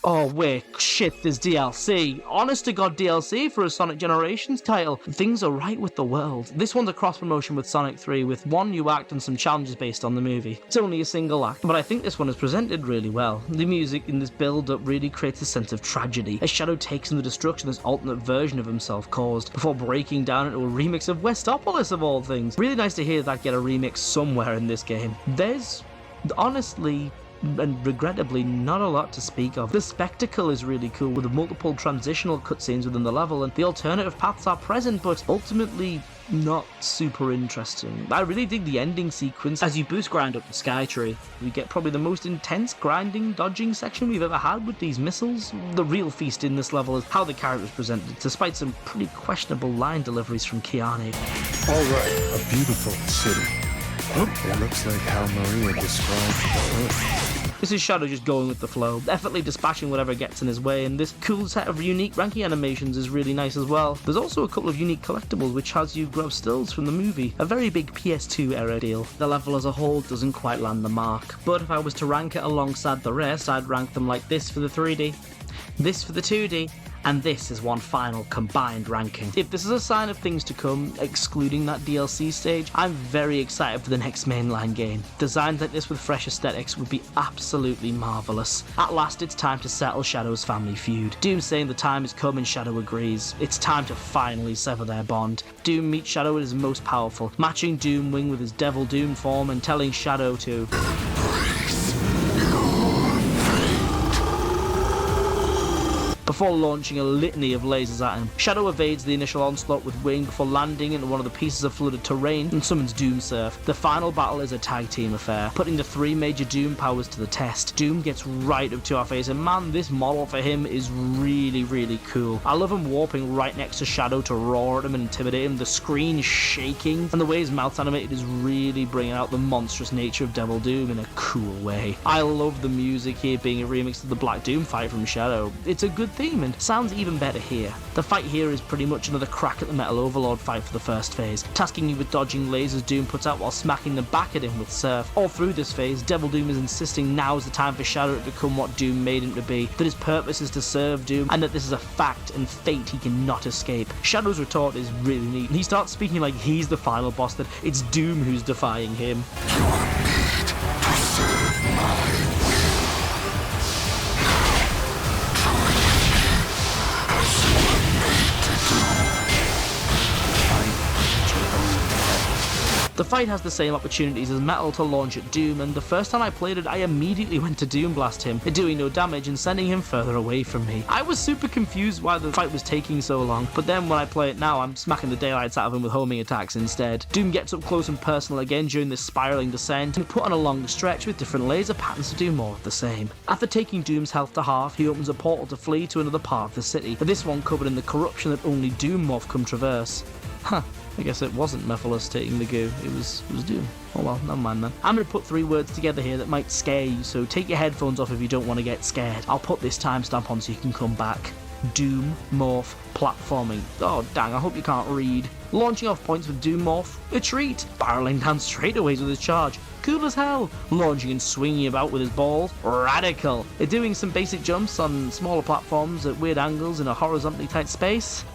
Oh wait, shit, there's DLC. Honest to God DLC for a Sonic Generations title. Things are right with the world. This one's a cross-promotion with Sonic 3, with one new act and some challenges based on the movie. It's only a single act, but I think this one is presented really well. The music in this build-up really creates a sense of tragedy, as Shadow takes in the destruction this alternate version of himself caused, before breaking down into a remix of Westopolis of all things. Really nice to hear that get a remix somewhere in this game. There's, honestly, and regrettably, not a lot to speak of. The spectacle is really cool, with the multiple transitional cutscenes within the level, and the alternative paths are present, but ultimately not super interesting. I really dig the ending sequence. As you boost grind up the Skytree, we get probably the most intense grinding, dodging section we've ever had with these missiles. The real feast in this level is how the character's presented, despite some pretty questionable line deliveries from Keanu.
Alright, a beautiful city. It looks like how Maria described the Earth.
This is Shadow just going with the flow, effortlessly dispatching whatever gets in his way, and this cool set of unique ranking animations is really nice as well. There's also a couple of unique collectibles which has you grab stills from the movie, a very big PS2 era deal. The level as a whole doesn't quite land the mark, but if I was to rank it alongside the rest, I'd rank them like this for the 3D, this for the 2D, and this is one final combined ranking. If this is a sign of things to come, excluding that DLC stage, I'm very excited for the next mainline game. Designs like this with fresh aesthetics would be absolutely marvellous. At last, it's time to settle Shadow's family feud. Doom saying the time has come and Shadow agrees. It's time to finally sever their bond. Doom meets Shadow at his most powerful, matching Doom Wing with his Devil Doom form and telling Shadow to before launching a litany of lasers at him. Shadow evades the initial onslaught with Wing before landing into one of the pieces of flooded terrain and summons Doom Surf. The final battle is a tag team affair, putting the three major Doom powers to the test. Doom gets right up to our face, and man, this model for him is really, really cool. I love him warping right next to Shadow to roar at him and intimidate him, the screen shaking, and the way his mouth's animated is really bringing out the monstrous nature of Devil Doom in a cool way. I love the music here being a remix of the Black Doom fight from Shadow. It's a good theme and sounds even better here. The fight here is pretty much another crack at the Metal Overlord fight for the first phase, tasking you with dodging lasers Doom puts out while smacking them back at him with Surf. All through this phase, Devil Doom is insisting now is the time for Shadow to become what Doom made him to be, that his purpose is to serve Doom, and that this is a fact and fate he cannot escape. Shadow's retort is really neat, and he starts speaking like he's the final boss, that it's Doom who's defying him.
You are made to serve my
The fight has the same opportunities as Metal to launch at Doom, and the first time I played it, I immediately went to Doom Blast him, doing no damage and sending him further away from me. I was super confused why the fight was taking so long, but then when I play it now, I'm smacking the daylights out of him with homing attacks instead. Doom gets up close and personal again during this spiraling descent, and put on a long stretch with different laser patterns to do more of the same. After taking Doom's health to half, he opens a portal to flee to another part of the city, but this one covered in the corruption that only Doom Morph can traverse. Huh. I guess it wasn't Mephiles taking the goo, it was Doom. Oh well, never mind then. I'm going to put three words together here that might scare you, so take your headphones off if you don't want to get scared. I'll put this timestamp on so you can come back. Doom Morph Platforming. Oh dang, I hope you can't read. Launching off points with Doom Morph, a treat. Barreling down straightaways with his charge, cool as hell. Launching and swinging about with his balls, radical. Doing some basic jumps on smaller platforms at weird angles in a horizontally tight space.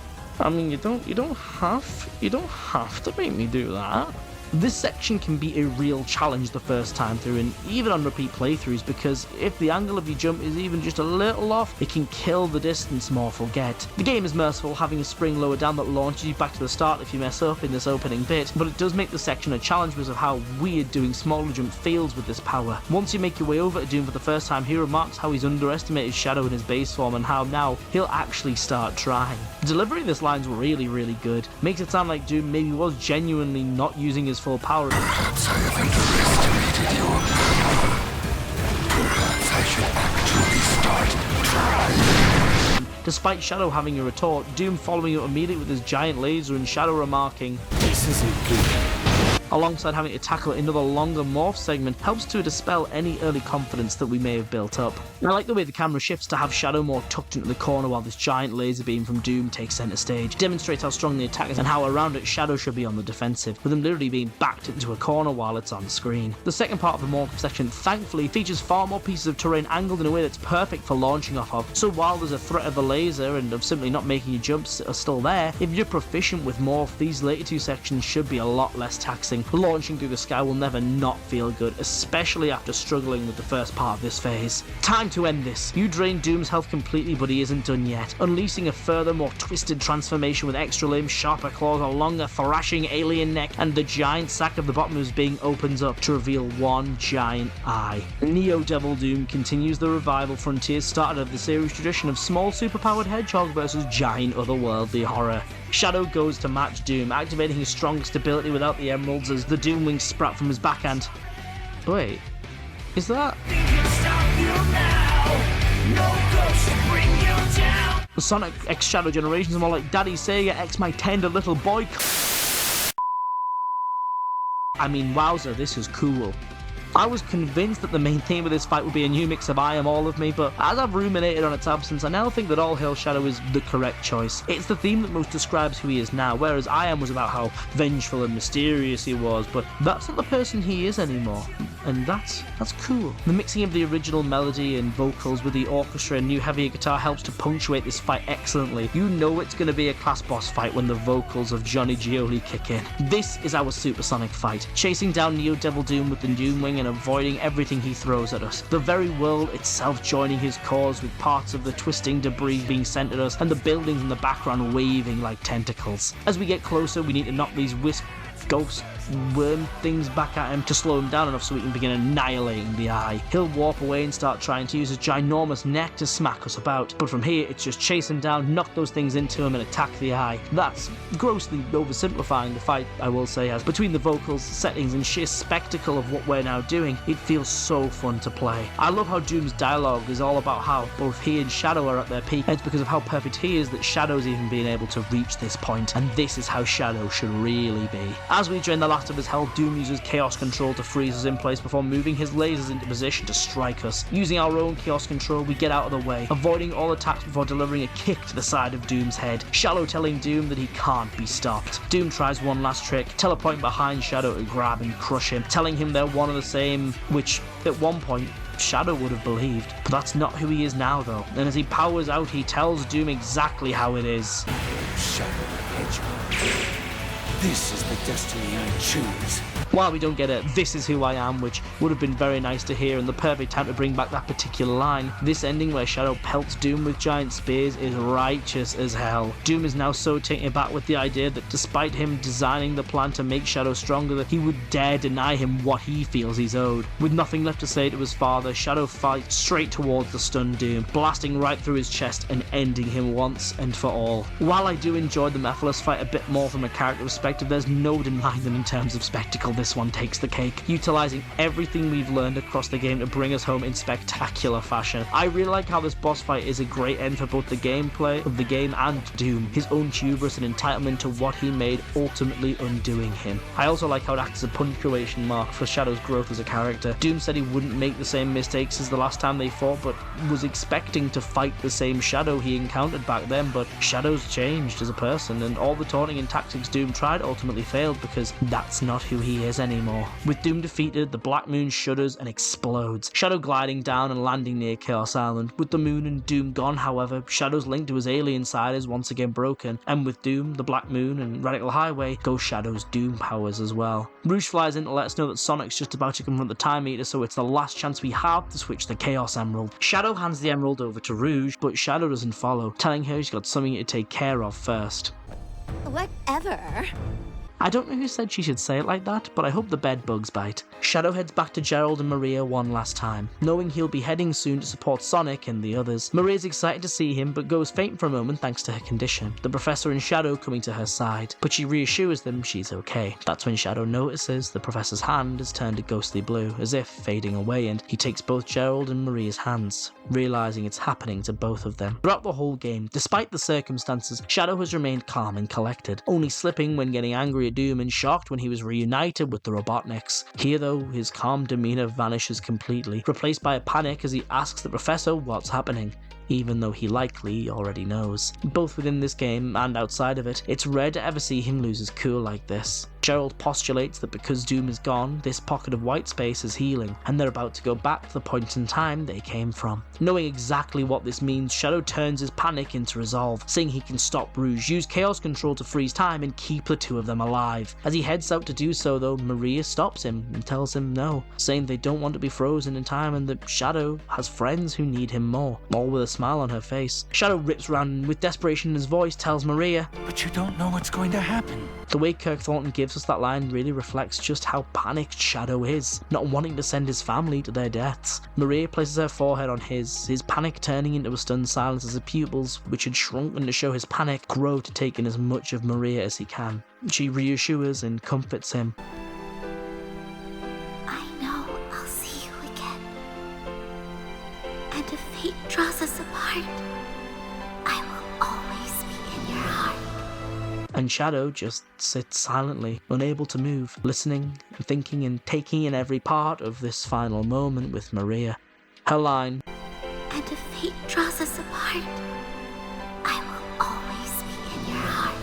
I mean, you don't have to make me do that. This section can be a real challenge the first time through, and even on repeat playthroughs, because if the angle of your jump is even just a little off, it can kill the distance Morph will get. The game is merciful, having a spring lower down that launches you back to the start if you mess up in this opening bit, but it does make the section a challenge because of how weird doing smaller jump feels with this power. Once you make your way over to Doom for the first time, he remarks how he's underestimated Shadow in his base form and how now he'll actually start trying. The delivery of this line's really, really good. Makes it sound like Doom maybe was genuinely not using his full power.
Perhaps I have underestimated your power. Perhaps I should actually start trying.
Despite Shadow having a retort, Doom following up immediately with his giant laser and Shadow remarking,
This isn't good.
alongside having to tackle another longer morph segment, helps to dispel any early confidence that we may have built up. I like the way the camera shifts to have Shadow more tucked into the corner while this giant laser beam from Doom takes centre stage. It demonstrates how strong the attack is and how around it Shadow should be on the defensive, with him literally being backed into a corner while it's on screen. The second part of the morph section thankfully features far more pieces of terrain angled in a way that's perfect for launching off of, so while there's a threat of the laser and of simply not making you jump are still there, if you're proficient with morph, these later two sections should be a lot less taxing. Launching through the sky will never not feel good, especially after struggling with the first part of this phase. Time to end this. You drain Doom's health completely, but he isn't done yet, unleashing a further, more twisted transformation with extra limbs, sharper claws, a longer thrashing alien neck, and the giant sack of the bottom of his being opens up to reveal one giant eye. Neo Devil Doom continues the revival frontiers started of the series tradition of small superpowered hedgehog versus giant otherworldly horror. Shadow goes to match Doom, activating his strongest ability without the emeralds as the Doom wings sprout from his backhand. Wait, is that... Sonic X Shadow Generations are more like Daddy Sega X My Tender Little Boy. I mean, wowza, this is cool. I was convinced that the main theme of this fight would be a new mix of I Am All of Me, but as I've ruminated on its absence, I now think that All Hail Shadow is the correct choice. It's the theme that most describes who he is now, whereas I Am was about how vengeful and mysterious he was, but that's not the person he is anymore, and that's cool. The mixing of the original melody and vocals with the orchestra and new heavier guitar helps to punctuate this fight excellently. You know it's going to be a class boss fight when the vocals of Johnny Gioli kick in. This is our supersonic fight, chasing down Neo Devil Doom with the Doom Wing and avoiding everything he throws at us. The very world itself joining his cause, with parts of the twisting debris being sent at us and the buildings in the background waving like tentacles. As we get closer, we need to knock these wisp ghost worm things back at him to slow him down enough so we can begin annihilating the eye. He'll warp away and start trying to use his ginormous neck to smack us about, but from here it's just chase him down, knock those things into him and attack the eye. That's grossly oversimplifying the fight, I will say, as between the vocals, settings and sheer spectacle of what we're now doing, it feels so fun to play. I love how Doom's dialogue is all about how both he and Shadow are at their peak, and it's because of how perfect he is that Shadow's even been able to reach this point, and this is how Shadow should really be. As we drain the last of his health, Doom uses Chaos Control to freeze us in place before moving his lasers into position to strike us. Using our own Chaos Control, we get out of the way, avoiding all attacks before delivering a kick to the side of Doom's head. Shadow telling Doom that he can't be stopped. Doom tries one last trick, teleporting behind Shadow to grab and crush him, telling him they're one and the same, which, at one point, Shadow would have believed. But that's not who he is now, though. And as he powers out, he tells Doom exactly how it is.
Shadow the Hedgehog. This is the destiny I choose.
While we don't get a "this is who I am," which would have been very nice to hear and the perfect time to bring back that particular line, this ending where Shadow pelts Doom with giant spears is righteous as hell. Doom is now so taken aback with the idea that despite him designing the plan to make Shadow stronger, that he would dare deny him what he feels he's owed. With nothing left to say to his father, Shadow fights straight towards the stunned Doom, blasting right through his chest and ending him once and for all. While I do enjoy the Mephiles fight a bit more from a character perspective, there's no denying them in terms of spectacle. This one takes the cake, utilising everything we've learned across the game to bring us home in spectacular fashion. I really like how this boss fight is a great end for both the gameplay of the game and Doom, his own hubris and entitlement to what he made ultimately undoing him. I also like how it acts as a punctuation mark for Shadow's growth as a character. Doom said he wouldn't make the same mistakes as the last time they fought, but was expecting to fight the same Shadow he encountered back then, but Shadow's changed as a person, and all the taunting and tactics Doom tried ultimately failed because that's not who he is anymore. With Doom defeated, the Black Moon shudders and explodes, Shadow gliding down and landing near Chaos Island. With the Moon and Doom gone, however, Shadow's link to his alien side is once again broken, and with Doom, the Black Moon, and Radical Highway, go Shadow's Doom powers as well. Rouge flies in to let us know that Sonic's just about to confront the Time Eater, so it's the last chance we have to switch the Chaos Emerald. Shadow hands the Emerald over to Rouge, but Shadow doesn't follow, telling her she's got something to take care of first.
Whatever.
I don't know who said she should say it like that, but I hope the bed bugs bite. Shadow heads back to Gerald and Maria one last time, knowing he'll be heading soon to support Sonic and the others. Maria's excited to see him, but goes faint for a moment thanks to her condition, the Professor and Shadow coming to her side, but she reassures them she's okay. That's when Shadow notices the Professor's hand has turned a ghostly blue, as if fading away, and he takes both Gerald and Maria's hands. realizing it's happening to both of them. Throughout the whole game, despite the circumstances, Shadow has remained calm and collected, only slipping when getting angry at Doom and shocked when he was reunited with the Robotniks. Here though, his calm demeanor vanishes completely, replaced by a panic as he asks the professor what's happening, even though he likely already knows. Both within this game and outside of it, it's rare to ever see him lose his cool like this. Gerald postulates that because Doom is gone, this pocket of white space is healing, and they're about to go back to the point in time they came from. Knowing exactly what this means, Shadow turns his panic into resolve, saying he can stop Rouge, use Chaos Control to freeze time, and keep the two of them alive. As he heads out to do so though, Maria stops him and tells him no, saying they don't want to be frozen in time and that Shadow has friends who need him more, all with a smile on her face. Shadow rips around and with desperation in his voice tells Maria,
But you don't know what's going to happen.
The way Kirk Thornton gives us that line really reflects just how panicked Shadow is, not wanting to send his family to their deaths. Maria places her forehead on his panic turning into a stunned silence as his pupils, which had shrunken to show his panic, grow to take in as much of Maria as he can. She reassures and comforts him.
I know I'll see you again. And if fate draws us apart, I will always be in your heart.
And Shadow just sits silently, unable to move, listening and thinking and taking in every part of this final moment with Maria. Her line,
And if fate draws us apart, I will always be in your heart.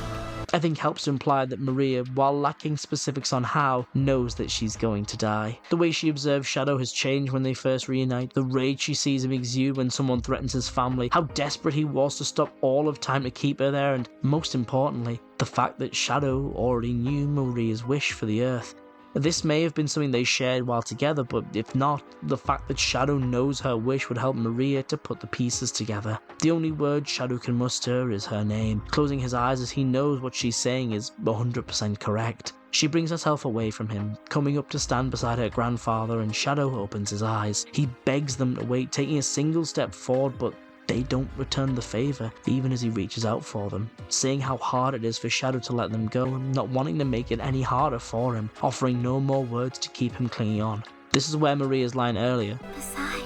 I think helps to imply that Maria, while lacking specifics on how, knows that she's going to die. The way she observes Shadow has changed when they first reunite, the rage she sees him exude when someone threatens his family, how desperate he was to stop all of time to keep her there, and most importantly, the fact that Shadow already knew Maria's wish for the Earth. This may have been something they shared while together, but if not, the fact that Shadow knows her wish would help Maria to put the pieces together. The only word Shadow can muster is her name, closing his eyes as he knows what she's saying is 100% correct. She brings herself away from him, coming up to stand beside her grandfather, and Shadow opens his eyes. He begs them to wait, taking a single step forward, but they don't return the favour, even as he reaches out for them, seeing how hard it is for Shadow to let them go and not wanting to make it any harder for him, offering no more words to keep him clinging on. This is where Maria's line earlier,
Besides,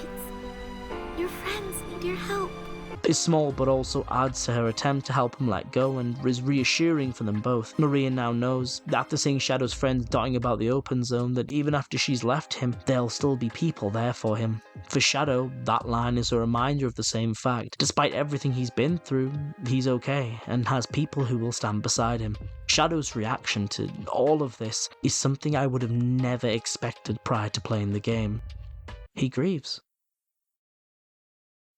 your friends need your help.
is small but also adds to her attempt to help him let go and is reassuring for them both. Maria now knows, after seeing Shadow's friends dotting about the open zone, that even after she's left him, there'll still be people there for him. For Shadow, that line is a reminder of the same fact. Despite everything he's been through, he's okay and has people who will stand beside him. Shadow's reaction to all of this is something I would have never expected prior to playing the game. He grieves.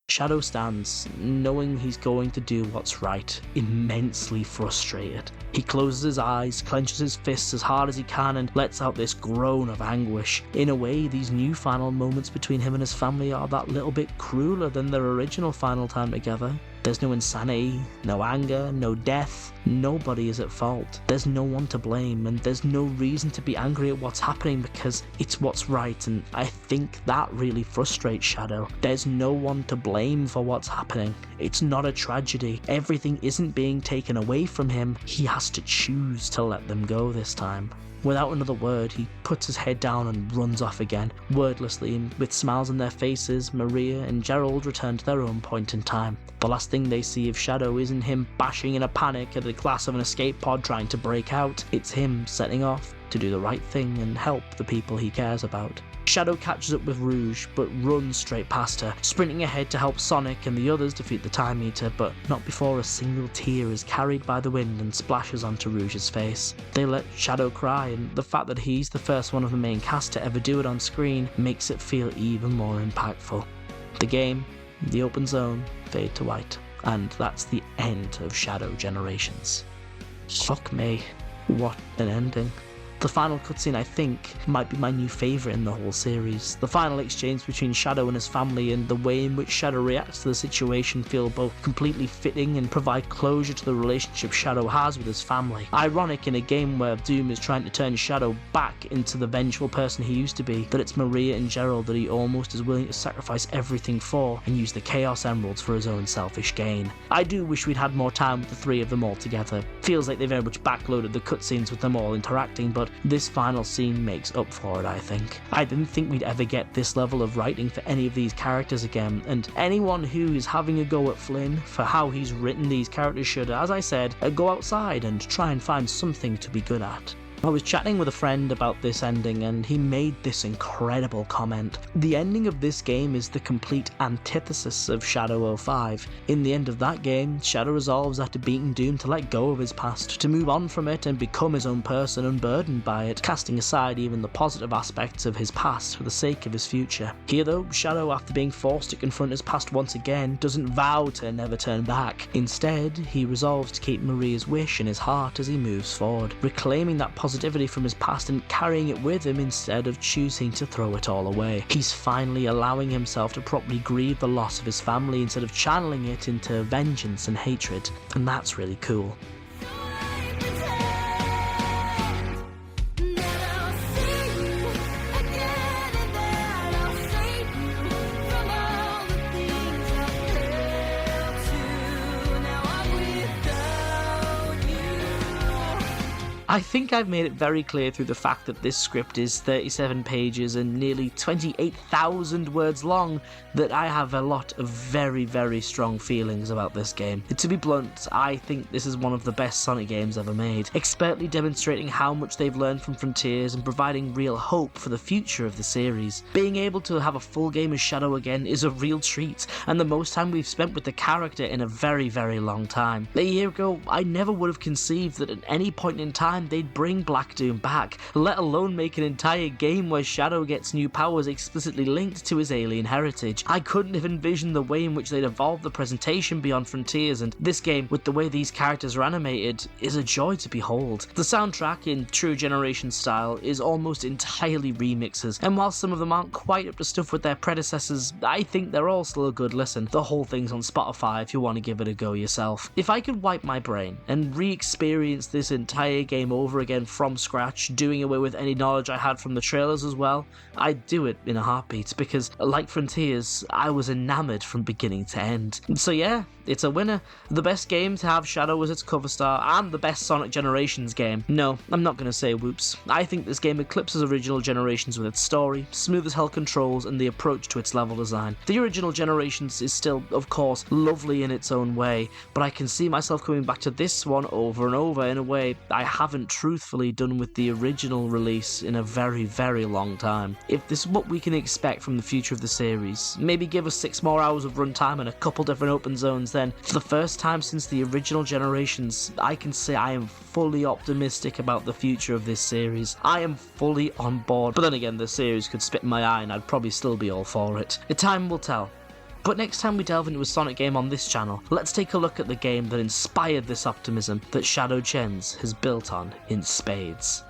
Shadow stands, knowing he's going to do what's right, immensely frustrated. He closes his eyes, clenches his fists as hard as he can, and lets out this groan of anguish. In a way, these new final moments between him and his family are that little bit crueler than their original final time together. There's no insanity, no anger, no death. Nobody is at fault. There's no one to blame, and there's no reason to be angry at what's happening because it's what's right, and I think that really frustrates Shadow. There's no one to blame for what's happening. It's not a tragedy. Everything isn't being taken away from him. He has to choose to let them go this time. Without another word, he puts his head down and runs off again. Wordlessly, and with smiles on their faces, Maria and Gerald return to their own point in time. The last thing they see of Shadow isn't him bashing in a panic at the glass of an escape pod trying to break out. It's him setting off to do the right thing and help the people he cares about. Shadow catches up with Rouge, but runs straight past her, sprinting ahead to help Sonic and the others defeat the Time Eater, but not before a single tear is carried by the wind and splashes onto Rouge's face. They let Shadow cry, and the fact that he's the first one of the main cast to ever do it on screen makes it feel even more impactful. The game, the open zone, fade to white, and that's the end of Shadow Generations. Fuck me, what an ending. The final cutscene, I think, might be my new favourite in the whole series. The final exchange between Shadow and his family and the way in which Shadow reacts to the situation feel both completely fitting and provide closure to the relationship Shadow has with his family. Ironic in a game where Doom is trying to turn Shadow back into the vengeful person he used to be, that it's Maria and Gerald that he almost is willing to sacrifice everything for and use the Chaos Emeralds for his own selfish gain. I do wish we'd had more time with the three of them all together. Feels like they very much backloaded the cutscenes with them all interacting, but but this final scene makes up for it, I think. I didn't think we'd ever get this level of writing for any of these characters again, and anyone who is having a go at Flynn for how he's written these characters should, as I said, go outside and try and find something to be good at. I was chatting with a friend about this ending and he made this incredible comment. The ending of this game is the complete antithesis of Shadow 05. In the end of that game, Shadow resolves after beating Doom to let go of his past, to move on from it and become his own person unburdened by it, casting aside even the positive aspects of his past for the sake of his future. Here though, Shadow, after being forced to confront his past once again, doesn't vow to never turn back. Instead, he resolves to keep Maria's wish in his heart as he moves forward, reclaiming that positivity from his past and carrying it with him instead of choosing to throw it all away. He's finally allowing himself to properly grieve the loss of his family instead of channeling it into vengeance and hatred, and that's really cool. I think I've made it very clear through the fact that this script is 37 pages and nearly 28,000 words long that I have a lot of very, very strong feelings about this game. To be blunt, I think this is one of the best Sonic games ever made, expertly demonstrating how much they've learned from Frontiers and providing real hope for the future of the series. Being able to have a full game as Shadow again is a real treat, and the most time we've spent with the character in a very, very long time. A year ago, I never would have conceived that at any point in time they'd bring Black Doom back, let alone make an entire game where Shadow gets new powers explicitly linked to his alien heritage. I couldn't have envisioned the way in which they'd evolve the presentation beyond Frontiers, and this game, with the way these characters are animated, is a joy to behold. The soundtrack, in true Generation style, is almost entirely remixes, and while some of them aren't quite up to stuff with their predecessors, I think they're all still a good listen. The whole thing's on Spotify if you want to give it a go yourself. If I could wipe my brain and re-experience this entire game over again from scratch, doing away with any knowledge I had from the trailers as well, I'd do it in a heartbeat, because like Frontiers, I was enamored from beginning to end. So yeah, it's a winner. The best game to have Shadow as its cover star, and the best Sonic Generations game. No, I'm not going to say whoops. I think this game eclipses original Generations with its story, smooth as hell controls, and the approach to its level design. The original Generations is still, of course, lovely in its own way, but I can see myself coming back to this one over and over in a way I haven't truthfully done with the original release in a very, very long time. If this is what we can expect from the future of the series, maybe give us 6 more hours of runtime and a couple different open zones, then for the first time since the original Generations, I can say I am fully optimistic about the future of this series. I am fully on board, but then again, the series could spit in my eye and I'd probably still be all for it. The time will tell. But next time we delve into a Sonic game on this channel, let's take a look at the game that inspired this optimism that Shadow Gens has built on in spades.